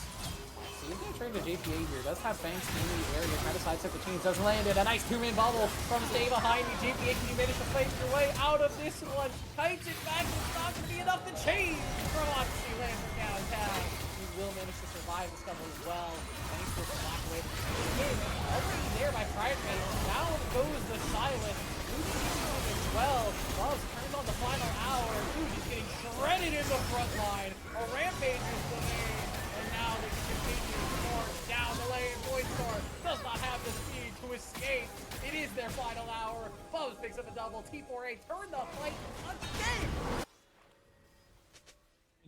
So he's gonna turn to JPA here. Does have Banks in the area, try to sidestep the chains, does land it. A nice 2-man bubble from Stay behind you. JPA, can you manage to fight your way out of this one? Kites it back, it's not gonna be enough to change from Odyssey land from downtown. He will manage to survive this couple as well. Thanks to the black wave. Already there by Pride Man. Down goes the Silent. Lucy's as well. Loves turns on the final hour. Lucy's getting shredded in the front line. A rampage is the name. And now they can continue to march down the lane. Voidstar does not have the speed to escape. It is their final hour. Bubs picks up a double. T4A turn the fight again.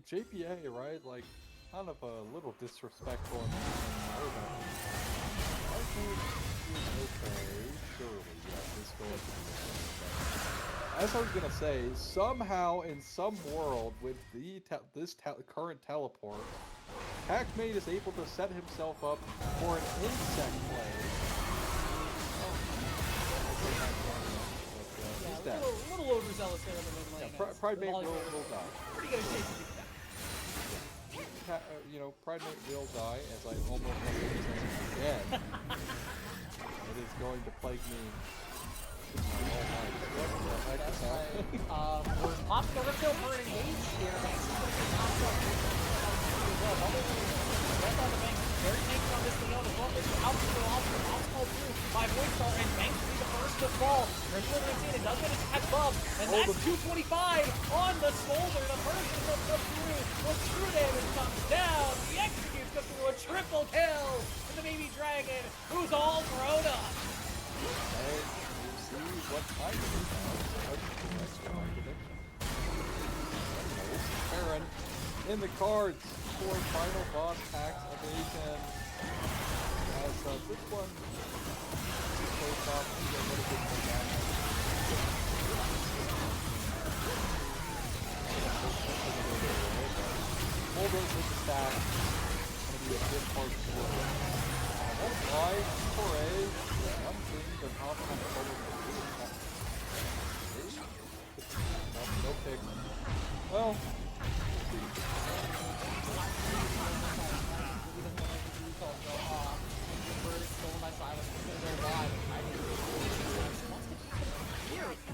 JPA, right? Like, kind of a little disrespectful in okay, surely, yeah, this goes to be as I was gonna say, somehow in some world with the current teleport, Hackmate is able to set himself up for an insect play. A little overzealous there in the mid lane. Yeah, Pride Mate will die. Pretty good chase to get that. You know, Pride Mate will die, as I almost want to say again. It is going to plague me. We're popped over kill for an engage here. Banks is going to get knocked up. Red on the Banks. Very tanky on this Leon as well. Mr. Out to go off. Out's called through by Voidstar, and Banks will be the first to fall. Ready to in. It does get his attack above, and that's 225 on the Smolder. The first is up through. What true damage comes down. The executes goes through a triple kill for the baby dragon, who's all grown up. See what time it is now. That's my prediction. Baron in the cards for final boss tax evasion. As this one goes off to get a little bit more damage. Hold those with the stack. It's going to be a bit hard to do. That's why T4A is one thing the top of the total. No pick. Well,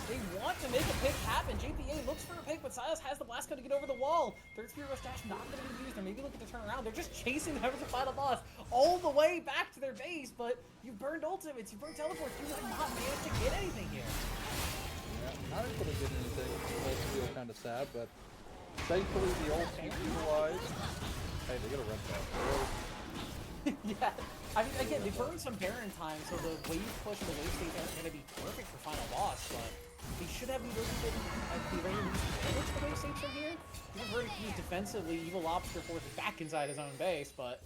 they want to make a pick happen. JPA looks for a pick, but Silas has the blast code to get over the wall. Third Spirit Rush dash not going to be used. They're maybe looking to turn around. They're just chasing them as the final boss all the way back to their base, but you burned ultimates, you burned teleports. You might not manage to get anything here. yeah, not able to get anything. It does feel kind of sad, but thankfully the ult is utilized. Hey, they got a red ball. Yeah, I mean, again, they burned some Baron time, so the wave push and the wave stage aren't going to be perfect for final boss, but they should have the ability to, at the very least, finish the wave stage from here. Even very confused defensively, Evil Lobster forces back inside his own base, but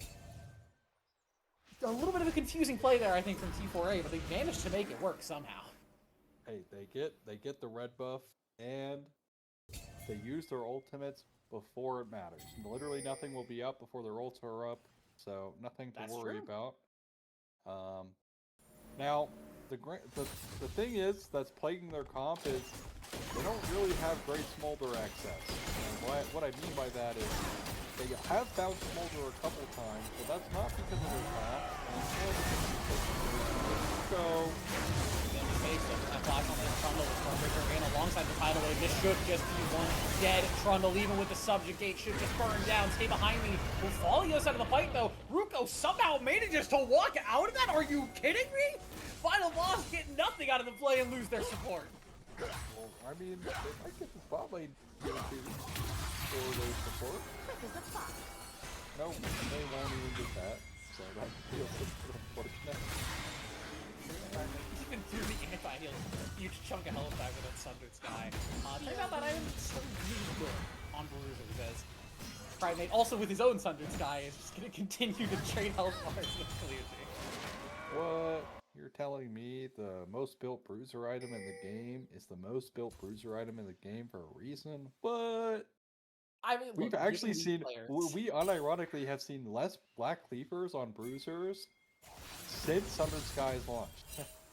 a little bit of a confusing play there, I think, from T4A, but they managed to make it work somehow. Hey, they get the red buff, and they use their ultimates before it matters. Literally nothing will be up before their ults are up, so nothing to worry about. Now, the thing is that's plaguing their comp is they don't really have great smolder access. And what I mean by that is they have found smolder a couple times, but that's not because of their comp. So alongside the tidal wave, this should just be one dead Trundle, even with the subjugate, should just burn down. Stay behind me. Will fall the other side of the fight though. Ruko somehow manages to walk out of that. Are you kidding me? Final boss get nothing out of the play and lose their support. Well, I mean, they might get the spotlight for their support. No, they won't even get that. So that feels a bit unfortunate. Even through the anti-heal, huge chunk of health back with that Sundered Sky. Turns out that item's so really good on Bruiser, as Primate, also with his own Sundered Sky, is just going to continue to trade health bars with Clearty. What? You're telling me the most built Bruiser item in the game is the most built Bruiser item in the game for a reason? What? I mean, We've actually seen, we unironically have seen less Black Cleavers on Bruisers since Sundered Sky is launched.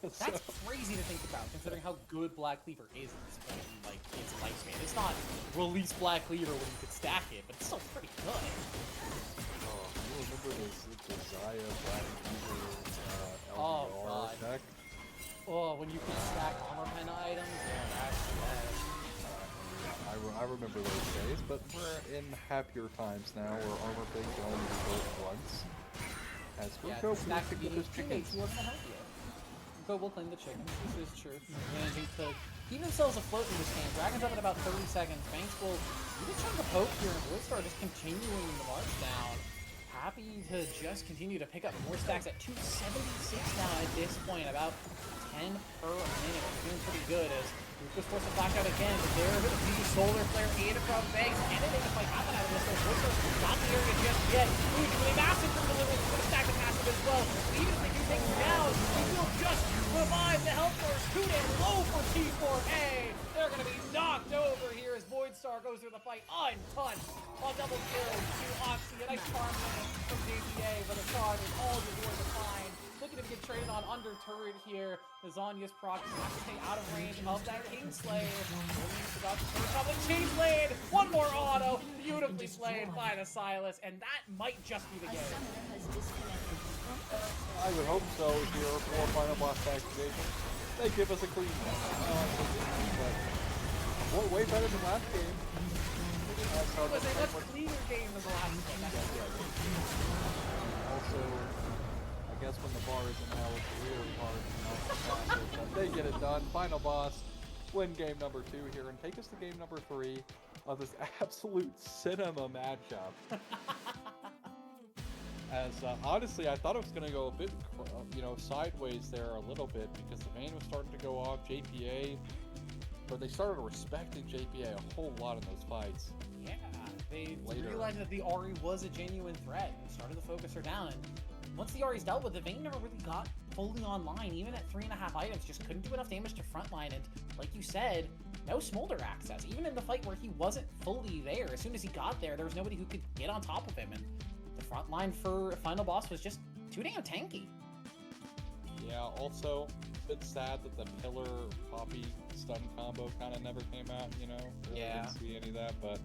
That's crazy to think about, considering how good Black Cleaver is at this point in, like, its lifespan. It's not release Black Cleaver when you could stack it, but it's still pretty good. Oh, you remember the Zaya Black Cleaver LDR deck? Oh, when you could stack armor pen items? Yeah, that's bad. I remember those days, but we're in happier times now where armor pig can only be built once. As Ruko stack to get his chickens. He wasn't gonna help you. Ruko will claim the chickens, this is true. Managing to keep themselves afloat in this game. Dragon's up at about 30 seconds. Banks will even try to poke here, and Bluestar just continuing the march down. Happy to just continue to pick up more stacks at 276 now at this point, about 10 per minute. Doing pretty good as Ruko's forced to flash out again, but there the solar flare aid from Banks. Can they make a fight happen out of this? Bluestar's not the area just yet. Usually massive from the limit, but a stack of passive as well. Even if they do take him down, he will just revive the health force. Too damn low for T4A. They're going to be knocked over here as Voidstar goes through the fight untouched. On double kill to Oxy, a nice farm from JPA, but the card is all the door to find. Looking to get traded on under turret here. The Zanya's proc does not stay out of range of that Kingslayer. Chain blade! One more auto, beautifully played by the Silas, and that might just be the game. I would hope so here for final boss activation. They give us a clean one. Way better than last game. It was a much cleaner game than the last game. Also, I guess when the bar isn't held, it's really hard to not but they get it done. Final boss, win game number 2 here, and take us to game number 3 of this absolute cinema matchup. As honestly, I thought it was going to go a bit, sideways there a little bit because the main was starting to go off. JPA, but they started respecting JPA a whole lot in those fights. Yeah, they realized that the Ahri was a genuine threat and started to focus her down. And once the Ahri's dealt with, the Vayne never really got fully online. Even at 3.5 items, just couldn't do enough damage to frontline. And like you said, no smolder access. Even in the fight where he wasn't fully there, as soon as he got there, there was nobody who could get on top of him. And the front line for final boss was just too damn tanky. Yeah, also a bit sad that the pillar poppy stun combo kind of never came out, Yeah. Didn't see any of that, but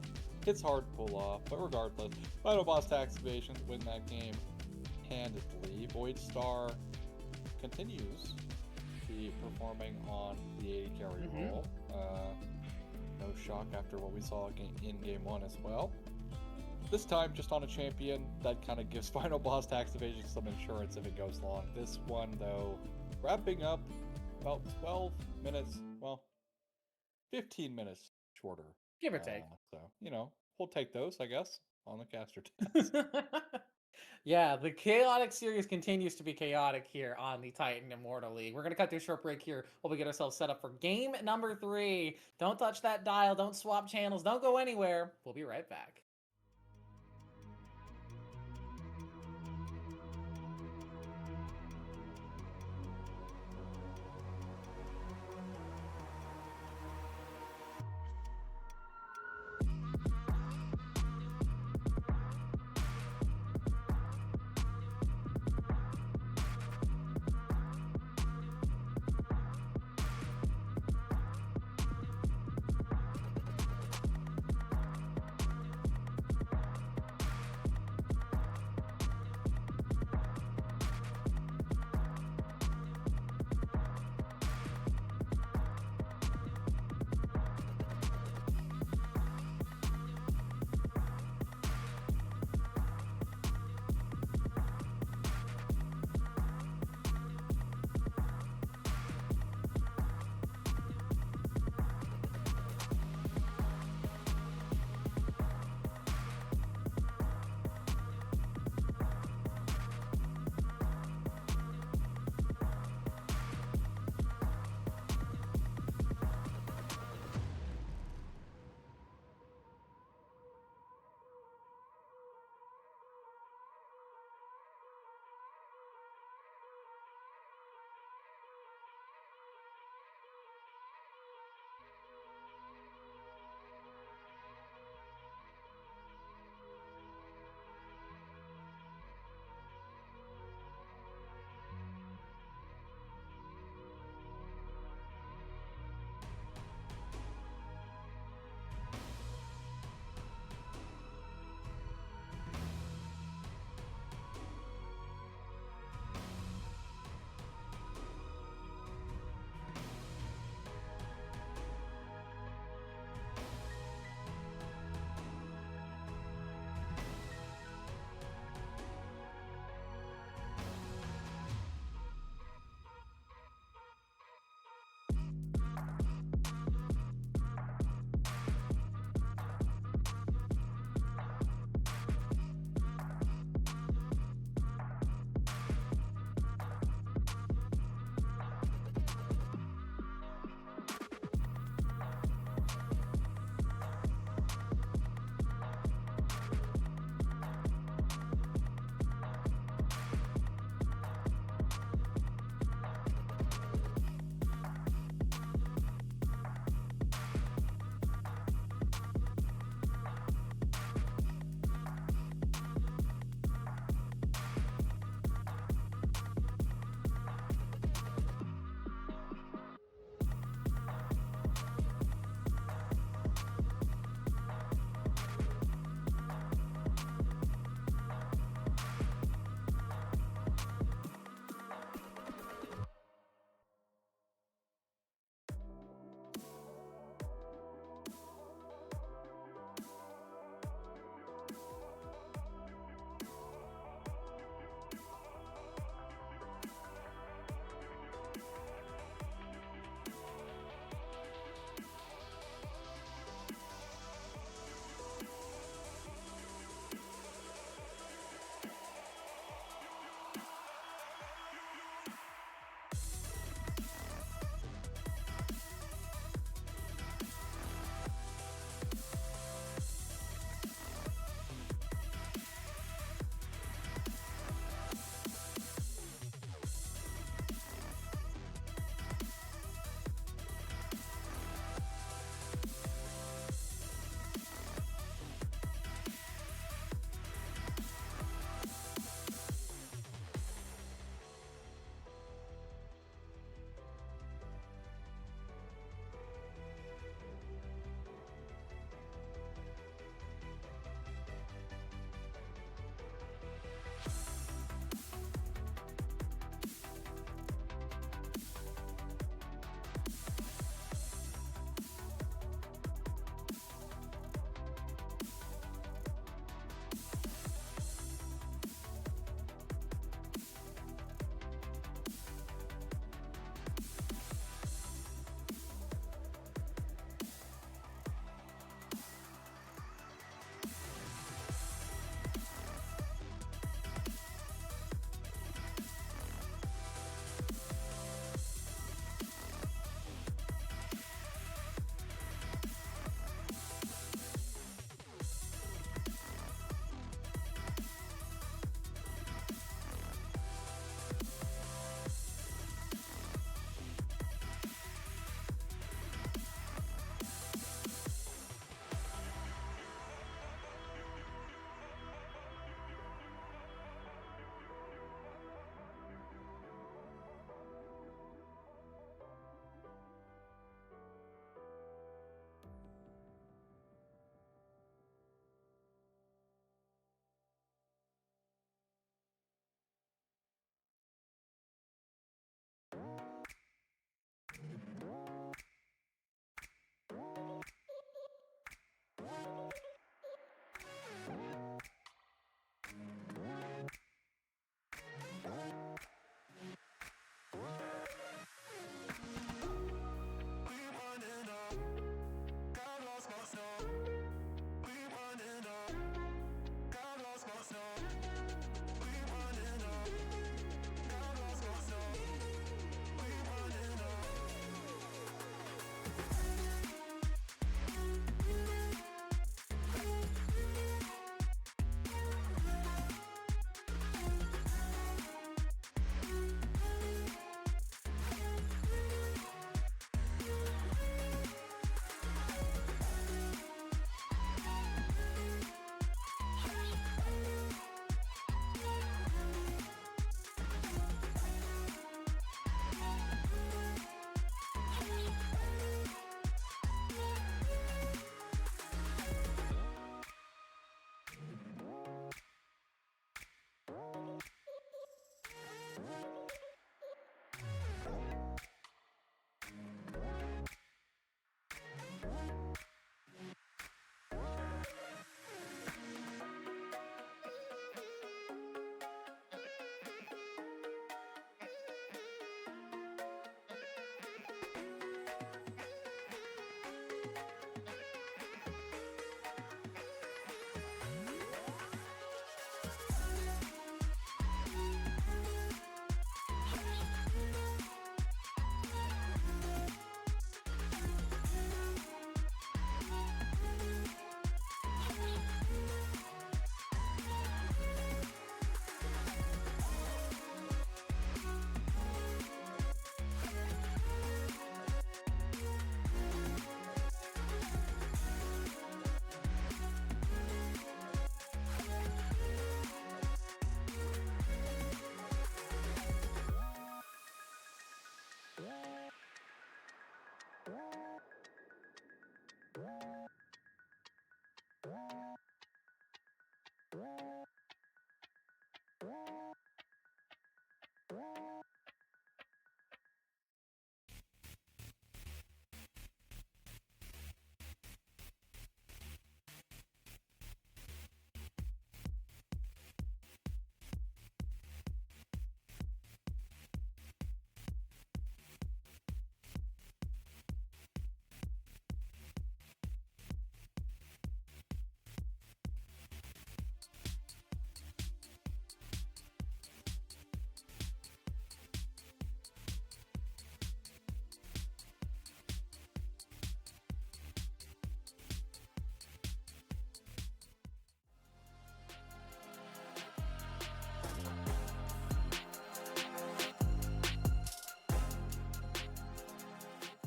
it's hard to pull off. But regardless, final boss activation win that game handedly. Voidstar continues to be performing on the 80 carry role. No shock after what we saw in game 1 as well. This time, just on a champion that kind of gives final boss activation some insurance if it goes long. This one, though, wrapping up about 12 minutes, 15 minutes shorter. Give or take. So, we'll take those, I guess, on the caster test. Yeah, the chaotic series continues to be chaotic here on the Titan Immortal League. We're going to cut to a short break here while we get ourselves set up for game number 3. Don't touch that dial. Don't swap channels. Don't go anywhere. We'll be right back.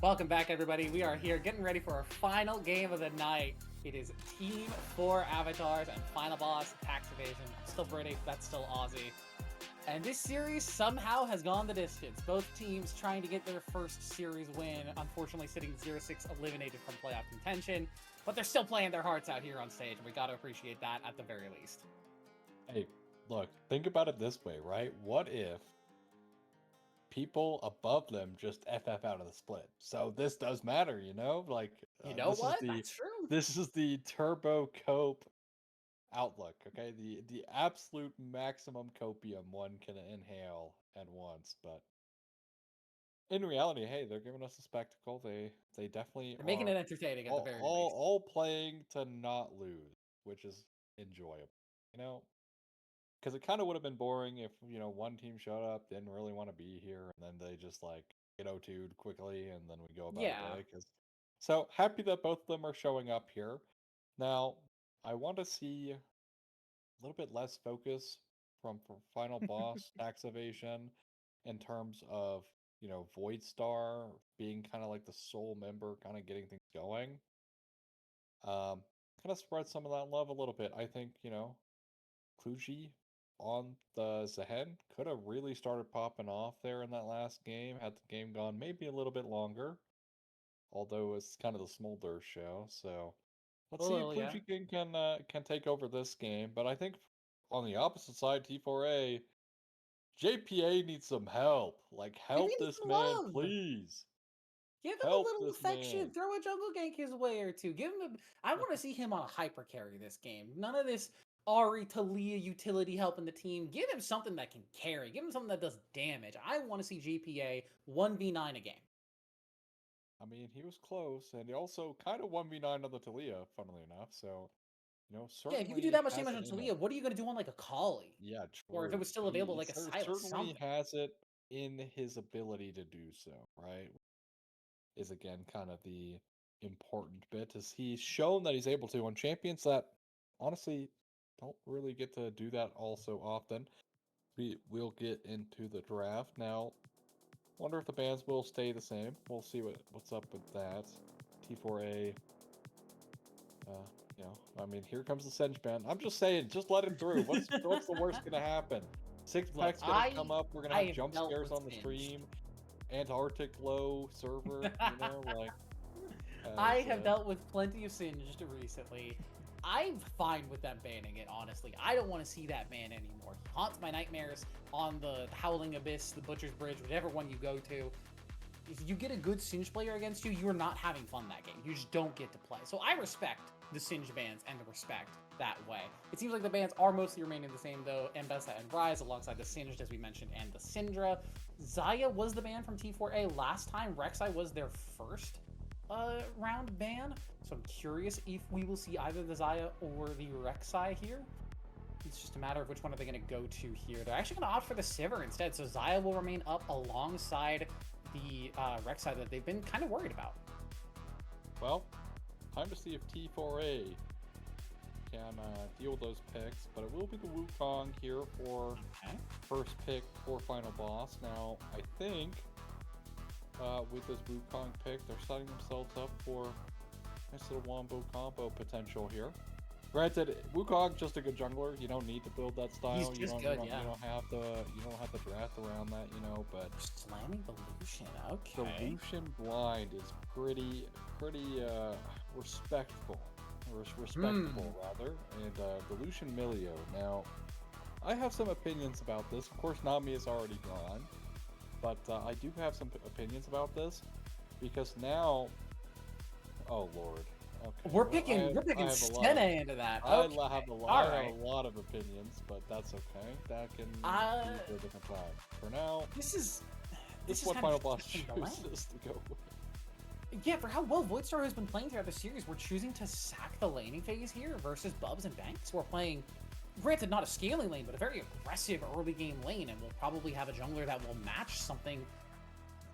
Welcome back, everybody. We are here getting ready for our final game of the night. It is Team 4 Avatars and final boss, Tax Evasion. Still British, that's still Aussie. And this series somehow has gone the distance. Both teams trying to get their first series win, unfortunately sitting 0-6 eliminated from playoff contention. But they're still playing their hearts out here on stage, and we gotta appreciate that at the very least. Hey, look, think about it this way, right? What if people above them just FF out of the split? So this does matter, you know? Like, You know this is what? the That's true. this is the turbo cope outlook, okay? The absolute maximum copium one can inhale at once, but in reality, hey, they're giving us a spectacle. They definitely They're making are it entertaining at the very least. all playing to not lose, which is enjoyable, you know? Because it kind of would have been boring if, one team showed up, didn't really want to be here, and then they just like get O2'd quickly, and then we go about Yeah. our day. So happy that both of them are showing up here. Now, I want to see a little bit less focus from Final Boss Tax Evasion in terms of, Void Star being kind of like the sole member, kind of getting things going. Kind of spread some of that love a little bit. I think, Kluji on the Zehen could have really started popping off there in that last game, had the game gone maybe a little bit longer, although it's kind of the Smolder show. So let's see if Well, yeah. Kluji King can take over this game. But I think on the opposite side, T4A, JPA needs some help. Like, help Maybe this some man, love. please. Give him Help a little this affection. man. Throw a jungle gank his way or two. Give him I want to see him on a hyper carry this game. None of this Ari Talia utility helping the team. Give him something that can carry. Give him something that does damage. I want to see GPA 1v9 a game. I mean, he was close, and he also kind of 1v9 on the Talia, funnily enough. So, Yeah, if you could do certainly that much has damage it on in him. Talia, what are you going to do on like a Kali? Yeah, Or if it true. was still available, like a He Silas, certainly something. has it in his ability to do so, right? Is again kind of the important bit, is he's shown that he's able to on champions that honestly don't really get to do that all so often. We'll get into the draft now. Wonder if the bans will stay the same. We'll see what's up with that. T4A. I mean, here comes the Senj ban. I'm just saying, just let it through. What's the worst gonna happen? Six Look, Pack's gonna come up. We're gonna have have jump dealt scares with on the Singe. stream. Antarctic low server, like. I have dealt with plenty of Singed recently. I'm fine with them banning it, honestly. I don't want to see that man anymore. He haunts my nightmares on the Howling Abyss, the Butcher's Bridge, whichever one you go to. If you get a good Singe player against you, you're not having fun that game. You just don't get to play. So I respect the Singe bans and the respect that way. It seems like the bans are mostly remaining the same, though. Mbessa and Rise, alongside the Singed, as we mentioned, and the Syndra. Xayah was the ban from T4A last time. Rek'Sai was their first round ban. So I'm curious if we will see either the Xayah or the Rek'Sai here. It's just a matter of which one are they going to go to here. They're actually going to opt for the Sivir instead, so Xayah will remain up alongside the Rek'Sai that they've been kind of worried about. Well, time to see if T4A can deal with those picks, but it will be the Wukong here for first pick for Final Boss. Now, I think with this Wukong pick, they're setting themselves up for a nice little wombo combo potential here. Granted, Wukong's just a good jungler. You don't need to build that style. He's just good, yeah. You don't have to draft around that, But Slamming the Lucian, the okay. Lucian blind is pretty respectful, rather, and the Lucian Milio. Now, I have some opinions about this. Of course, Nami is already gone, but I do have some opinions about this because now, oh lord. Okay, We're picking Stene into that. Okay. I have a lot of opinions, but that's okay. That can be for a different time. For now, this is what kind Final of Boss interesting chooses to go with. Yeah, for how well Voidstar has been playing throughout the series, we're choosing to sack the laning phase here versus Bubs and Banks. We're playing, granted, not a scaling lane, but a very aggressive early game lane, and we'll probably have a jungler that will match something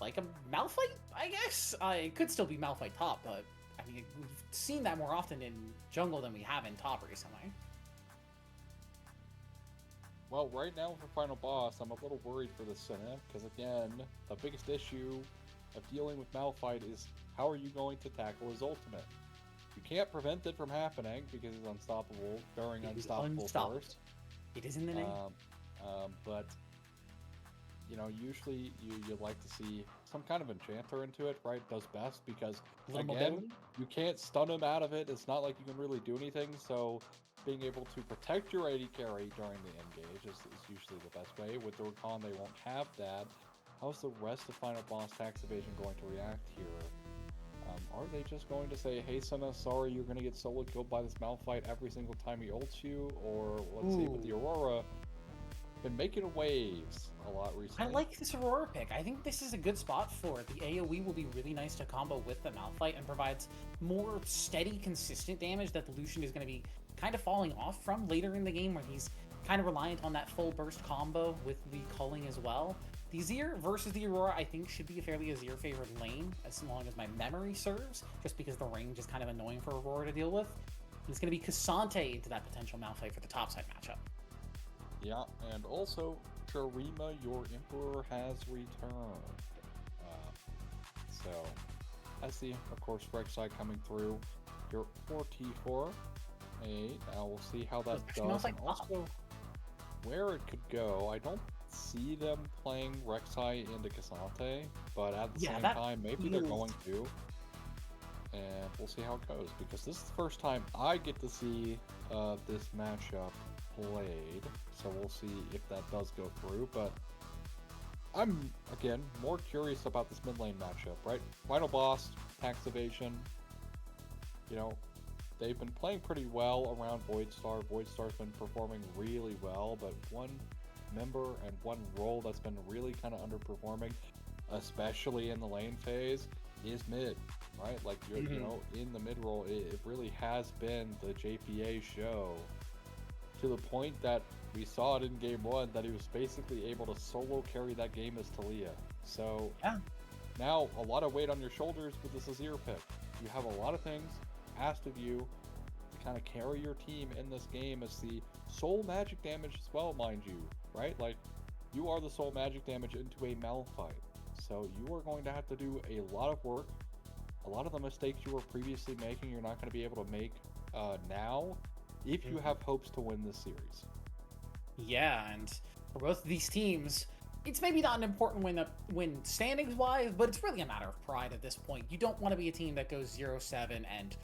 like a Malphite, I guess. It could still be Malphite top, but I mean, we've seen that more often in jungle than we have in top recently. Well, right now for Final Boss, I'm a little worried for the Senna, because again, the biggest issue of dealing with Malphite is how are you going to tackle his ultimate? You can't prevent it from happening because he's unstoppable during It is unstoppable unstoppable. force. It is in the name. But you know, usually you like to see some kind of enchanter into it, right? Does best because Little again, mobility? you can't stun him out of it. It's not like you can really do anything. So being able to protect your AD carry during the engage is usually the best way. With the Rakan, they won't have that. How's the rest of Final Boss Tax Evasion going to react here? Are they just going to say, hey Senna, sorry, you're going to get solo killed by this Malphite every single time he ults you? Or let's see, with the Aurora, been making waves a lot recently. I like this Aurora pick. I think this is a good spot for it. The AoE will be really nice to combo with the Malphite and provides more steady, consistent damage that the Lucian is going to be kind of falling off from later in the game, where he's kind of reliant on that full burst combo with the culling as well. The Azir versus the Aurora, I think, should be a fairly Azir-favored lane, as long as my memory serves, just because the range is kind of annoying for Aurora to deal with. And it's going to be Cassante into that potential Malphite for the topside matchup. Yeah, and also, Sharima, your Emperor has returned. So, I see, of course, Rek'Sai coming through. Your 4T4. Now we'll see how that does. Like and also, where it could go, I don't see them playing Rek'Sai into Cassante, but at the same time, maybe they're going to. And we'll see how it goes, because this is the first time I get to see this matchup played, so we'll see if that does go through. But I'm, again, more curious about this mid lane matchup, right? Final boss, tax evasion, you know, they've been playing pretty well around Voidstar. Voidstar's been performing really well, but one member and one role that's been really kind of underperforming, especially in the lane phase, is mid, right? Like, you're, you know, in the mid role, it really has been the JPA show, to the point that we saw it in game one, that he was basically able to solo carry that game as Talia. So now a lot of weight on your shoulders with this Azir pick. You have a lot of things asked of you to kind of carry your team in this game as the sole magic damage as well, mind you, right? Like, you are the sole magic damage into a Malphite. So you are going to have to do a lot of work. A lot of the mistakes you were previously making, you're not going to be able to make now, if you have hopes to win this series. Yeah, and for both of these teams, it's maybe not an important win standings-wise, but it's really a matter of pride at this point. You don't want to be a team that goes 0-7 and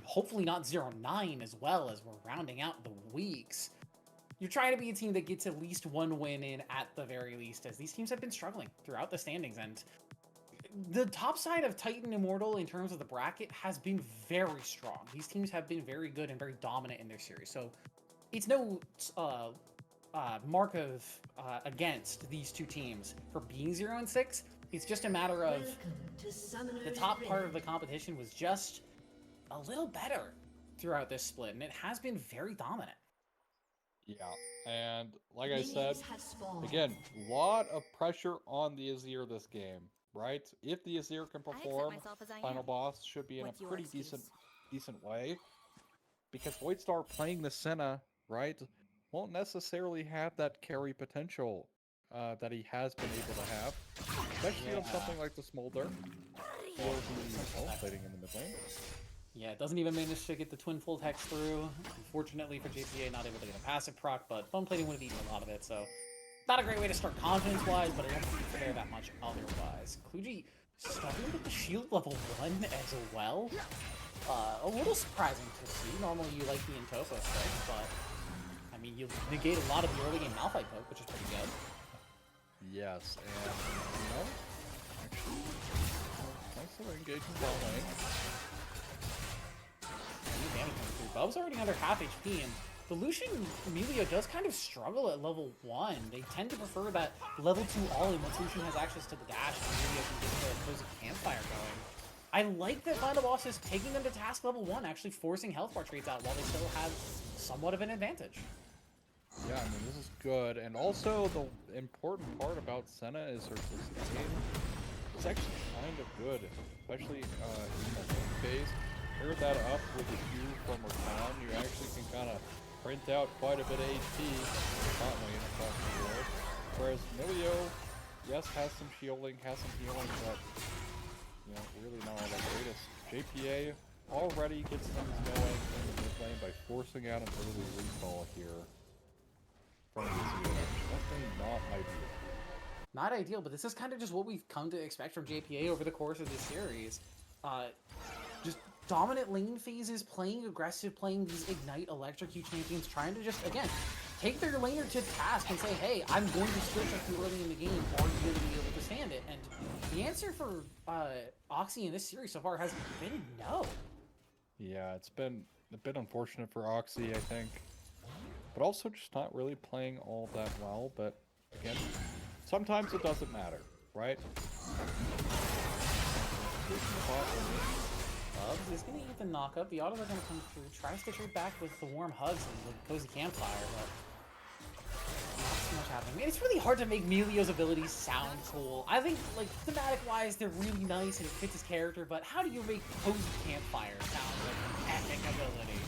hopefully not 0-9 as well, as we're rounding out the weeks. You're trying to be a team that gets at least one win in at the very least, as these teams have been struggling throughout the standings. And the top side of Titan Immortal in terms of the bracket has been very strong. These teams have been very good and very dominant in their series. So it's no mark of against these two teams for being 0-6. It's just a matter of the top part of the competition was just a little better throughout this split, and it has been very dominant. Yeah, and like I said, again, a lot of pressure on the Azir this game, right? If the Azir can perform, Final Boss should be in a pretty decent way. Because Voidstar playing the Senna, right, won't necessarily have that carry potential that he has been able to have, especially on something like the Smolder, or the fighting in the mid lane. Yeah, it doesn't even manage to get the twin full hex through. Unfortunately for JPA, not able to get a passive proc, but bone plating would have eaten a lot of it, so not a great way to start confidence-wise, but I don't care that much otherwise. Kluji starting with the shield level 1 as well. A little surprising to see. Normally you like the Intofo strike, but I mean, you negate a lot of the early game Malphite poke, which is pretty good. Yes, and you know, actually, nice little engagement ball lane. Damage coming through. Bub's already under half HP, and the Lucian Emilio does kind of struggle at level 1. They tend to prefer that level 2 all-in once Lucian has access to the dash and Emilio can get the opposing campfire going. I like that Final Boss is taking them to task level 1, actually forcing health bar trades out while they still have somewhat of an advantage. Yeah, I mean, this is good. And also, the important part about Senna is her sustain. It's actually kind of good, especially in the lane phase. Pair that up with a Q from Rakan, you actually can kind of print out quite a bit of HP bot lane across the board. Whereas Emilio, yes, has some shielding, has some healing, but really not all that greatest. JPA already gets things going in the mid lane by forcing out an early recall here from the Zero. Definitely not ideal. Not ideal, but this is kind of just what we've come to expect from JPA over the course of this series. Just dominant lane phases, playing aggressive, playing these Ignite Electrocute champions, trying to just, again, take their laner to task and say, hey, I'm going to switch up too early in the game, or you're going to be able to stand it. And the answer for Oxy in this series so far has been no. Yeah, it's been a bit unfortunate for Oxy, I think. But also just not really playing all that well, but again, sometimes it doesn't matter, right? Bubs is going to eat the knockup. The autos are going to come through. Tries to trade back with the warm hugs and the cozy campfire, but not so much happening. Man, it's really hard to make Melio's abilities sound cool. I think, like, thematic-wise, they're really nice and it fits his character, but how do you make cozy campfire sound like an epic ability?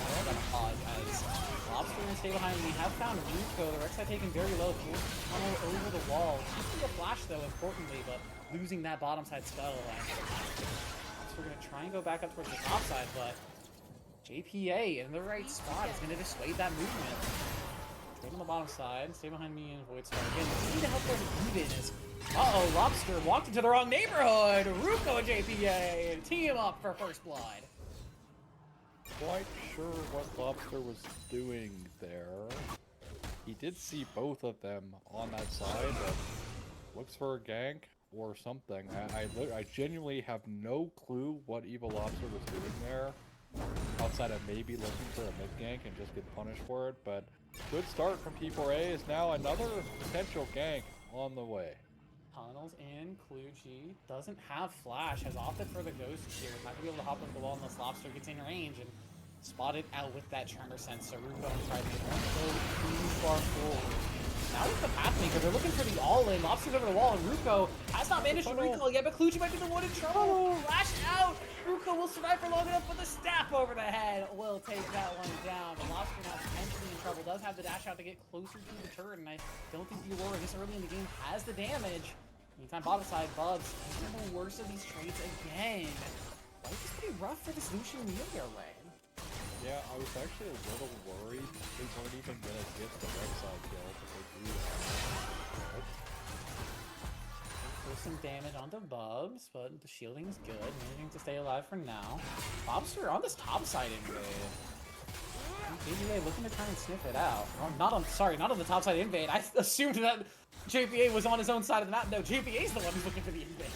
I'm gonna pause as Lobster and stay behind. We have found Ruko. The Rek'Sai taken very low. Tunnel over the wall. Keeping a flash though, importantly, but losing that bottom side scuttle. So we're gonna try and go back up towards the top side, but JPA in the right spot is gonna dissuade that movement. Stay on the bottom side. Stay behind me and Void Star. Again, we need to help them even as Lobster walked into the wrong neighborhood. Ruko and JPA team up for first blood. Quite sure what Lobster was doing there. He did see both of them on that side, but looks for a gank or something. I genuinely have no clue what Evil Lobster was doing there, outside of maybe looking for a mid gank and just get punished for it, but good start from P4A is now another potential gank on the way. Tunnels in, Kluji doesn't have flash, has opted for the ghost here. Not gonna be able to hop over the wall unless Lobster gets in range and spotted out with that tremor sense. So Ruko and try to get one go too far forward. Now with the Pathmaker, they're looking for the all-in. Lobster's over the wall and Ruko has not managed to recall yet, but Kluji might be the one in trouble. Lash out! Ruko will survive for long enough, but the staff over the head will take that one down. But Lobster now potentially in trouble, does have the dash out to get closer to the turret, and I don't think the Aurora this early in the game has the damage. Meantime, bottom side, Bubs, the worst of these trades again. Life is pretty rough for this Lucian Amelia lane. Yeah, I was actually a little worried they weren't even gonna get the Rek'Sai kill, but they do that. There's some damage onto Bubs, but the shielding's good, managing to stay alive for now. Lobster on this top side invade. JPA looking to try and sniff it out. Oh, not on the top side invade. I assumed that JPA was on his own side of the map. No, JPA's the one who's looking for the invade.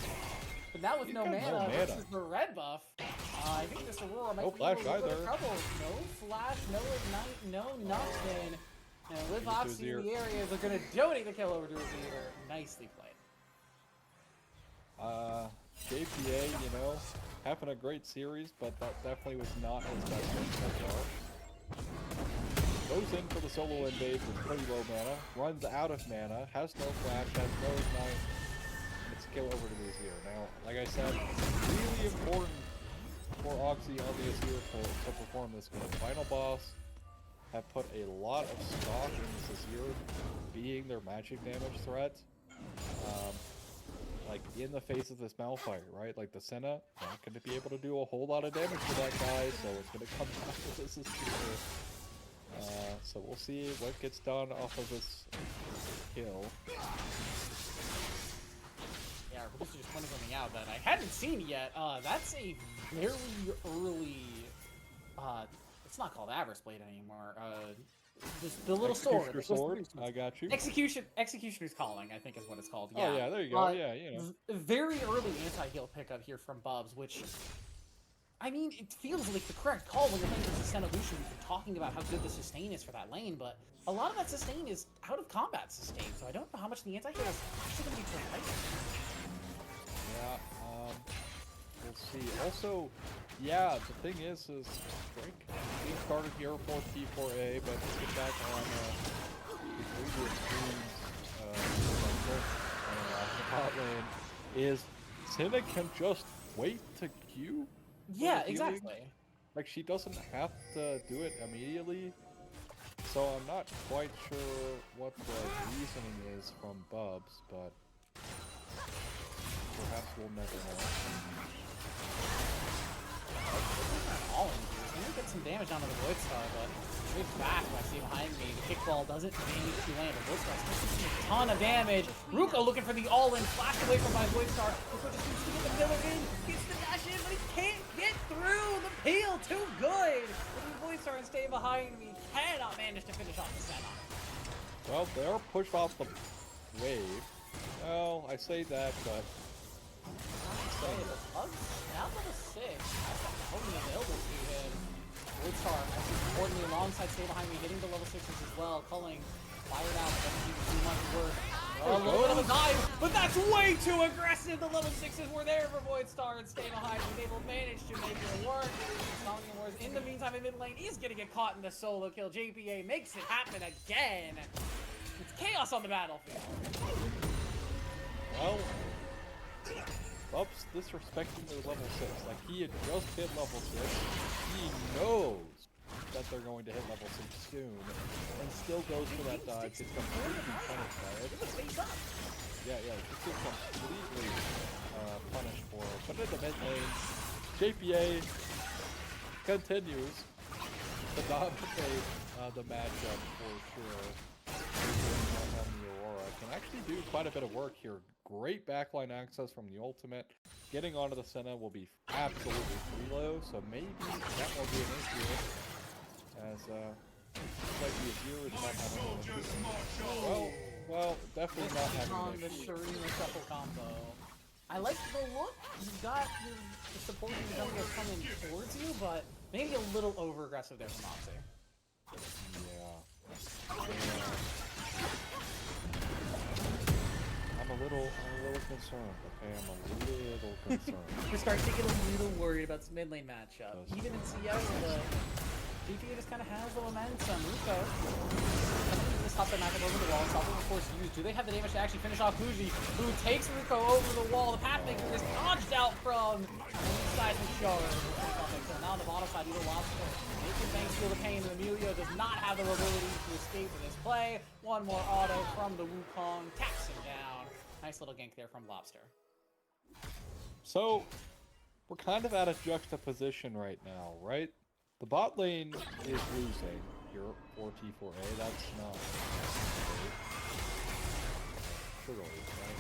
But now with no mana versus the red buff, I think this Aurora might be in a little bit of trouble. No flash, no ignite, no nothing. And with Oxy in the area, they're going to donate the kill over to Azir. Nicely played. JPA, you know, having a great series, but that definitely was not his best one so far. Goes in for the solo invade with pretty low mana, runs out of mana, has no flash, has no ignite, and it's kill over to the Azir. Now, like I said, really important for Oxy on the Azir to perform this game. Final boss have put a lot of stock in this Azir being their magic damage threat. Like, in the face of this Malphite, right? Like, the Senna, not going to be able to do a whole lot of damage to that guy, so it's going to come down to this Azir. So we'll see what gets done off of this kill. Yeah, we're just pointing something out that I hadn't seen yet. That's a very early, it's not called Avarice Blade anymore. The little sword. I got you. Executioner's Calling, I think is what it's called. Yeah. Oh yeah, there you go. Yeah, you know. Very early anti-heal pickup here from Bubs, which, I mean, it feels like the correct call when you're playing versus Senna Lucian. We've been talking about how good the sustain is for that lane, but a lot of that sustain is out of combat sustain, so I don't know how much the anti-heal is actually going to be played. Yeah, we'll see. Also, yeah, the thing is Drake being started here for P4A, but to get back on the previous streams, the bot lane, is Senna can just wait to queue. Yeah, exactly. Like, she doesn't have to do it immediately, so I'm not quite sure what the reasoning is from Bubs, but Perhaps we'll never know. All in here. He's gonna get some damage onto the Void Star, but straight back when I see behind me. The kickball doesn't manage to land. The Void Star is taking a ton of damage. Ruko looking for the all-in, flashed away from my Void Star. Ruko just needs to get the Miller in, gets the dash in, but he can't get through the peel. Too good. With the Void Star and stay behind me, cannot manage to finish off the setup. Well, they're pushed off the wave. Well, I say that, but Now level 6. That's totally available to him. Void Star, importantly, alongside Stay Behind Me, hitting the level 6s as well. Culling, fired out, doesn't do too much work. A little bit of a dive, but that's way too aggressive. The level 6s were there for Void Star, and Stay Behind Me able to manage to make it work. Stallion Wars in the meantime in mid lane is gonna get caught in the solo kill. JPA makes it happen again. It's chaos on the battlefield. well, Bub's disrespecting their level 6. Like, he had just hit level 6. He knows that they're going to hit level 6 soon, and still goes for that dive. Gets completely punished by it. Yeah, just gets completely punished for it. But in the mid lane, JPA continues to dominate the matchup for sure. On the Aurora can actually do quite a bit of work here. Great backline access from the ultimate. Getting onto the Senna will be absolutely free low, so maybe that will be an issue. As like the Azure is not having an well, definitely not having on an the issue. Shurima Shuffle combo. I like the look. You've got the supporting jungle coming towards you, but maybe a little over aggressive there from Moxie. Yeah. I'm a little concerned, okay? I'm a little concerned. We start to get a little worried about this mid lane matchup. Even in CS, the GPU just kind of has the momentum. Ruko, just top that matchup over the wall. Stopping the force used. Do they have the damage to actually finish off Fuji, who takes Ruko over the wall? The Pathmaker is dodged out from the side of Shard. So now on the bottom side, Evil Lobster making things feel the pain. And Emilio does not have the ability to escape in this play. One more auto from the Wukong, taps him down. Nice little gank there from Lobster. So, we're kind of at a juxtaposition right now, right? The bot lane is losing here for T4A. That's not great. Sugar leaf, right?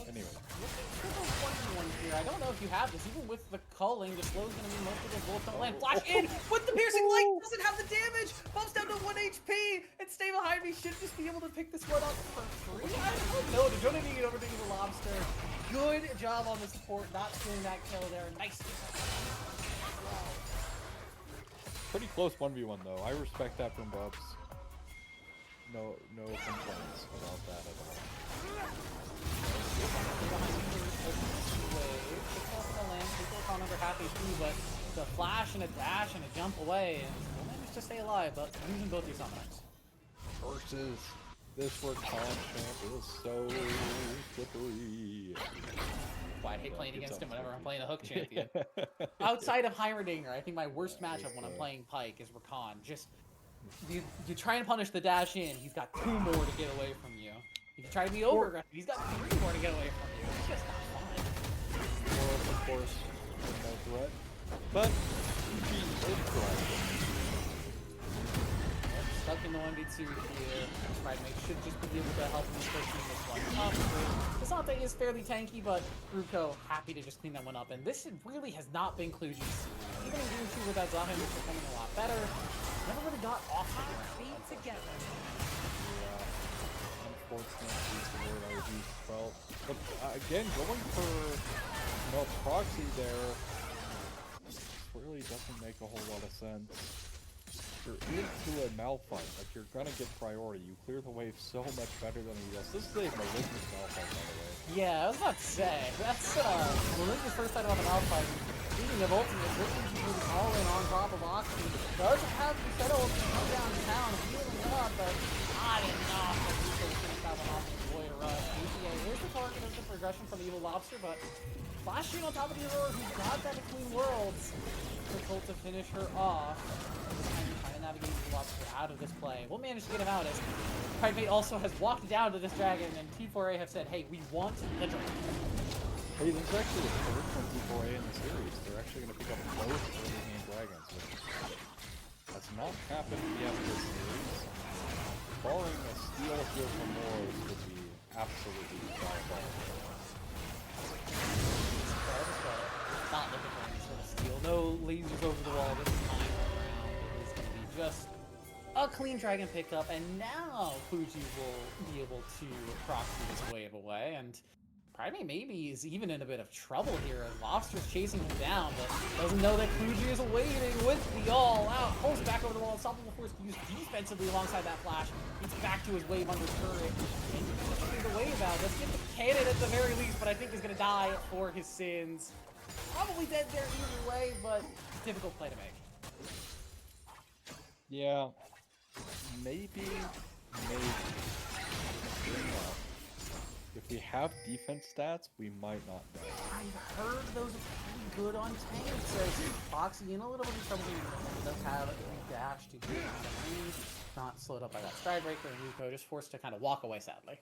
Anyway. Looking for the 1v1 here. I don't know if you have this. Even with the culling, the slow's going to be most of the bullets don't land. Flash in with the piercing light. Doesn't have the damage. Bumps down to 1 HP. And Stay Behind Me should just be able to pick this one up for free. I don't know. They're going to need it over to the Lobster. Good job on the support. Not stealing that kill there. Nice. Pretty close 1v1 though. I respect that from Bubs. No complaints about that at all. Number happy too, but the flash and a dash and a jump away, and we'll manage to stay alive, but using both your summoners. Versus this Recon champ is so slippery. Why I hate playing against him whenever I'm playing a hook champion. Outside of Heimerdinger, I think my worst matchup when I'm playing Pike is Rakan. Just you try and punish the dash in, he's got 2 more to get away from you. If you try to be over aggressive, he's got 3 more to get away from you. It's just not fun. Or of course, no threat. But he is correct. Stuck in the 1v2 here. Pridemate should just be able to help him push this one up. Kasante is fairly tanky, but Ruko happy to just clean that one up. And this really has not been Cluj. Even in Game 2 without Zahem, it's becoming a lot better. Never really got off the ground together. Yeah, unfortunate is the word I would use as well. But again, going for proxy there really doesn't make a whole lot of sense. You're into a Malphite, like you're gonna get priority. You clear the wave so much better than he does. This is a Malignant Malphite, by the way. Yeah, I was about to say, that's Malignant's first item on the Malphite. Speaking of ultimate, looking to move all in on top of Oxy. Does have the Shadow ultimate come downtown, healing up, but not enough. He's finish that one off with Void Rush. UTA is the target of the progression from Evil Lobster, but flashing on top of the Aurora, who's got that Between Worlds. Difficult to finish her off. Trying to navigate Evil Lobster out of this play. We'll manage to get him out as Pridemate also has walked down to this dragon, and T4A have said, hey, we want the dragon. Hey, this is actually the first from T4A in the series. They're actually going to pick up both early game dragons, which has not happened yet this series. Barring a steal here from Morris would be absolutely diabolical. Not looking for any sort of steal. No lasers over the wall this time around. It is going to be just a clean dragon pickup, and now Fuji will be able to proxy this wave away, and Primate maybe is even in a bit of trouble here as Lobster's chasing him down, but doesn't know that Fuji is waiting with the all-out. Pulls back over the wall, unstoppable force used defensively alongside that flash. Gets back to his wave under turret, and he's pushing the wave out. Let's get the cannon at the very least, but I think he's going to die for his sins. Probably dead there either way, but difficult play to make. Yeah, maybe. If we have defense stats, we might not die. I've heard those are pretty good on tanks. As Foxy in a little bit of trouble here. Does have a dash to get out of range. Not slowed up by that Skybreaker, and Ruko just forced to kind of walk away, sadly.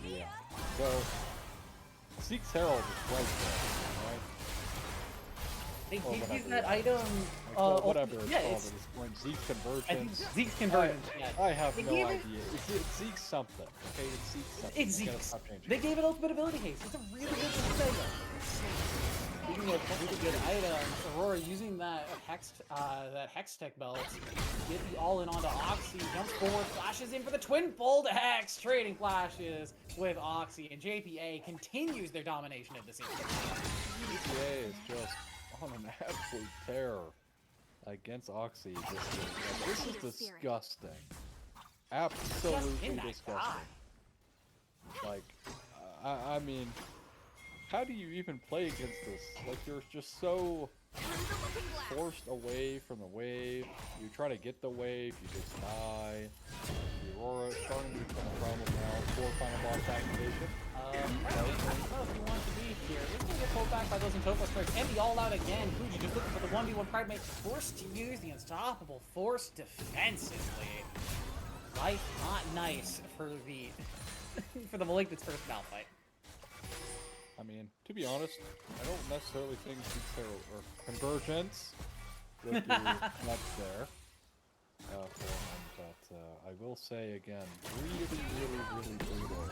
Yeah. So, Zeke's Herald is right there, right? They Or did use whatever that it is. item. Whatever it's yeah, called it's, at this point. Zeke's I think Convergence. Zeke's conversion. Yeah. I have They no gave idea. It's Zeke's something. Okay, it's Zeke's something. It's You gotta Zeke's. stop changing They it. gave it ultimate ability haste. It's a really good thing. Speaking of really good items, Aurora using that hex tech belt to get the all-in onto Oxy, jumps forward, flashes in for the twin fold hex, trading flashes with Oxy, and JPA continues their domination of the scene. GTA is just on an absolute tear against Oxy. This is disgusting. Absolutely disgusting. Like, I mean, how do you even play against this? Like, you're just so forced away from the wave. You try to get the wave, you just die. The Aurora is starting to become a problem now. 4 final boss activation. I don't know if you want to be here. He's going to get pulled back by those Intopia strikes and the all-out again. Fuji just looking for the 1v1 Primate, forced to use the unstoppable force defensively. Life not nice for the for the Malignant's first Malphite. I mean, to be honest, I don't necessarily think Zeke's Herald or Convergence would do much there for him, but I will say again, really brutal.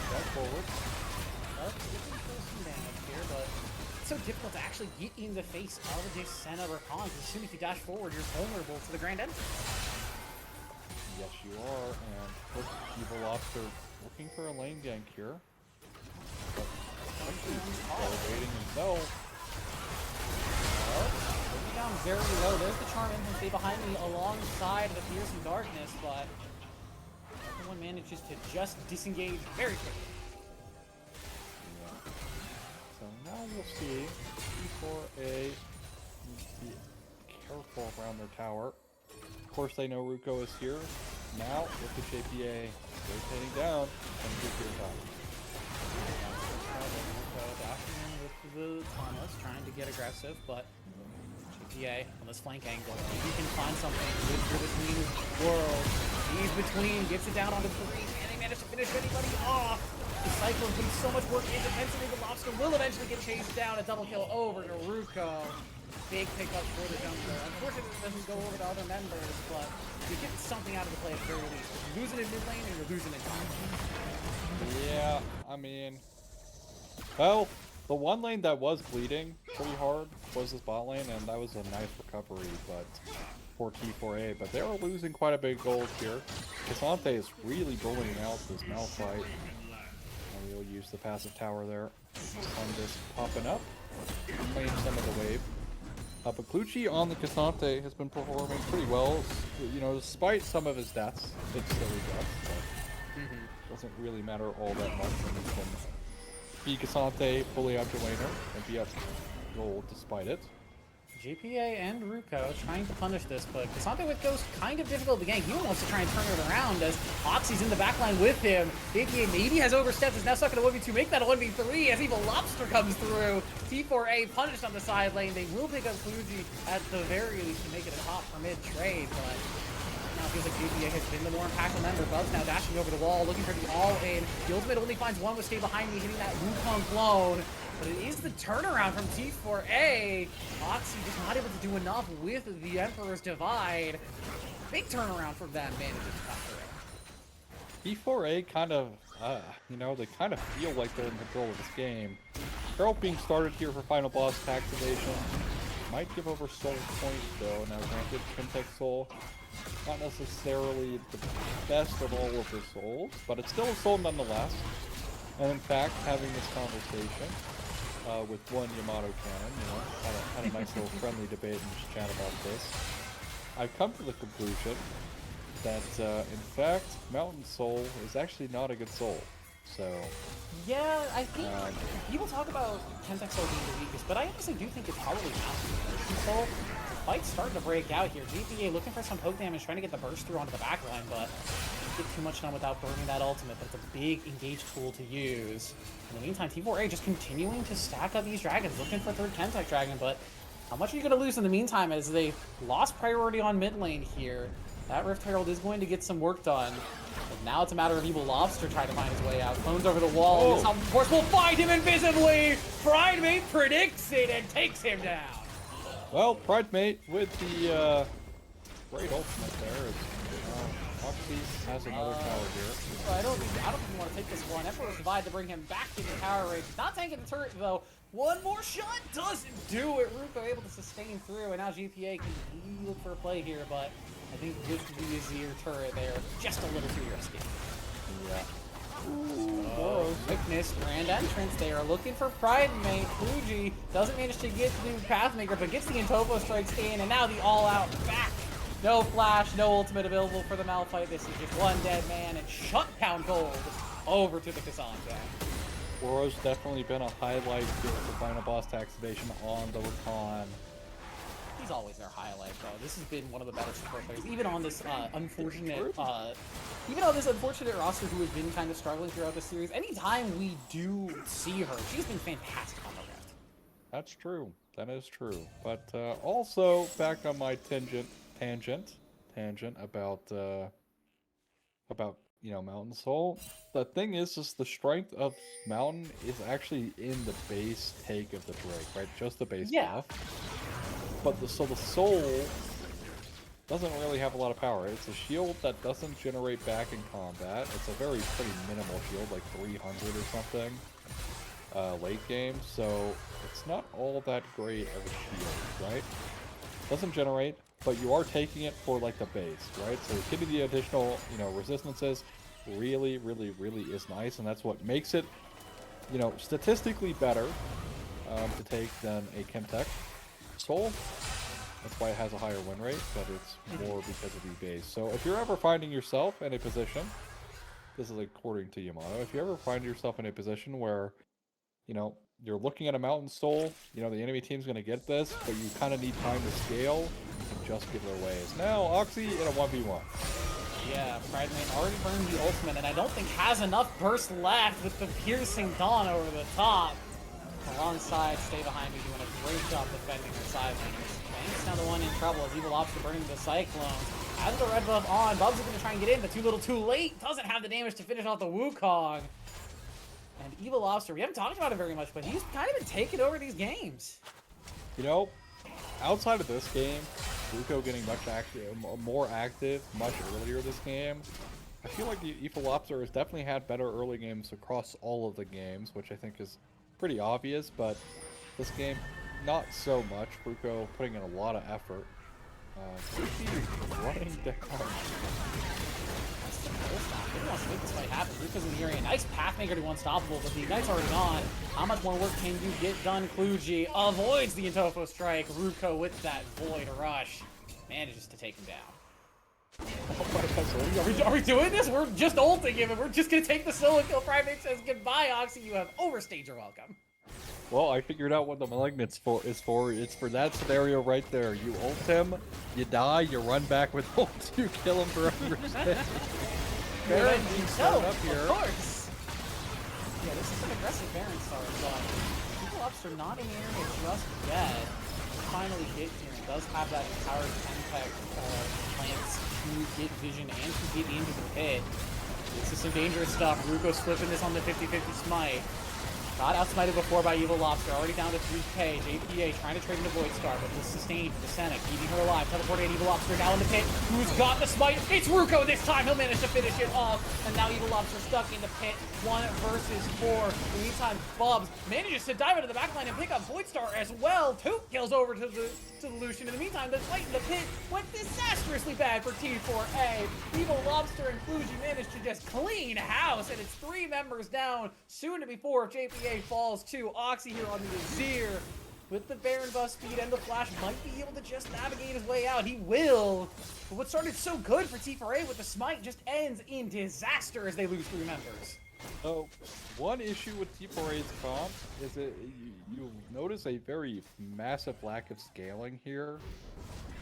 Back forward. Getting some damage here, but it's so difficult to actually get in the face of this Senna Rakan. As soon as you dash forward, you're vulnerable to the Grand Entrance. Yes, you are, and look, Evil Lobster looking for a lane gank here. But elevating himself. Looking down very low. There's the Charm Infant stay behind me alongside the Fearsome Darkness, but everyone manages to just disengage very quickly. Yeah. So now we'll see. T4A needs to be careful around their tower. Of course, they know Ruko is here. Now, with the JPA rotating down, and get your top. Dashing in with the Thomas, trying to get aggressive, but JPA on this flank angle. If he can find something good for this new world. He's between, gets it down onto 3, and they manage to finish anybody off. The Cyclone's putting so much work in defensively. The Lobster will eventually get chased down. A double kill over to Ruko. Big pickup for the jungler. Unfortunately, it doesn't go over to other members, but you get something out of the play at the very least. You're losing in mid lane, and you're losing in top. Yeah, I mean, well, the one lane that was bleeding pretty hard was this bot lane, and that was a nice recovery, but for T4A. But they are losing quite a bit of gold here. Cassante is really bullying out this Malphite. And we'll use the passive tower there. Sun just popping up, claim some of the wave. But Clucci on the Cassante has been performing pretty well. You know, despite some of his deaths, it's silly deaths, but doesn't really matter all that much when you can be Cassante fully out to laner and be at gold despite it. JPA and Ruko trying to punish this, but Cassante with Ghost kind of difficult to gank. He wants to try and turn it around as Oxy's in the backline with him. JPA maybe has overstepped, is now stuck in a 1v2, make that a 1v3 as Evil Lobster comes through. T4A punished on the side lane. They will pick up Fuji at the very least to make it a top for mid trade, but Now it feels like GPA has been the more impactful member. Bubs now dashing over the wall, looking for the all-in. The ultimate only finds one with Stay Behind Me, hitting that Wukong clone. But it is the turnaround from T4A. Oxy just not able to do enough with the Emperor's Divide. Big turnaround from them, manages to come through. T4A kind of, they kind of feel like they're in control of this game. Herald being started here for final boss activation. Might give over soul points though. Now granted, Fintech Soul, not necessarily the best of all of the souls, but it's still a soul nonetheless. And in fact, having this conversation with one Yamato Cannon, had a nice little friendly debate and just chat about this. I've come to the conclusion that, in fact, Mountain Soul is actually not a good soul. So... Yeah, I think people talk about Fintech Soul being the weakest, but I honestly do think it's probably Mountain Soul. Fight's starting to break out here. GPA looking for some poke damage, trying to get the burst through onto the backline, but get too much done without burning that ultimate, but it's a big engage tool to use. In the meantime, T4A just continuing to stack up these dragons, looking for third Fintech dragon, but how much are you going to lose in the meantime as they lost priority on mid lane here? That Rift Herald is going to get some work done. But now it's a matter of Evil Lobster trying to find his way out. Clones over the wall. This of course will find him invisibly. Pridemate predicts it and takes him down. Well, Pridemate with the great ultimate there. Oxy has another tower here. I don't think you want to take this one. Emperor's Divide to bring him back into tower range. Not tanking the turret though. One more shot doesn't do it. Ruko able to sustain through, and now GPA can look for a play here, but I think with the Azir turret there, just a little too risky. Yeah. Ooh, Quickness, grand entrance. They are looking for Pridemate. Fuji doesn't manage to get the Pathmaker, but gets the Intopo strikes in, and now the all-out back. No flash, no ultimate available for the Malphite. This is just one dead man, and shutdown gold over to the Cassandra. Oro's definitely been a highlight here for final boss activation on the Rakan. He's always their highlight, though. This has been one of the better support players, even on this unfortunate roster who has been kind of struggling throughout the series. Anytime we do see her, she's been fantastic on the Rift. That's true. That is true. But also back on my tangent about Mountain Soul. The thing is the strength of Mountain is actually in the base take of the Drake, right? Just the base buff. But the soul doesn't really have a lot of power. It's a shield that doesn't generate back in combat. It's a pretty minimal shield, like 300 or something, late game. So it's not all that great of a shield, right? Doesn't generate, but you are taking it for like the base, right? So getting the additional, resistances really is nice, and that's what makes it, statistically better to take than a Chemtech Soul. That's why it has a higher win rate, but it's more because of the base. So if you're ever finding yourself in a position, this is according to Yamato, if you ever find yourself in a position where, you're looking at a Mountain Soul, the enemy team's going to get this, but you kind of need time to scale, you can just give their ways. Now, Oxy in a 1v1. Yeah, Pridemate already burned the ultimate, and I don't think has enough burst left with the piercing Dawn over the top. Alongside Stay Behind Me doing a great job defending her side lanes. Banks now the one in trouble as Evil Lobster burning the Cyclone. Has the red buff on, Bubs is going to try and get in, but too little too late. Doesn't have the damage to finish off the Wukong. And Evil Lobster, we haven't talked about it very much, but he's kind of been taking over these games. Outside of this game, Ruko getting more active much earlier this game, I feel like Evil Lobster has definitely had better early games across all of the games, which I think is pretty obvious, but this game, not so much. Ruko putting in a lot of effort. Running down. That's the full stop. He wants to make this fight happen. Ruko's in the area. Nice Pathmaker to unstoppable, but the Ignite's already on. How much more work can you get done? Kluji avoids the Intofo strike. Ruko with that Void Rush manages to take him down. Are we doing this? We're just ulting him, and we're just gonna take the solo kill. Pridemate says goodbye, Oxy. You have overstayed your welcome. Well, I figured out what the Malignant's is for. It's for that scenario right there. You ult him, you die, you run back with ult, you kill him for understanding. Baron being set up here. Of course. Yeah, this is an aggressive Baron start, but Evil Lobster not in the area just yet. Finally get here. does have that power 10 tech plants to get vision and to get into the pit. This is some dangerous stuff. Ruko's flipping this on the 50-50 smite. Got outsmited before by Evil Lobster, already down to 3k. JPA trying to trade into Void Star, but will sustain for the Senna, keeping her alive. Teleporting Evil Lobster now in the pit. Who's got the smite? It's Ruko this time. He'll manage to finish it off. And now Evil Lobster stuck in the pit. 1 versus 4. In the meantime, Bubs manages to dive into the backline and pick up Void Star as well. 2 kills over to the Lucian. In the meantime, the fight in the pit went disastrously bad for T4A. Evil Lobster and Fuji managed to just clean house, and it's 3 members down. Soon to be 4 if JPA falls to Oxy here on the Azir. With the Baron buff speed and the flash, might be able to just navigate his way out. He will. But what started so good for T4A with the smite just ends in disaster as they lose 3 members. So, one issue with T4A's comp is that you'll notice a very massive lack of scaling here.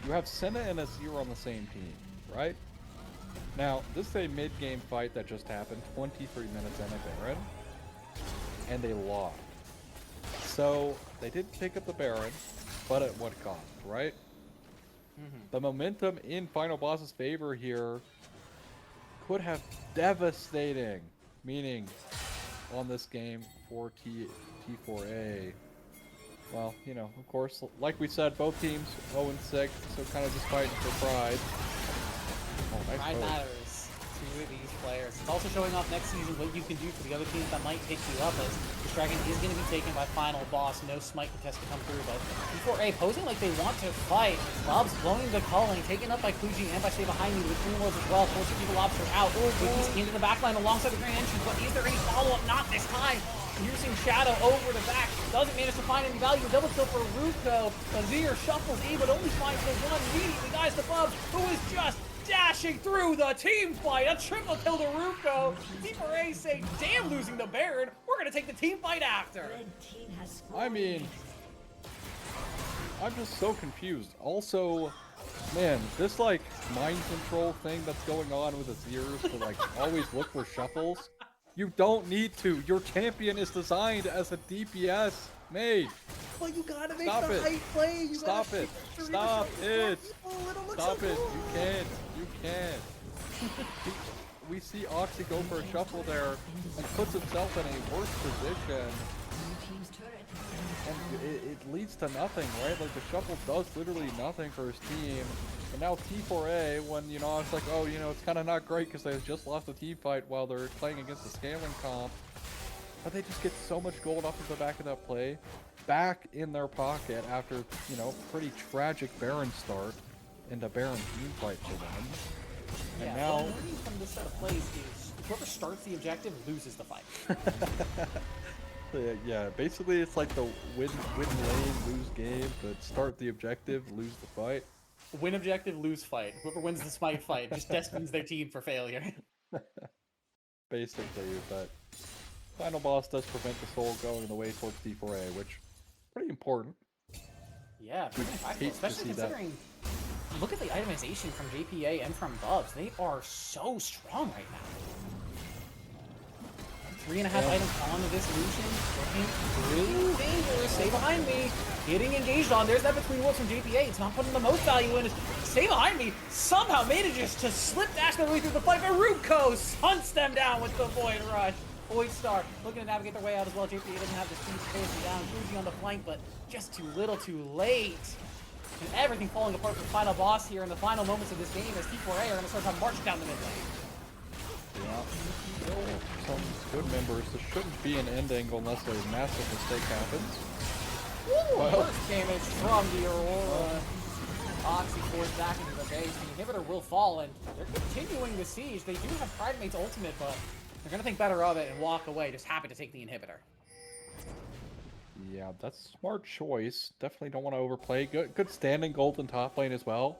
You have Senna and Azir on the same team, right? Now, this is a mid-game fight that just happened, 23 minutes in a Baron, and they lost. So, they did pick up the Baron, but at what cost, right? The momentum in Final Boss's favor here could have devastating meaning on this game for T4A. Well, you know, of course, like we said, both teams 0-6, so kind of just fighting for pride. Oh, nice Pride poke. matters to these players. It's also showing off next season what you can do for the other teams that might take you up, as this dragon is going to be taken by Final Boss. No smite contest to come through, but T4A posing like they want to fight. Bob's blowing the culling, taken up by Kuji and by Stay Behind Me with Green Worlds as well. Forcing Evil Lobster out. He's into the backline alongside the Grand Entrance, but is there any follow-up? Not this time. Using Shadow over the back. Doesn't manage to find any value. Double kill for Ruko. Azir shuffles E, but only finds the one. Immediately guys the Bubs, who is just dashing through the team fight. A triple kill to Ruko. T4A say, damn, losing the Baron. We're going to take the team fight after. I mean, I'm just so confused. Also, man, this like mind control thing that's going on with Azir to like always look for shuffles. You don't need to. Your champion is designed as a DPS made. Well, you gotta make Stop the it. right play. You Stop gotta it. make sure Stop you it. It'll look Stop so it. cool. You can't. You can't. We see Oxy go for a shuffle there and puts himself in a worse position. And it leads to nothing, right? Like the shuffle does literally nothing for his team. And now T4A, when, you know, it's like, oh, you know, it's kind of not great because they just lost a team fight while they're playing against the scaling comp. But they just get so much gold off of the back of that play, back in their pocket after, you know, pretty tragic Baron start into Baron team fight for them. And Yeah, now, what I'm learning from this set of plays is whoever starts the objective loses the fight. yeah, basically it's like the win lane, lose game, but start the objective, lose the fight. Win objective, lose fight. Whoever wins the smite fight just destines their team for failure. Basically, but Final Boss does prevent the soul going the way towards T4A, which is pretty important. Yeah, pretty impactful, hate to especially see that. considering. Look at the itemization from JPA and from Bubs. They are so strong right now. 3.5 items on this Lucian. Looking really dangerous. Stay behind me. Getting engaged on. There's that between worlds from JPA. It's not putting the most value in. Stay behind me. Somehow manages to slip dash their way through the fight. But Ruko hunts them down with the Void Rush. Void Star looking to navigate their way out as well. JPA doesn't have the speed to chase them down. Fuji on the flank, but just too little, too late. And everything falling apart for Final Boss here in the final moments of this game as T4A are going to start to march down the mid lane. Yeah. Some good members. This shouldn't be an end angle unless a massive mistake happens. Ooh, Well. burst damage from the Aurora. Oxy forced back into the base. The inhibitor will fall, and they're continuing the siege. They do have Pridemate's ultimate, but they're going to think better of it and walk away, just happy to take the inhibitor. Yeah, that's a smart choice. Definitely don't want to overplay. Good standing gold in top lane as well.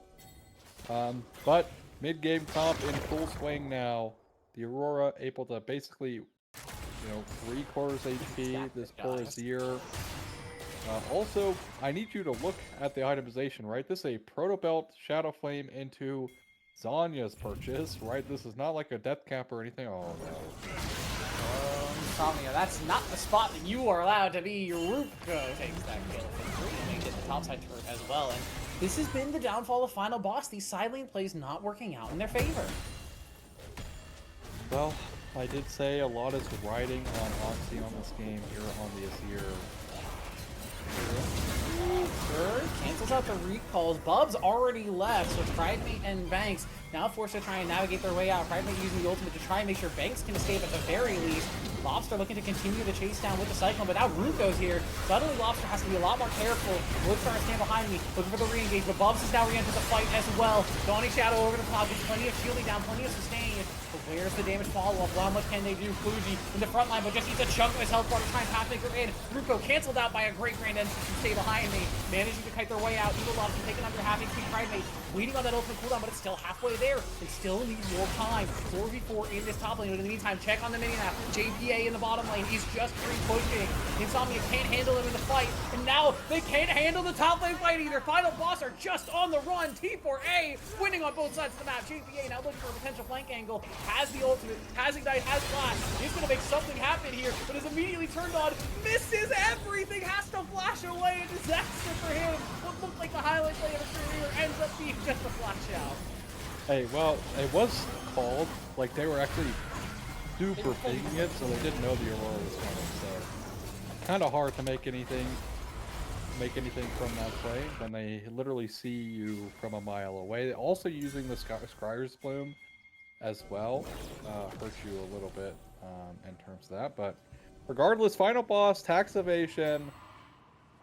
But mid-game comp in full swing now. The Aurora able to basically, you know, 3/4 HP. This poor Azir. Also, I need you to look at the itemization, right? This is a Proto Belt Shadow Flame into Zanya's purchase, right? This is not like a death cap or anything. Oh no. Insomnia, that's not the spot that you are allowed to be. Ruko takes that kill for free, and they get the topside turret as well. And This has been the downfall of Final Boss. These side lane plays not working out in their favor. Well, I did say a lot is riding on Oxy on this game here on the Azir. Cancels out the recalls. Bub's already left, so Pridemate and Banks now forced to try and navigate their way out. Pridemate using the ultimate to try and make sure Banks can escape at the very least. Lobster looking to continue the chase down with the Cyclone, but now Ruko's here. Suddenly Lobster has to be a lot more careful. Wood's trying to stand behind me, looking for the re-engage, but Bubs has now re-entered the fight as well. Dawning Shadow over the top, gets plenty of shielding down, plenty of sustain. But where's the damage follow-up? How much can they do? Fuji in the front line, but just eats a chunk of his health bar to try and Pathmaker in. Ruko canceled out by a great Grand Entrance to stay behind me, managing to kite their way out. Evil Lobster taking under half HP Pridemate, waiting on that ultimate cooldown, but it's still halfway there and still needs more time. 4v4 in this top lane, but in the meantime, check on the mini-map. JPA in the bottom lane, he's just pushing. Insomnia can't handle him in the fight, and now they can't handle the top lane fight either. Final Boss are just on the run. T4A winning on both sides of the map. JPA now looking for a potential flank angle, has the ultimate, has Ignite, has Flash. He's gonna make something happen here, but is immediately turned on, misses everything, has to flash away. A disaster for him. What looked like the highlight play of his career ends up being just a flash out. Hey, well, it was called, like they were actually super faking it, so they didn't know the Aurora was coming, so kind of hard to make anything from that play when they literally see you from a mile away. Also using the Scryer's Bloom as well hurts you a little bit in terms of that, but regardless, Final Boss, Tax Evasion,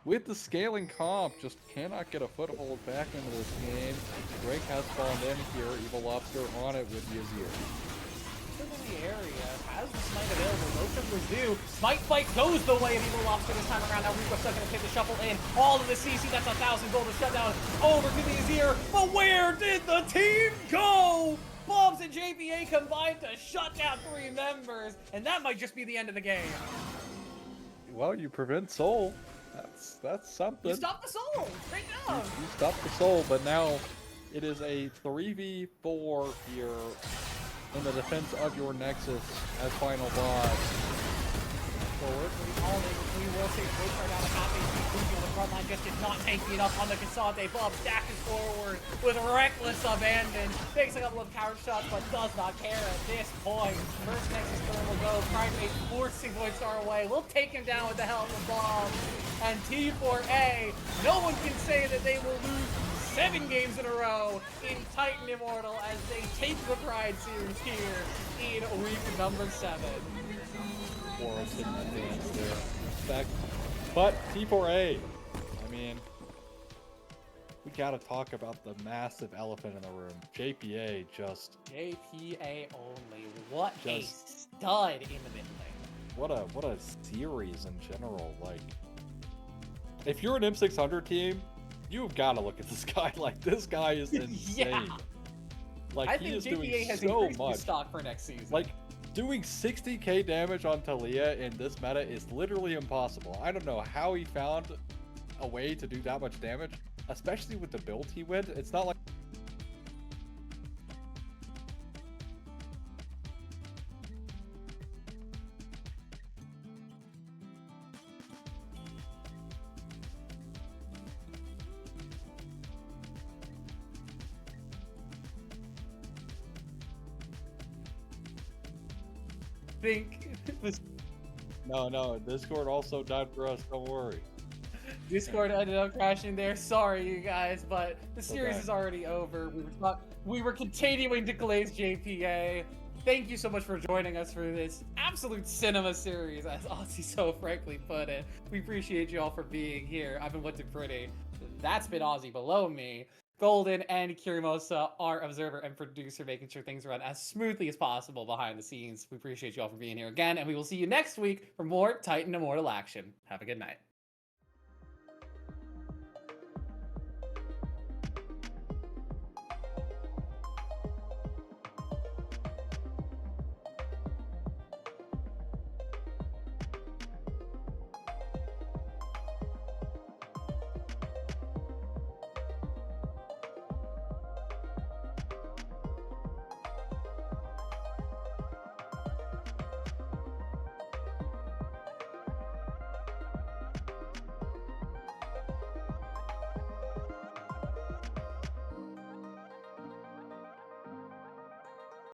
with the scaling comp, just cannot get a foothold back into this game. Drake has spawned in here, Evil Lobster on it with the Azir. In the area, has the smite available, no triplers do. Smite fight goes the way of Evil Lobster this time around. Now Rico's still gonna take the shuffle in. All of the CC, that's 1,000 gold to shut down over to the Azir. But where did the team go? Bobs and JPA combined to shut down 3 members, and that might just be the end of the game. Well, you prevent Soul. That's something. You stopped the Soul! Great job! You stopped the Soul, but now it is a 3v4 here in the defense of your Nexus as Final Boss. Forward, we will say Roach right out of half HP. Fuji on the front line just is not tanky enough on the Cassante. Bob dashes forward with reckless abandon. Takes a couple of coward shots, but does not care at this point. First Nexus turn will go. Primate forcing Voidstar away. We'll take him down with the help of Bob. And T4A, no one can say that they will lose 7 games in a row in Titan Immortal as they take the Pride Series here in week number 7. Advance there. Back. But T4A, I mean, we gotta talk about the massive elephant in the room. JPA just... JPA only. What a stud in the mid lane. What a series in general. Like, if you're an M600 team, you've got to look at this guy. Like, this guy is insane. Yeah. Like, I he think is JPA doing has so increased much. his stock for next season. Like, doing 60k damage on Talia in this meta is literally impossible. I don't know how he found a way to do that much damage, especially with the build he went. It's not like... No, Discord also died for us, don't worry. Discord ended up crashing there. Sorry, you guys, but the series is already over. We were continuing to glaze JPA. Thank you so much for joining us for this absolute cinema series, as Ozzy so frankly put it. We appreciate you all for being here. I've been looking pretty. That's been Ozzy below me. Golden and Kirimosa, our observer and producer, making sure things run as smoothly as possible behind the scenes. We appreciate you all for being here again, and we will see you next week for more Titan Immortal action. Have a good night.